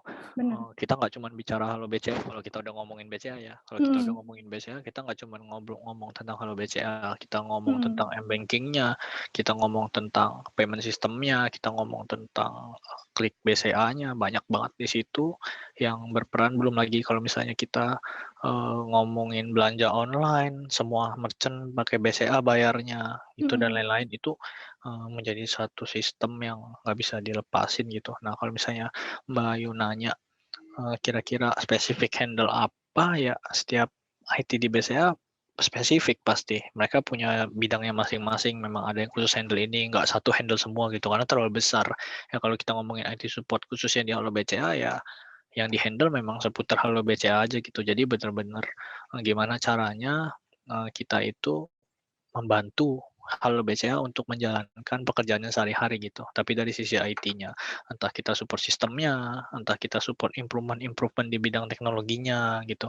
Kita nggak cuma bicara Halo BCA kalau kita udah ngomongin BCA ya. Kalau kita udah ngomongin BCA, kita nggak cuma ngomong tentang Halo BCA, kita ngomong tentang m-bankingnya, kita ngomong tentang payment systemnya, kita ngomong tentang klik BCA-nya, banyak banget di situ yang berperan. Belum lagi kalau misalnya kita ngomongin belanja online, semua merchant pakai BCA bayarnya, itu dan lain-lain, itu menjadi satu sistem yang nggak bisa dilepasin gitu. Nah kalau misalnya Mbak Ayu nanya kira-kira spesifik handle apa, ya setiap IT di BCA spesifik pasti. Mereka punya bidangnya masing-masing, memang ada yang khusus handle ini, nggak satu handle semua gitu, karena terlalu besar. Ya kalau kita ngomongin IT support khususnya di Halo BCA, ya yang di-handle memang seputar Halo BCA aja gitu. Jadi benar-benar gimana caranya kita itu membantu Halo BCA untuk menjalankan pekerjaannya sehari-hari gitu. Tapi dari sisi IT-nya, entah kita support sistemnya, entah kita support improvement di bidang teknologinya gitu.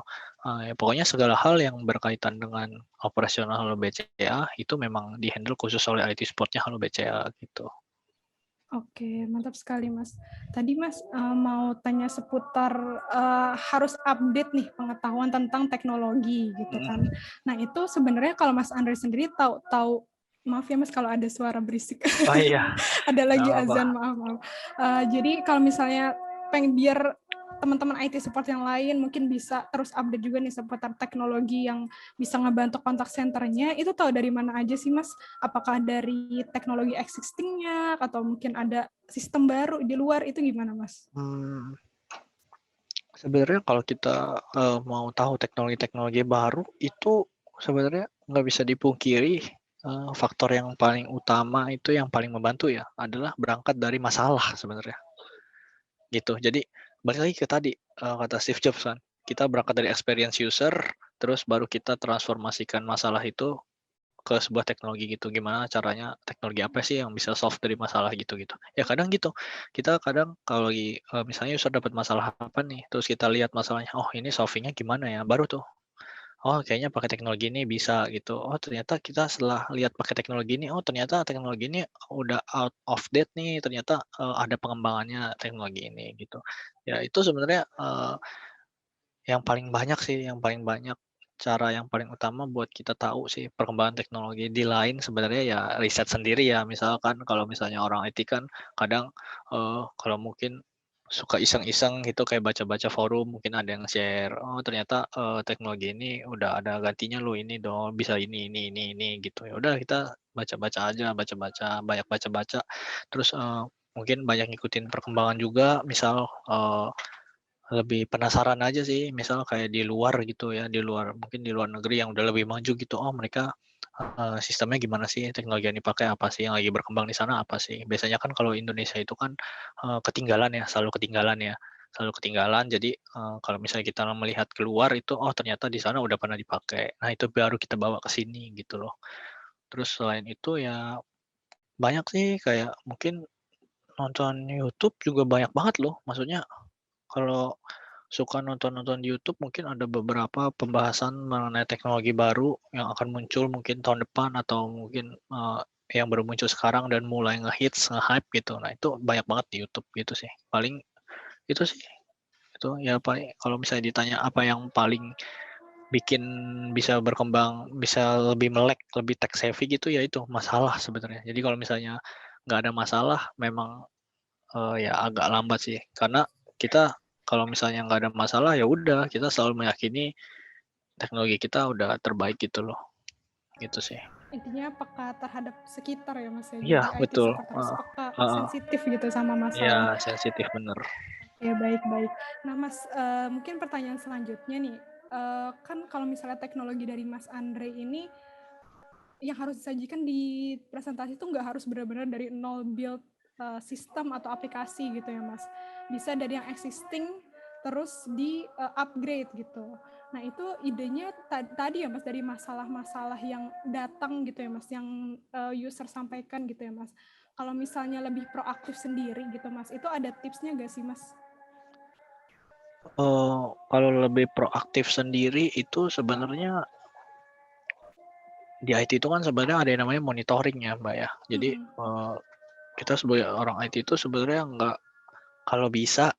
Ya, pokoknya segala hal yang berkaitan dengan operasional Halo BCA itu memang di-handle khusus oleh IT support-nya Halo BCA gitu. Oke, mantap sekali Mas. Tadi Mas mau tanya seputar harus update nih pengetahuan tentang teknologi gitu kan. Nah itu sebenarnya kalau Mas Andre sendiri tahu maaf ya Mas kalau ada suara berisik. Oh iya. Ada lagi azan, maaf. Jadi kalau misalnya pengen biar teman-teman IT support yang lain mungkin bisa terus update juga nih seputar teknologi yang bisa ngebantu kontak centernya, itu tahu dari mana aja sih Mas? Apakah dari teknologi existing-nya atau mungkin ada sistem baru di luar, itu gimana Mas? Sebenarnya kalau kita mau tahu teknologi-teknologi baru itu sebenarnya nggak bisa dipungkiri, faktor yang paling utama itu yang paling membantu ya adalah berangkat dari masalah sebenarnya. gitu. Jadi balik lagi ke tadi kata Steve Jobs kan, kita berangkat dari experience user, terus baru kita transformasikan masalah itu ke sebuah teknologi gitu. Gimana caranya, teknologi apa sih yang bisa solve dari masalah gitu-gitu. Ya kadang gitu, kita kadang kalau lagi misalnya user dapat masalah apa nih, terus kita lihat masalahnya, oh ini solving-nya gimana ya, baru tuh, oh kayaknya pakai teknologi ini bisa gitu. Oh ternyata kita setelah lihat pakai teknologi ini, oh ternyata teknologi ini udah out of date nih, ternyata ada pengembangannya teknologi ini gitu. Ya itu sebenarnya yang paling banyak sih, yang paling banyak cara yang paling utama buat kita tahu sih perkembangan teknologi. Di lain sebenarnya ya riset sendiri ya, misalkan kalau misalnya orang IT kan kadang, kalau mungkin suka iseng-iseng gitu kayak baca-baca forum, mungkin ada yang share, "Oh ternyata, teknologi ini udah ada gantinya loh ini dong, bisa ini," gitu. Ya udah kita baca-baca aja, baca-baca, banyak baca-baca, terus, mungkin banyak ngikutin perkembangan juga, misal, lebih penasaran aja sih, misal kayak di luar gitu ya, di luar mungkin di luar negeri yang udah lebih maju gitu, oh mereka, sistemnya gimana sih, teknologi yang dipakai apa sih, yang lagi berkembang di sana apa sih. Biasanya kan kalau Indonesia itu kan, ketinggalan ya, selalu ketinggalan ya, selalu ketinggalan. Jadi, kalau misalnya kita melihat keluar itu, oh ternyata di sana udah pernah dipakai. Nah itu baru kita bawa ke sini gitu loh. Terus selain itu ya banyak sih kayak mungkin nonton YouTube juga banyak banget loh, maksudnya kalau suka nonton-nonton di YouTube mungkin ada beberapa pembahasan mengenai teknologi baru yang akan muncul mungkin tahun depan atau mungkin, yang baru muncul sekarang dan mulai ngehits, nge-hype gitu. Nah itu banyak banget di YouTube gitu sih. Paling itu sih, itu ya paling kalau misalnya ditanya apa yang paling bikin bisa berkembang, bisa lebih melek, lebih tech savvy gitu ya itu masalah sebenarnya. Jadi kalau misalnya nggak ada masalah memang ya agak lambat sih, karena kita kalau misalnya nggak ada masalah, ya udah kita selalu meyakini teknologi kita udah terbaik gitu loh, gitu sih. Intinya peka terhadap sekitar ya Mas ya. Iya Jadi IT betul, support harus peka, heeh. sensitif gitu sama Iya masalah. sensitif bener. Ya baik-baik. Nah Mas, mungkin pertanyaan selanjutnya nih, kan kalau misalnya teknologi dari Mas Andre ini yang harus disajikan di presentasi itu nggak harus benar-benar dari nol build sistem atau aplikasi gitu ya Mas. Bisa dari yang existing terus di upgrade gitu. Nah itu idenya tadi ya Mas, dari masalah-masalah yang datang gitu ya Mas, yang user sampaikan gitu ya Mas. Kalau misalnya lebih proaktif sendiri gitu Mas, itu ada tipsnya nggak sih Mas? Kalau lebih proaktif sendiri itu sebenarnya di IT itu kan sebenarnya ada yang namanya monitoring ya, Mbak, ya. Jadi, Mm-mm. kita sebagai orang IT itu sebenarnya nggak kalau bisa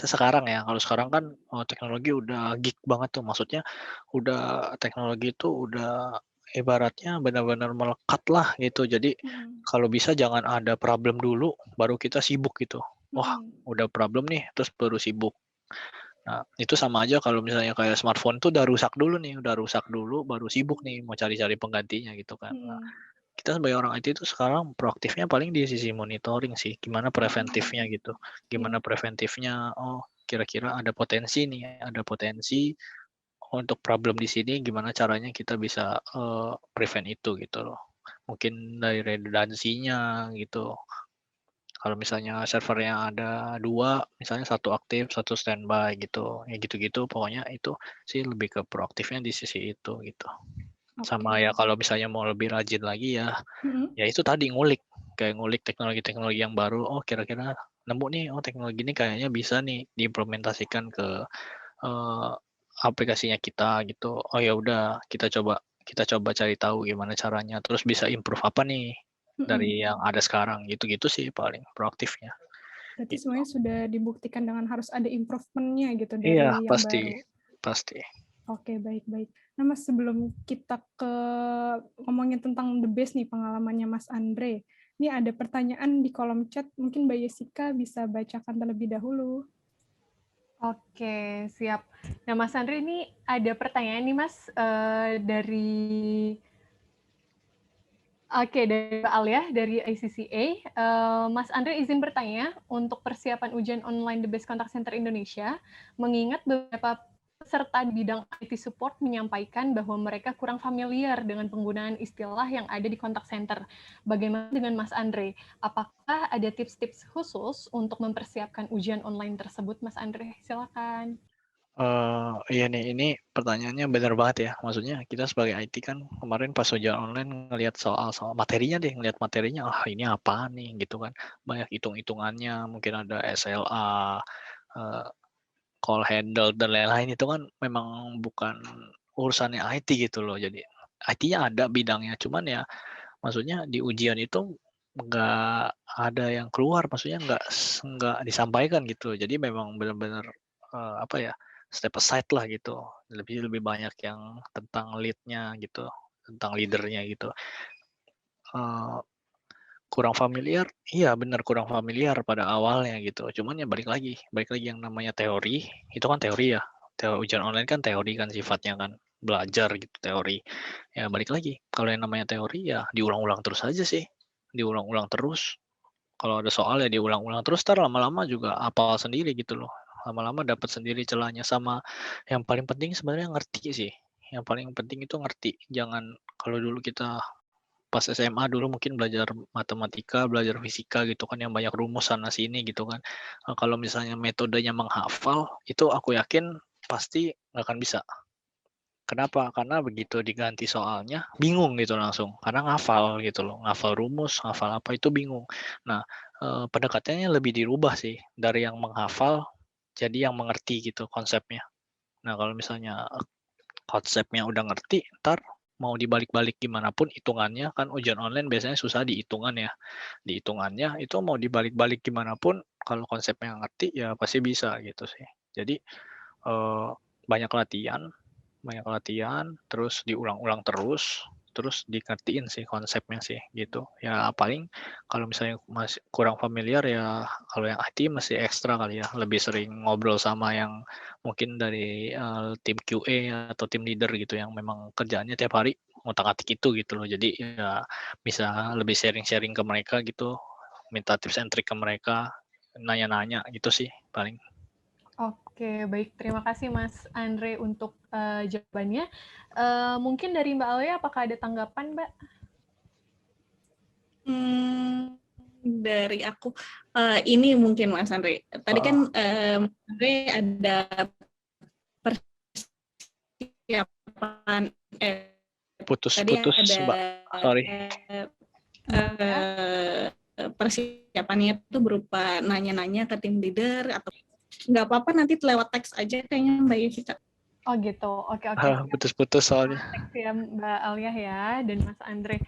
sekarang ya, kalau sekarang kan, teknologi udah geek banget tuh, maksudnya udah teknologi itu udah ibaratnya benar-benar melekat lah gitu. Jadi Mm-mm. kalau bisa jangan ada problem dulu, baru kita sibuk gitu. Wah, Mm-mm. udah problem nih, terus baru sibuk. Nah, itu sama aja kalau misalnya kayak smartphone tuh udah rusak dulu nih, udah rusak dulu baru sibuk nih mau cari-cari penggantinya gitu kan. Nah, Mm-mm. kita sebagai orang IT itu sekarang proaktifnya paling di sisi monitoring sih, gimana preventifnya Mm-mm. gitu. Ya. Gimana preventifnya, oh kira-kira ada potensi nih, ada potensi untuk problem di sini, gimana caranya kita bisa prevent itu gitu loh. Mungkin dari redundansinya gitu. Kalau misalnya servernya ada 2, misalnya satu aktif, satu standby gitu. Ya gitu-gitu pokoknya itu sih lebih ke proaktifnya di sisi itu gitu. Sama ya Oke. kalau misalnya mau lebih rajin lagi ya, Mm-mm. ya itu tadi ngulik, kayak ngulik teknologi-teknologi yang baru, oh kira-kira nemu nih, oh teknologi ini kayaknya bisa nih diimplementasikan ke, eee, aplikasinya kita gitu. Oh ya udah kita coba cari tahu gimana caranya, terus bisa improve apa nih Mm-mm. dari yang ada sekarang, gitu-gitu sih paling proaktifnya, Berarti gitu. semuanya sudah dibuktikan dengan harus ada improvement-nya gitu Iya dari yang pasti baru. pasti. Oke, baik-baik. Nah, Mas, sebelum kita ke ngomongin tentang the best nih pengalamannya Mas Andre, ini ada pertanyaan di kolom chat, mungkin Mbak Jessica bisa bacakan terlebih dahulu. Oke, siap. Nah, Mas Andre, ini ada pertanyaan nih, Mas, dari Mbak Alia dari ICCA. Mas Andre izin bertanya, untuk persiapan ujian online The Best Contact Center Indonesia, mengingat beberapa peserta di bidang IT support menyampaikan bahwa mereka kurang familiar dengan penggunaan istilah yang ada di contact center. Bagaimana dengan Mas Andre? Apakah ada tips-tips khusus untuk mempersiapkan ujian online tersebut, Mas Andre? Silakan. Iya nih, ini pertanyaannya benar banget ya. Maksudnya kita sebagai IT kan kemarin pas ujian online ngelihat soal materinya deh, ngelihat materinya, ini apa nih gitu kan. Banyak hitung-hitungannya, mungkin ada SLA, call handle dan lain-lain itu kan memang bukan urusannya IT gitu loh. Jadi IT-nya ada bidangnya, cuman ya maksudnya di ujian itu nggak ada yang keluar, maksudnya nggak disampaikan gitu. Jadi memang benar-benar apa ya, step aside lah gitu. Lebih banyak yang tentang lead-nya gitu, tentang leader-nya gitu. Kurang familiar, iya benar kurang familiar pada awalnya gitu. Cuman ya balik lagi yang namanya teori, itu kan teori ya. Ujian online kan teori kan sifatnya kan, belajar gitu teori. Ya balik lagi, kalau yang namanya teori ya diulang-ulang terus aja sih. Diulang-ulang terus. Kalau ada soal ya diulang-ulang terus, entar lama-lama juga hafal sendiri gitu loh. Lama-lama dapat sendiri celahnya, sama yang paling penting sebenarnya ngerti sih. Yang paling penting itu ngerti. Jangan kalau dulu kita pas SMA dulu mungkin belajar matematika, belajar fisika gitu kan yang banyak rumus sana sini gitu kan. Kalau misalnya metodenya menghafal, itu aku yakin pasti nggak akan bisa. Kenapa? Karena begitu diganti soalnya, bingung gitu langsung. Karena ngafal gitu loh, ngafal rumus, ngafal apa itu bingung. Nah, pendekatannya lebih dirubah sih, dari yang menghafal jadi yang mengerti gitu konsepnya. Nah, kalau misalnya konsepnya udah ngerti, ntar mau dibalik-balik gimana pun hitungannya, kan ujian online biasanya susah di hitungan ya. Di hitungannya itu mau dibalik-balik gimana pun, kalau konsepnya ngerti ya pasti bisa gitu sih. Jadi eh, banyak latihan, terus diulang-ulang terus dikertiin sih konsepnya sih gitu. Ya paling kalau misalnya masih kurang familiar ya kalau yang IT masih ekstra kali ya, lebih sering ngobrol sama yang mungkin dari tim QA atau tim leader gitu yang memang kerjaannya tiap hari ngutak-atik itu gitu loh. Jadi ya bisa lebih sharing-sharing ke mereka gitu, minta tips and trick ke mereka, nanya-nanya gitu sih paling. Oke, baik. Terima kasih Mas Andre untuk jawabannya. Mungkin dari Mbak Alia, apakah ada tanggapan, Mbak? Dari aku, ini mungkin Mas Andre. Tadi kan Mas Andre ada persiapan. Putus-putus, Mbak. Sorry. Persiapannya itu berupa nanya-nanya ke tim leader atau nggak apa-apa nanti lewat teks aja kayaknya Mbak Yevita. Oh gitu, oke. Putus-putus soalnya. Teks ya Mbak Alia ya dan Mas Andre.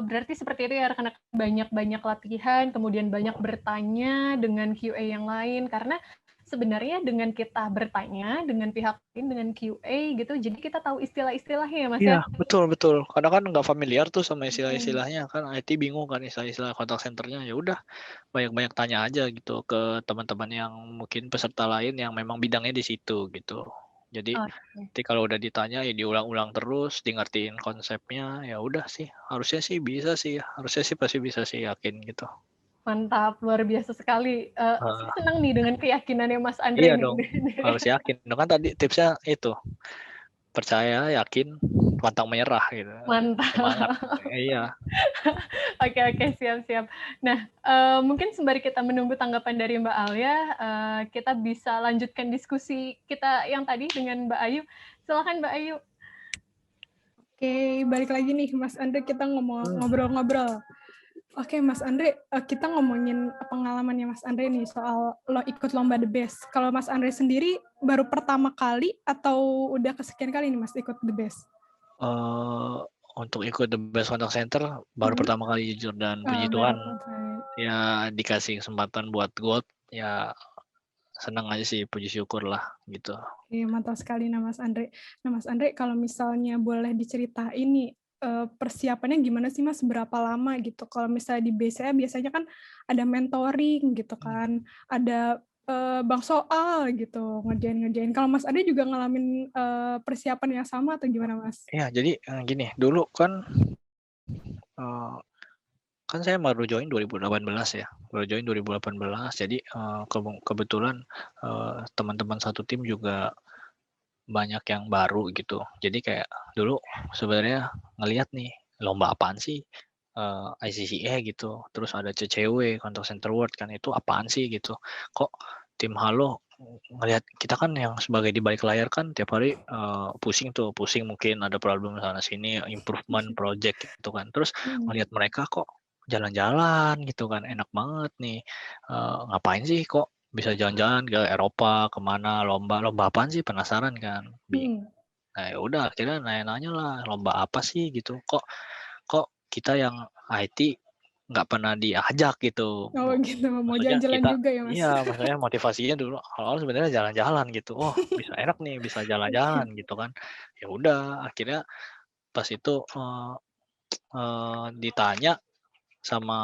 Berarti seperti itu ya rekan-rekan, banyak latihan, kemudian banyak bertanya dengan QA yang lain, karena sebenarnya dengan kita bertanya dengan pihak lain, dengan QA gitu, jadi kita tahu istilah-istilahnya ya Mas ya. Iya, betul. Kadang kan nggak familiar tuh sama istilah-istilahnya kan, IT bingung kan istilah-istilah kontak centernya. Ya udah, banyak-banyak tanya aja gitu ke teman-teman yang mungkin peserta lain yang memang bidangnya di situ gitu. Jadi nanti kalau udah ditanya ya diulang-ulang terus, di ngertiin konsepnya, ya udah sih, harusnya sih bisa sih, harusnya sih pasti bisa sih, yakin gitu. Mantap, luar biasa sekali. Saya senang nih dengan keyakinannya Mas Andre. Iya dong, harus yakin. Kan tadi tipsnya itu, percaya, yakin, pantang menyerah gitu. Mantap. Semangat. Iya. Oke, siap. Nah, mungkin sembari kita menunggu tanggapan dari Mbak Alia, kita bisa lanjutkan diskusi kita yang tadi dengan Mbak Ayu. Silakan Mbak Ayu. Oke, balik lagi nih Mas Andre, kita ngobrol-ngobrol. Oke, Mas Andre, kita ngomongin pengalamannya Mas Andre nih soal lo ikut lomba The Best. Kalau Mas Andre sendiri baru pertama kali atau udah kesekian kali nih Mas ikut The Best? Untuk ikut The Best Contact Center baru pertama kali jujur, dan puji Tuhan ya dikasih kesempatan buat gold, ya senang aja sih, puji syukur lah gitu. Oke, mantap sekali Mas Andre. Nah Mas Andre, kalau misalnya boleh diceritain nih, persiapannya gimana sih Mas, berapa lama gitu? Kalau misalnya di BCA biasanya kan ada mentoring gitu kan, ada bang soal gitu, ngerjain. Kalau Mas Andre juga ngalamin persiapan yang sama atau gimana Mas? Iya, jadi gini, dulu kan saya baru join 2018 ya, jadi kebetulan teman-teman satu tim juga banyak yang baru gitu. Jadi kayak dulu sebenarnya ngelihat nih lomba apaan sih ICCA gitu. Terus ada CCW Contact Center World kan itu apaan sih gitu. Kok tim Halo ngelihat kita kan yang sebagai di balik layar kan tiap hari pusing mungkin ada problem sana sini improvement project gitu kan. Terus ngelihat mereka kok jalan-jalan gitu kan enak banget nih. Ngapain sih kok bisa jalan-jalan ke Eropa, kemana lomba apaan sih penasaran kan. Nah ya udah akhirnya nanya-nanya lah lomba apa sih gitu. Kok kita yang IT nggak pernah diajak gitu. Oh gitu, mau Maksudnya jalan-jalan kita juga ya Mas? iya maksudnya motivasinya dulu awal-awal sebenarnya jalan-jalan gitu. Oh bisa enak nih bisa jalan-jalan gitu kan. Ya udah akhirnya pas itu ditanya sama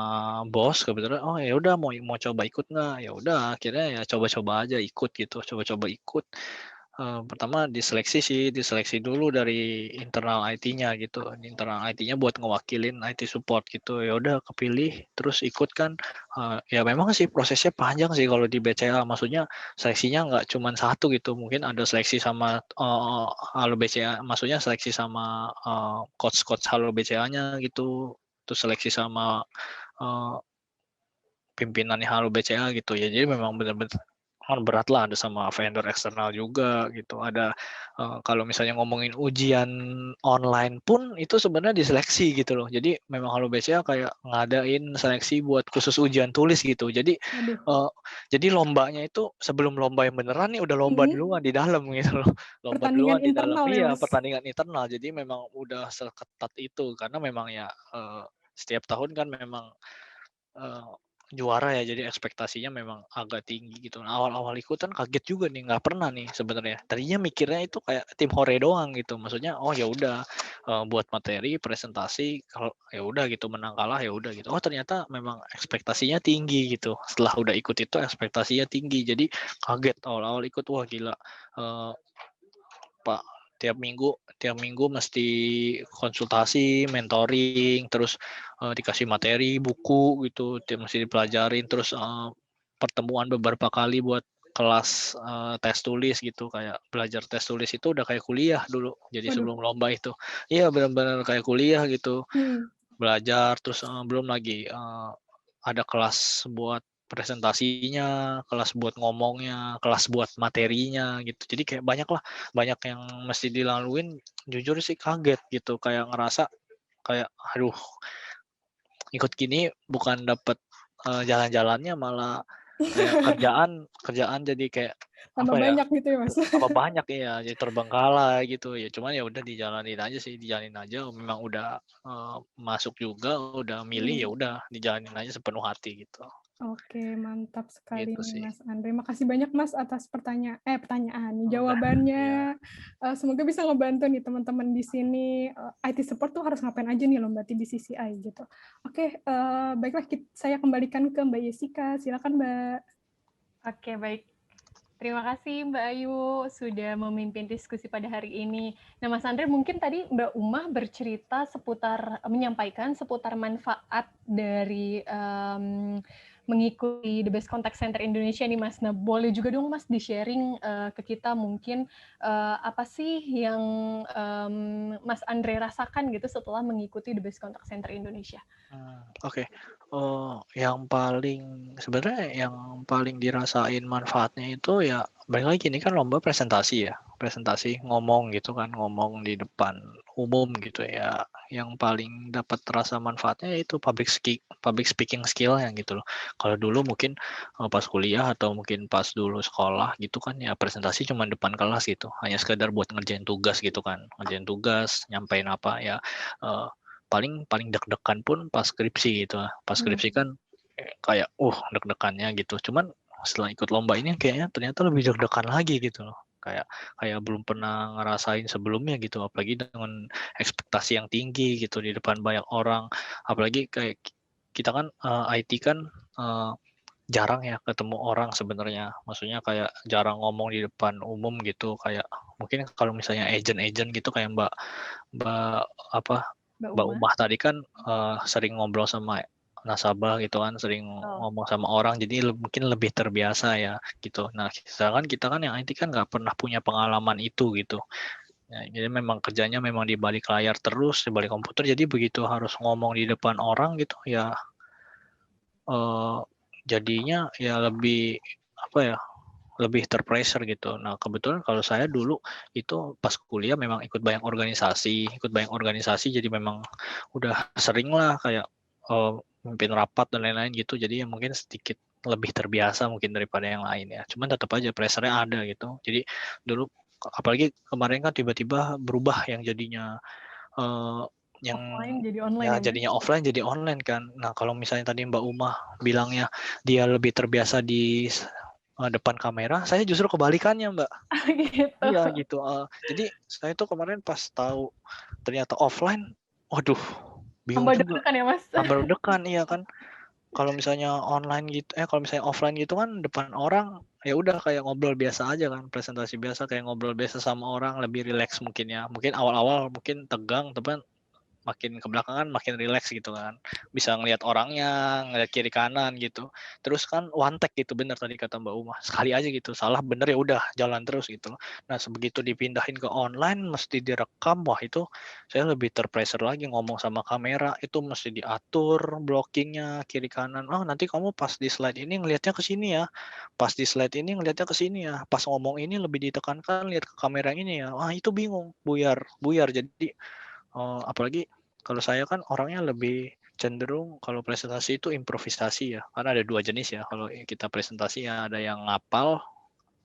bos kebetulan, "Oh ya udah mau coba ikut nggak?" Ya udah akhirnya ya coba-coba aja ikut gitu, coba-coba ikut. Pertama diseleksi dulu dari internal IT-nya gitu, internal IT-nya buat ngewakilin IT support gitu. Ya udah kepilih terus ikut kan, ya memang sih prosesnya panjang sih kalau di BCA, maksudnya seleksinya nggak cuman satu gitu, mungkin ada seleksi sama, Halo BCA, maksudnya seleksi sama, coach-coach Halo BCA-nya gitu, terus seleksi sama eee, pimpinannya Halo BCA gitu ya. Jadi memang benar-benar kan berat lah, ada sama vendor eksternal juga gitu. Ada, kalau misalnya ngomongin ujian online pun itu sebenarnya diseleksi gitu loh. Jadi memang Halo BCA kayak ngadain seleksi buat khusus ujian tulis gitu. Waduh. Jadi lombanya itu sebelum lomba yang beneran nih udah lomba duluan di dalam gitu loh. Lomba Pertandingan duluan di dalam internal ya iya, Mas? pertandingan internal. Jadi memang udah seketat itu karena memang ya, setiap tahun kan memang Eee, juara ya, jadi ekspektasinya memang agak tinggi gitu. Nah, awal-awal ikutan kaget juga nih, nggak pernah nih sebenarnya. Tadinya mikirnya itu kayak tim hore doang gitu, maksudnya, oh ya udah, buat materi, presentasi, kalau ya udah gitu, menang kalah ya udah gitu. Oh ternyata memang ekspektasinya tinggi gitu. Setelah udah ikut itu ekspektasinya tinggi, jadi kaget awal-awal ikut, wah gila, eee, Pak, tiap minggu mesti konsultasi, mentoring, terus, dikasih materi, buku gitu, mesti dipelajarin, terus, pertemuan beberapa kali buat kelas, tes tulis gitu, kayak belajar tes tulis itu udah kayak kuliah dulu, jadi Waduh. sebelum lomba itu. Iya benar-benar kayak kuliah gitu, Hmm. belajar terus, belum lagi, ada kelas buat presentasinya, kelas buat ngomongnya, kelas buat materinya gitu. Jadi kayak banyak yang mesti dilaluin, jujur sih kaget gitu, kayak ngerasa kayak, aduh ikut gini bukan dapet, jalan-jalannya malah kayak kerjaan jadi kayak, apa Tambah ya, banyak gitu ya Mas? tambah banyak ya, jadi terbengkalai gitu ya. Cuman ya udah dijalanin aja sih, dijalanin aja memang udah, masuk juga, udah milih ya udah dijalanin aja sepenuh hati gitu. Oke, mantap sekali Gitu nih sih. Mas Andre. Makasih banyak Mas atas pertanyaan, Udah, iya. jawabannya. Semoga bisa ngebantu nih teman-teman di sini. IT support tuh harus ngapain aja nih loh berarti di CCI gitu. Oke, baiklah saya kembalikan ke Mbak Jessica. Silakan Mbak. Oke, baik. Terima kasih Mbak Ayu sudah memimpin diskusi pada hari ini. Nah, Mas Andre, mungkin tadi Mbak Umah bercerita menyampaikan seputar manfaat dari mengikuti The Best Contact Center Indonesia nih Mas. Nah, boleh juga dong Mas di-sharing ke kita mungkin apa sih yang Mas Andre rasakan gitu setelah mengikuti The Best Contact Center Indonesia? Oke. Sebenarnya yang paling dirasain manfaatnya itu ya balik lagi ini kan lomba presentasi ya, presentasi ngomong gitu kan, ngomong di depan umum gitu ya. Yang paling dapat terasa manfaatnya itu public speaking skill yang gitu loh. Kalau dulu mungkin, pas kuliah atau mungkin pas dulu sekolah gitu kan ya presentasi cuma depan kelas gitu, hanya sekedar buat ngerjain tugas gitu kan, ngerjain tugas, nyampein apa ya, eee paling paling deg-degan pun pas skripsi gitu. Pas skripsi kan kayak, deg-degannya gitu. Cuman setelah ikut lomba ini kayaknya ternyata lebih deg-degan lagi gitu loh. Kayak kayak belum pernah ngerasain sebelumnya gitu, apalagi dengan ekspektasi yang tinggi gitu di depan banyak orang. Apalagi kayak kita kan, IT kan, jarang ya ketemu orang sebenarnya. Maksudnya kayak jarang ngomong di depan umum gitu, kayak mungkin kalau misalnya agent-agent gitu kayak Mbak Mbak apa, Mbak Mbak Umah? Umah tadi kan, sering ngobrol sama, nasabah gitu kan, sering Oh. ngomong sama orang, jadi mungkin lebih terbiasa ya gitu. Nah, sedangkan kita kan yang IT kan nggak pernah punya pengalaman itu gitu. Ya, jadi memang kerjanya memang di balik layar terus, di balik komputer, jadi begitu harus ngomong di depan orang gitu ya, jadinya ya lebih apa ya, lebih terpressure gitu. Nah, kebetulan kalau saya dulu itu pas kuliah memang ikut banyak organisasi, jadi memang udah sering lah kayak mimpin rapat dan lain-lain gitu. Jadi ya mungkin sedikit lebih terbiasa mungkin daripada yang lain ya. Cuman tetap aja pressure-nya ada gitu. Jadi dulu apalagi kemarin kan tiba-tiba berubah yang jadinya eh, yang Offline jadi online ya ya, Mas? jadinya offline jadi online kan. Nah, kalau misalnya tadi Mbak Umah bilangnya dia lebih terbiasa di depan kamera, saya justru kebalikannya, Mbak. Gitu. Iya gitu. Jadi saya tuh kemarin pas tahu ternyata offline, waduh, bingung Tambah juga. deg-degan ya, Mas? Tambah deg-degan, iya kan. Kalau misalnya online gitu, kalau misalnya offline gitu kan depan orang, ya udah kayak ngobrol biasa aja kan, presentasi biasa kayak ngobrol biasa sama orang, lebih rileks mungkin ya. Mungkin awal-awal mungkin tegang, tapi makin ke belakang kan makin rileks gitu kan. Bisa ngelihat orangnya, ngelihat kiri kanan gitu. Terus kan one take gitu, bener tadi kata Mbak Uma. Sekali aja gitu, salah bener ya udah jalan terus gitu. Nah, sebegitu dipindahin ke online mesti direkam, wah itu saya lebih terpressure lagi ngomong sama kamera, itu mesti diatur blockingnya kiri kanan. Oh, nanti kamu pas di slide ini ngelihatnya ke sini ya. Pas di slide ini ngelihatnya ke sini ya. Pas ngomong ini lebih ditekankan lihat ke kamera ini ya. Wah, itu bingung, buyar, buyar. Jadi apalagi kalau saya kan orangnya lebih cenderung kalau presentasi itu improvisasi ya, karena ada 2 jenis ya, kalau kita presentasi ya ada yang ngapal,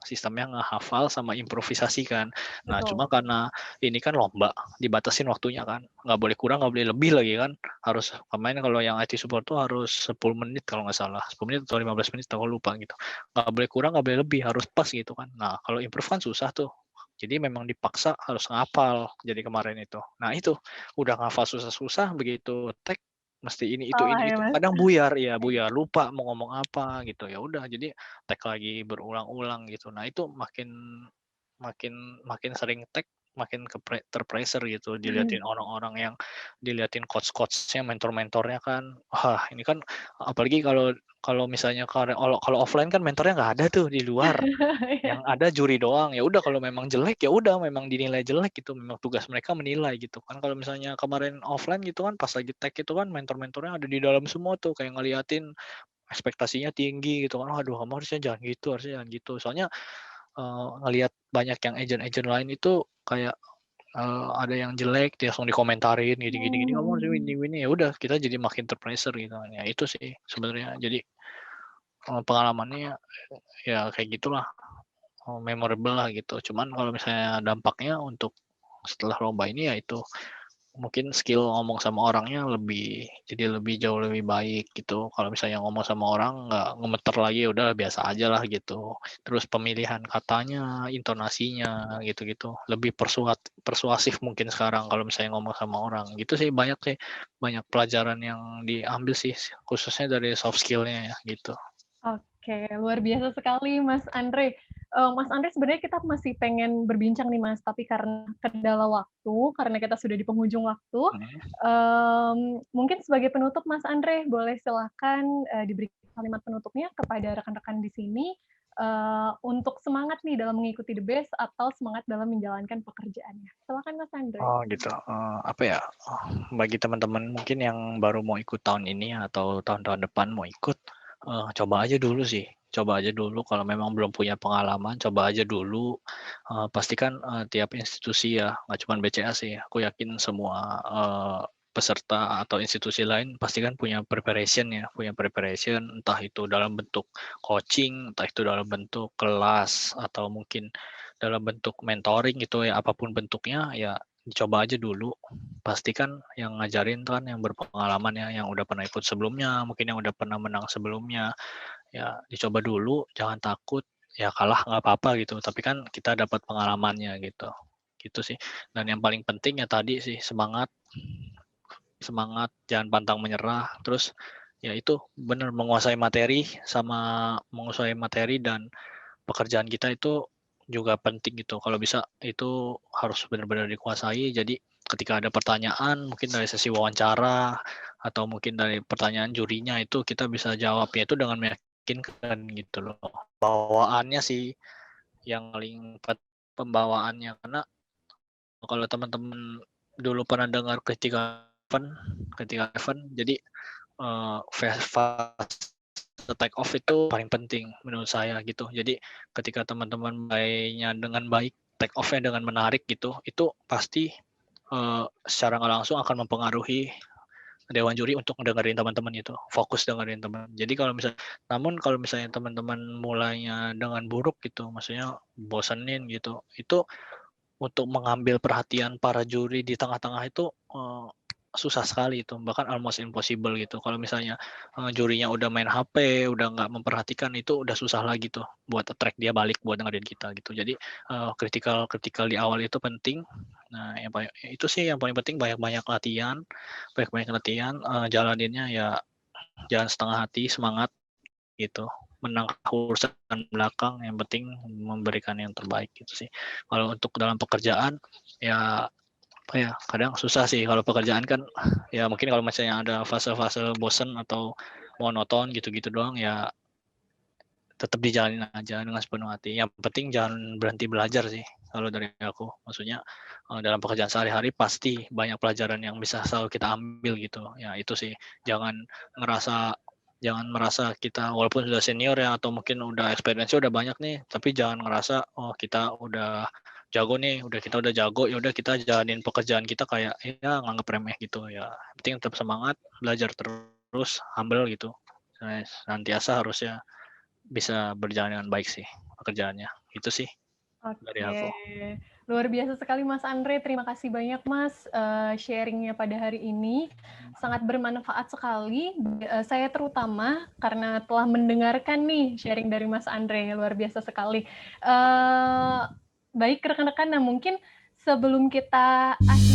sistemnya ngehafal sama improvisasi kan. Nah, Betul. cuma karena ini kan lomba, dibatasin waktunya kan, nggak boleh kurang, nggak boleh lebih lagi kan, harus kemarin kalau yang IT support tuh harus 10 menit kalau nggak salah, 10 menit atau 15 menit aku lupa gitu. Nggak boleh kurang, nggak boleh lebih, harus pas gitu kan. Nah, kalau improve kan susah tuh. Jadi memang dipaksa harus ngapal jadi kemarin itu. Nah itu, udah ngafal susah-susah, begitu tag mesti Salah ini ya, itu, Mas? kadang buyar ya, buyar, lupa mau ngomong apa gitu, ya udah jadi tag lagi berulang-ulang gitu. Nah itu makin makin makin sering tag, makin terpressure gitu, diliatin orang-orang yang diliatin coach-coach-nya, mentor-mentornya kan. Wah, ini kan apalagi kalau kalau misalnya kalau offline kan mentornya nggak ada tuh di luar. Iya. Yang ada juri doang, ya udah kalau memang jelek, ya udah memang dinilai jelek gitu, memang tugas mereka menilai gitu kan. Kalau misalnya kemarin offline gitu kan, pas lagi tag itu kan mentor-mentornya ada di dalam semua tuh, kayak ngeliatin ekspektasinya tinggi gitu kan, "Waduh kamu harusnya jangan gitu, harusnya jangan gitu." Soalnya, ngelihat banyak yang agent-agent lain itu kayak, ada yang jelek, dia langsung dikomentarin gini gini gini, "Kamu harusnya Hmm. ini ini." Ya udah kita jadi makin terpressure gitu kan, ya itu sih sebenarnya. Jadi, pengalamannya ya kayak gitulah. Memorable lah gitu. Cuman kalau misalnya dampaknya untuk setelah lomba ini ya itu mungkin skill ngomong sama orangnya jadi lebih jauh lebih baik gitu. Kalau misalnya ngomong sama orang nggak gemeter lagi, ya udah biasa aja lah gitu. Terus pemilihan katanya, intonasinya gitu-gitu. Lebih persuasif mungkin sekarang kalau misalnya ngomong sama orang. Gitu sih, banyak sih, banyak pelajaran yang diambil sih khususnya dari soft skill-nya ya gitu. Oke, luar biasa sekali Mas Andre. Mas Andre, sebenarnya kita masih pengen berbincang nih Mas, tapi karena kendala waktu, karena kita sudah di penghujung waktu, Mhm. mungkin sebagai penutup Mas Andre, boleh silakan diberi kalimat penutupnya kepada rekan-rekan di sini untuk semangat nih dalam mengikuti The Best atau semangat dalam menjalankan pekerjaannya. Silakan Mas Andre. Oh gitu, apa ya, bagi teman-teman mungkin yang baru mau ikut tahun ini atau tahun-tahun depan mau ikut, coba aja dulu sih, coba aja dulu kalau memang belum punya pengalaman, coba aja dulu, pastikan, tiap institusi ya, nggak cuma BCA sih, aku yakin semua, peserta atau institusi lain pasti kan punya preparation ya, punya preparation entah itu dalam bentuk coaching, entah itu dalam bentuk kelas, atau mungkin dalam bentuk mentoring gitu ya, apapun bentuknya ya dicoba aja dulu, pastikan yang ngajarin kan yang berpengalaman ya, yang udah pernah ikut sebelumnya, mungkin yang udah pernah menang sebelumnya, ya dicoba dulu, jangan takut, ya kalah nggak apa-apa gitu, tapi kan kita dapat pengalamannya gitu, gitu sih. Dan yang paling penting ya tadi sih semangat, semangat, jangan pantang menyerah, terus ya itu benar menguasai materi dan pekerjaan kita itu juga penting gitu. Kalau bisa itu harus benar-benar dikuasai. Jadi ketika ada pertanyaan, mungkin dari sesi wawancara atau mungkin dari pertanyaan jurinya itu kita bisa jawabnya itu dengan meyakinkan gitu loh. Bawaannya sih yang paling pembawaannya, karena kalau teman-teman dulu pernah dengar ketika event, jadi fase take off itu paling penting menurut saya gitu. Jadi ketika teman-teman mainnya dengan baik, take off-nya dengan menarik gitu, itu pasti secara nggak langsung akan mempengaruhi dewan juri untuk dengerin teman-teman itu, fokus dengerin teman. Jadi kalau misalnya teman-teman mulainya dengan buruk gitu, maksudnya bosenin gitu, itu untuk mengambil perhatian para juri di tengah-tengah itu susah sekali itu, bahkan almost impossible gitu. Kalau misalnya jurinya udah main HP, udah nggak memperhatikan, itu udah susah lagi tuh buat attract dia balik buat dengerin kita gitu. Jadi kritikal di awal itu penting. Nah, itu sih yang paling penting, banyak-banyak latihan, jalaninnya ya jangan setengah hati, semangat gitu. Menang urusan belakang, yang penting memberikan yang terbaik gitu sih. Kalau untuk dalam pekerjaan ya kadang susah sih kalau pekerjaan kan, ya mungkin kalau misalnya ada fase-fase bosen atau monoton gitu-gitu doang, ya tetap dijalanin aja dengan sepenuh hati. Yang penting jangan berhenti belajar sih kalau dari aku. Maksudnya dalam pekerjaan sehari-hari pasti banyak pelajaran yang bisa selalu kita ambil gitu. Ya itu sih, jangan merasa kita walaupun sudah senior ya atau mungkin udah experience-nya udah banyak nih, tapi jangan ngerasa kita udah jago nih, kita udah jago, ya udah kita jalanin pekerjaan kita kayak ya nganggap remeh gitu ya. Penting tetap semangat, belajar terus, humble gitu. Senantiasa harusnya bisa berjalan dengan baik sih pekerjaannya. Itu sih dari aku. Oke, luar biasa sekali Mas Andre. Terima kasih banyak Mas sharingnya pada hari ini. Sangat bermanfaat sekali. Saya terutama karena telah mendengarkan nih sharing dari Mas Andre. Luar biasa sekali. Baik rekan-rekan, nah mungkin sebelum kita akhiri